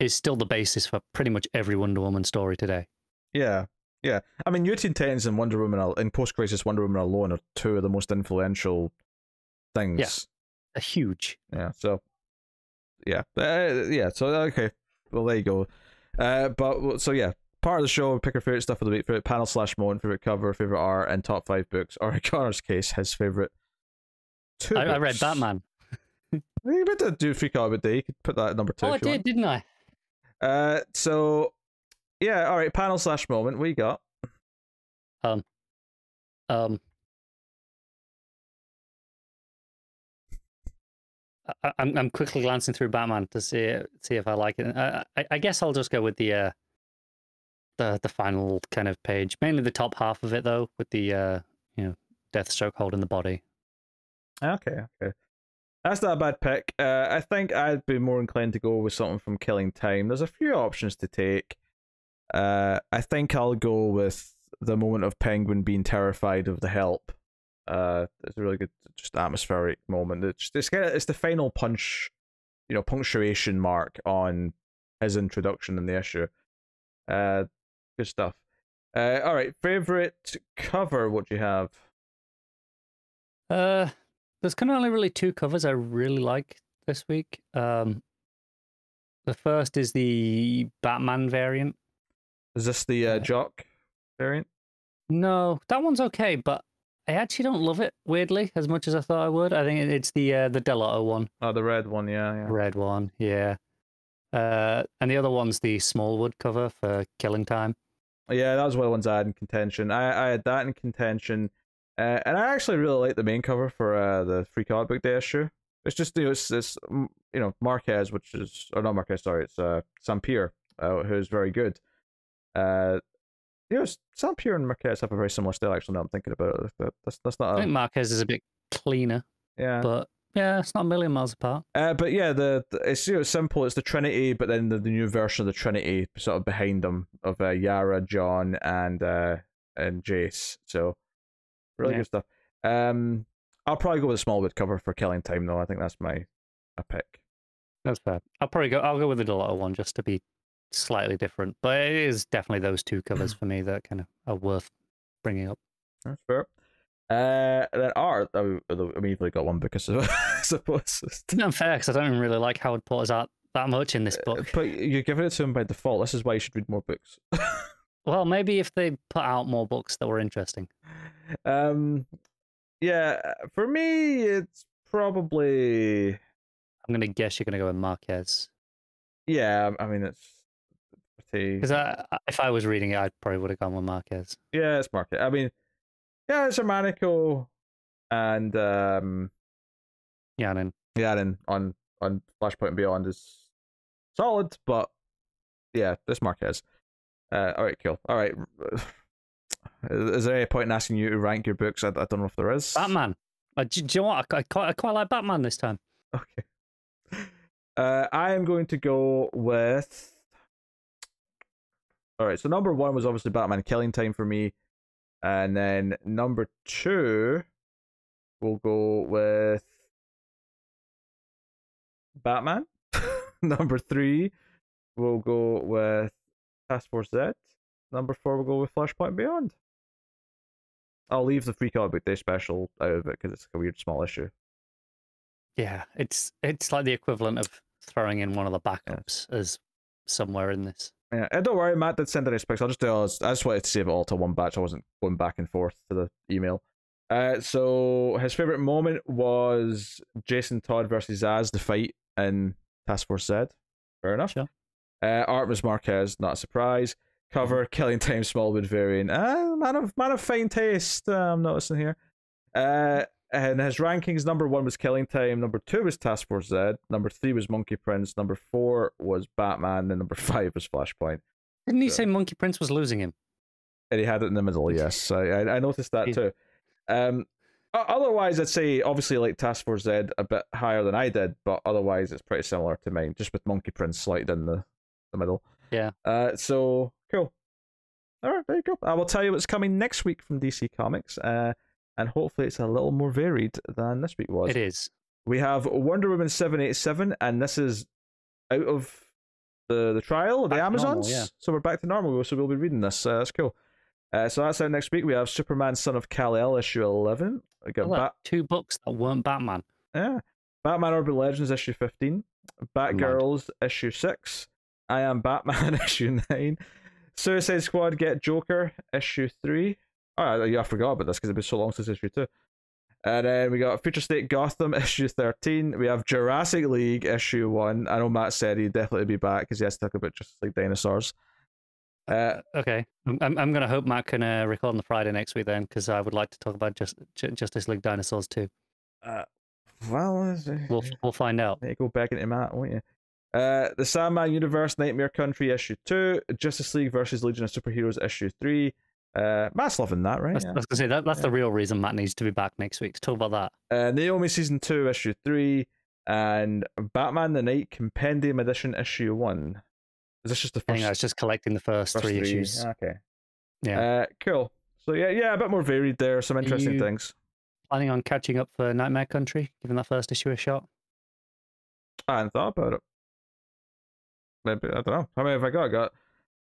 is still the basis for pretty much every Wonder Woman story today. Yeah. I mean, New Teen Titans and Wonder Woman and Post-Crisis Wonder Woman alone are two of the most influential things. Yeah, huge. Yeah. So. Yeah. So okay. Well, there you go. Part of the show, we pick our favorite stuff of the week, favorite panel / moment, favorite cover, favorite art, and top 5 books. Or in Connor's case, his favorite 2 books. I read Batman. You meant to do Freak Out Day. You could put that at number 2. Oh, I did, didn't I? So yeah, all right. Panel / moment. What you got? I'm quickly glancing through Batman to see if I like it. I guess I'll just go with the final kind of page, mainly the top half of it though, with the Deathstroke holding the body. Okay. That's not a bad pick. I think I'd be more inclined to go with something from Killing Time. There's a few options to take. I think I'll go with the moment of Penguin being terrified of the Help. It's a really good, just atmospheric moment. It's the final punch, punctuation mark on his introduction in the issue. Good stuff. All right, favorite cover. What do you have? There's kind of only really 2 covers I really like this week. The first is the Batman variant. Is this the Jock variant? No, that one's okay, but I actually don't love it, weirdly, as much as I thought I would. I think it's the Delotto one. Oh, the red one, yeah. Red one, yeah. And the other one's the Smallwood cover for Killing Time. Yeah, that was one of the ones I had in contention. I had that in contention. And I actually really like the main cover for the Free Comic Book Day issue. It's just, it's Marquez, not Marquez, sorry, it's Sam Pierre, who's very good. Sam Pierre and Marquez have a very similar style, actually, now I'm thinking about it. That's not I think Marquez is a bit cleaner. Yeah. But yeah, it's not a million miles apart. But yeah, it's simple. It's the Trinity, but then the new version of the Trinity sort of behind them of Yara, John, and Jace. So really good stuff. I'll probably go with the Smallwood cover for Killing Time, though. I think that's my pick. That's fair. I'll go with the Delotto one just to be slightly different, but it is definitely those 2 covers for me that kind of are worth bringing up. That's fair. Then art, I immediately got one book, I suppose. No, fair, because I don't even really like Howard Porter's art that much in this book. But you're giving it to him by default. This is why you should read more books. Well, maybe if they put out more books that were interesting. Yeah, for me, it's probably... I'm going to guess you're going to go with Marquez. Yeah, I mean, it's... Because if I was reading it, I probably would have gone with Marquez. Yeah, it's Marquez. I mean, yeah, it's Xermanico and Yanin on Flashpoint and Beyond is solid, but yeah, this Marquez. All right, cool. All right, Is there any point in asking you to rank your books? I don't know if there is. Batman. Do you know what? I quite like Batman this time. Okay. I am going to go with. All right. So number 1 was obviously Batman Killing Time for me, and then number 2, we'll go with Batman. Number 3, we'll go with Task Force Z. Number 4, we'll go with Flashpoint Beyond. I'll leave the Free Comic Book Day special out of it because it's a weird small issue. Yeah, it's like the equivalent of throwing in one of the backups as somewhere in this. Yeah, and don't worry, Matt did send in his picks. I just wanted to save it all to one batch. I wasn't going back and forth to the email. So his favorite moment was Jason Todd versus Zaz, the fight in Task Force Z. Fair enough. Sure. Art was Marquez, not a surprise. Cover, Killing Time Smallwood variant. Man of fine taste, I'm noticing here. And his rankings, number 1 was Killing Time, number 2 was Task Force Z, number 3 was Monkey Prince, number 4 was Batman, and number 5 was Flashpoint. Didn't he say Monkey Prince was losing him? And he had it in the middle, yes. I noticed that too. Otherwise, I'd say obviously like Task Force Z a bit higher than I did, but otherwise it's pretty similar to mine, just with Monkey Prince slight in the middle. Yeah. So cool. All right, there you go. I will tell you what's coming next week from DC Comics, and hopefully it's a little more varied than this week was. It is. We have Wonder Woman 787, and this is out of the trial of the Amazons. Normal, yeah. So we're back to normal. So we'll be reading this. That's cool. So that's out next week. We have Superman, Son of Kal-El, issue 11. We got 2 books that weren't Batman. Yeah. Batman Urban Legends, issue 15. Batgirls, issue 6. I Am Batman, issue 9. Suicide Squad, Get Joker, issue 3. Oh, yeah, I forgot about this because it's been so long since issue 2. And then we got Future State Gotham, issue 13. We have Jurassic League, issue 1. I know Matt said he'd definitely be back because he has to talk about just like dinosaurs. Okay, I'm going to hope Matt can record on the Friday next week then, because I would like to talk about Justice League Dinosaurs too. Well, we'll find out. You go back into Matt, won't you? The Sandman Universe, Nightmare Country, issue 2. Justice League versus Legion of Superheroes, issue 3. Matt's loving that, right? I was gonna say that's the real reason Matt needs to be back next week to talk about that. Naomi season 2, issue 3, and Batman the Night Compendium edition, issue 1. Is this just the first? I think it's just collecting the first 3 issues. Okay. Yeah. Cool. So yeah, a bit more varied there. Some interesting things. Planning on catching up for Nightmare Country, giving that first issue a shot? I hadn't thought about it. Maybe, I don't know. How many have I got? I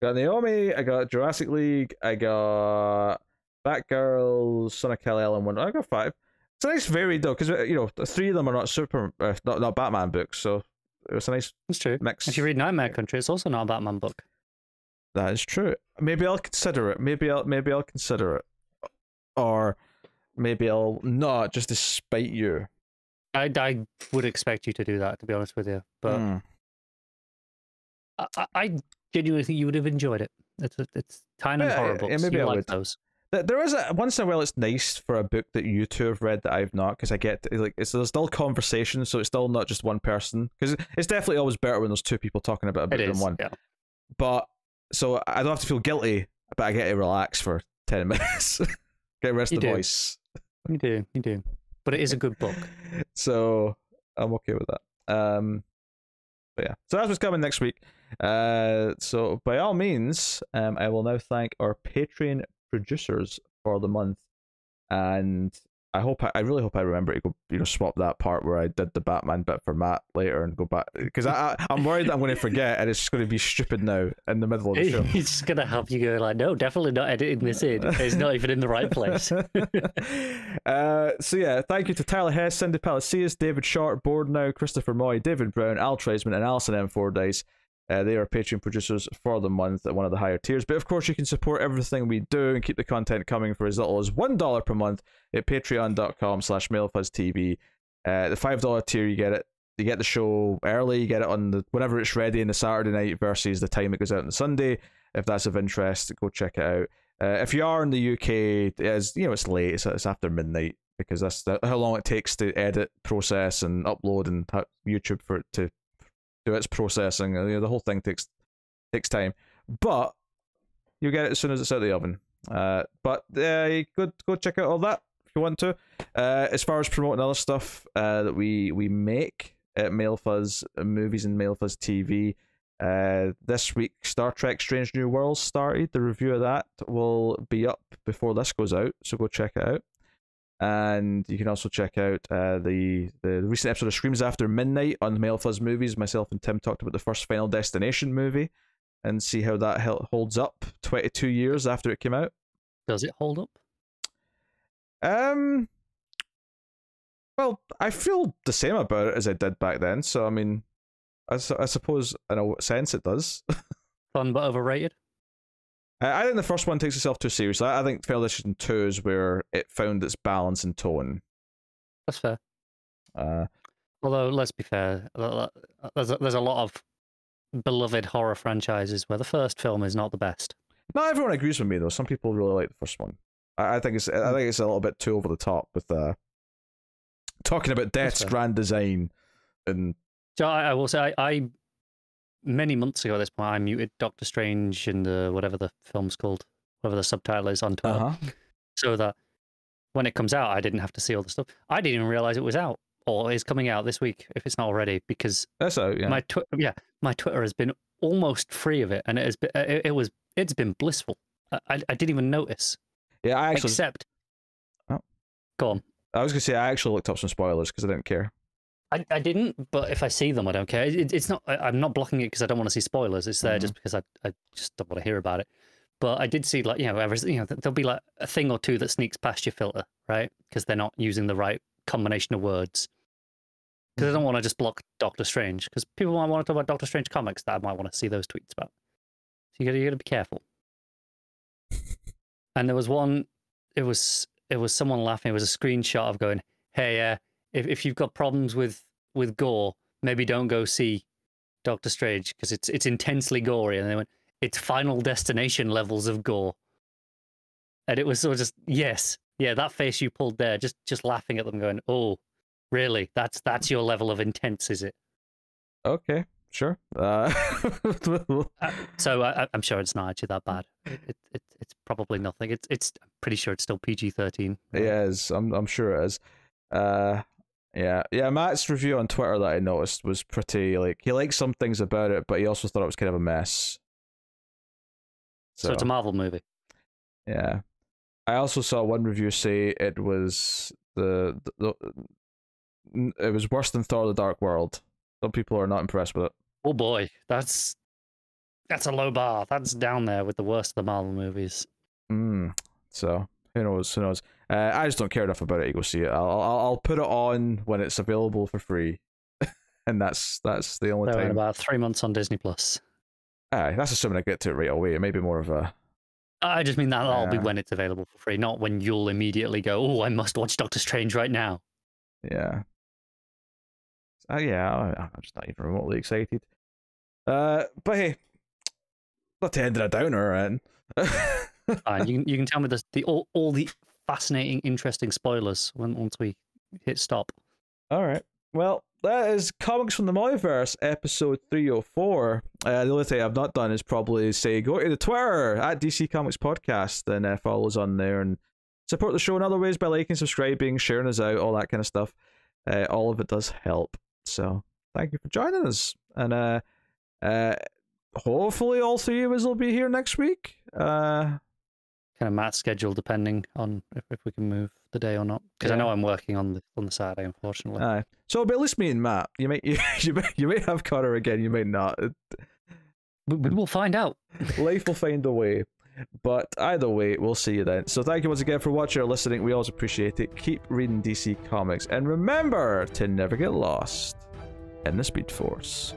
got Naomi, I got Jurassic League, I got Batgirl, Son of Kal-El, and one. I got 5. It's a nice varied though, because 3 of them are not not Batman books, so it was a nice mix. If you read Nightmare Country, it's also not a Batman book. That is true. Maybe I'll consider it. Maybe I'll consider it, or maybe I'll not, just to spite you. I would expect you to do that, to be honest with you, but I genuinely think you would have enjoyed it. It's tiny and horror books. Yeah, maybe you I like would. Those. There is once in a while it's nice for a book that you two have read that I've not, because I get there's still conversation, so it's still not just one person, because it's definitely always better when there's 2 people talking about a book than one. Yeah. But so I don't have to feel guilty, but I get to relax for 10 minutes. Get rest of the voice. You do. But it is a good book. So I'm okay with that. But yeah, so that's what's coming next week. So by all means, I will now thank our Patreon producers for the month, and I really hope I remember to go, swap that part where I did the Batman bit for Matt later and go back, because I'm worried that I'm going to forget and it's just going to be stupid now in the middle of the show. He's just going to have you go like, no, definitely not editing this in. It's not even in the right place. So yeah, thank you to Tyler Hess, Cindy Palacios, David Short, Board Now, Christopher Moy, David Brown, Al Treisman, and Alison M4 Dice. They are Patreon producers for the month at one of the higher tiers. But of course, you can support everything we do and keep the content coming for as little as $1 per month at patreon.com/MailFuzzTV. The $5 tier, you get the show early, you get it on whenever it's ready in the Saturday night versus the time it goes out on the Sunday. If that's of interest, go check it out. If you are in the UK, it's late, it's after midnight, because that's how long it takes to edit, process, and upload, and YouTube for it to do its processing. The whole thing takes time, but you'll get it as soon as it's out of the oven. But you go check out all that if you want to. As far as promoting other stuff that we make at MailFuzz Movies and MailFuzz TV, this week Star Trek Strange New Worlds started. The review of that will be up before this goes out, so go check it out. And you can also check out the recent episode of Screams After Midnight on MailFuzz Movies. Myself and Tim talked about the first Final Destination movie and see how that holds up 22 years after it came out. Does it hold up? Well, I feel the same about it as I did back then, so I mean, I suppose in a sense it does. Fun but overrated? I think the first one takes itself too seriously. I think Final Destination 2 is where it found its balance and tone. That's fair. Although, let's be fair, there's a lot of beloved horror franchises where the first film is not the best. Not everyone agrees with me, though. Some people really like the first one. I think it's a little bit too over the top with talking about Death's grand design. And so I will say, I many months ago at this point, I muted Doctor Strange and whatever the film's called, whatever the subtitle is on Twitter, so that when it comes out, I didn't have to see all the stuff. I didn't even realize it was out or is coming out this week if it's not already, because that's out. Yeah, my Twitter has been almost free of it, and it's been blissful. I didn't even notice. Yeah, I actually go on. I was gonna say I actually looked up some spoilers because I didn't care. I didn't, but if I see them, I don't care. It's not. I'm not blocking it because I don't want to see spoilers. It's there just because I just don't want to hear about it. But I did see, like, there'll be like a thing or two that sneaks past your filter, right? Because they're not using the right combination of words. Because I don't want to just block Doctor Strange, because people might want to talk about Doctor Strange comics that I might want to see those tweets about. So you gotta be careful. And there was one. It was someone laughing. It was a screenshot of going, "Hey, if you've got problems with gore, maybe don't go see Doctor Strange because it's intensely gory." And they went, "It's Final Destination levels of gore." And it was sort of just, yes, yeah, that face you pulled there, just laughing at them, going, "Oh, really? That's your level of intense, is it?" Okay, sure. So I'm sure it's not actually that bad. It's probably nothing. I'm pretty sure it's still PG-13. Right? It is. I'm sure it is. Yeah. Matt's review on Twitter that I noticed was pretty, like, he liked some things about it, but he also thought it was kind of a mess. So it's a Marvel movie. Yeah. I also saw one review say it was it was worse than Thor: The Dark World. Some people are not impressed with it. Oh boy, that's a low bar. That's down there with the worst of the Marvel movies. So who knows? I just don't care enough about it to go see it. I'll put it on when it's available for free, and that's the only time. In about 3 months on Disney Plus. That's assuming I get to it right away. It may be more of a. I just mean that'll be when it's available for free, not when you'll immediately go, "Oh, I must watch Doctor Strange right now." Yeah. I'm just not even remotely excited. But hey, not to end in a downer, and you can tell me all the fascinating, interesting spoilers once we hit stop. All right. Well, that is Comics from the Multiverse, episode 304. The only thing I've not done is probably say go to the Twitter at DC Comics Podcast and follow us on there and support the show in other ways by liking, subscribing, sharing us out, all that kind of stuff. All of it does help. So thank you for joining us, and hopefully all three of us will be here next week. Kind of Matt's schedule, depending on if we can move the day or not. Because I know I'm working on the Saturday, unfortunately. So, but at least me and Matt, you may have Connor again, you may not. We'll find out. Life will find a way. But either way, we'll see you then. So thank you once again for watching or listening. We always appreciate it. Keep reading DC Comics, and remember to never get lost in the Speed Force.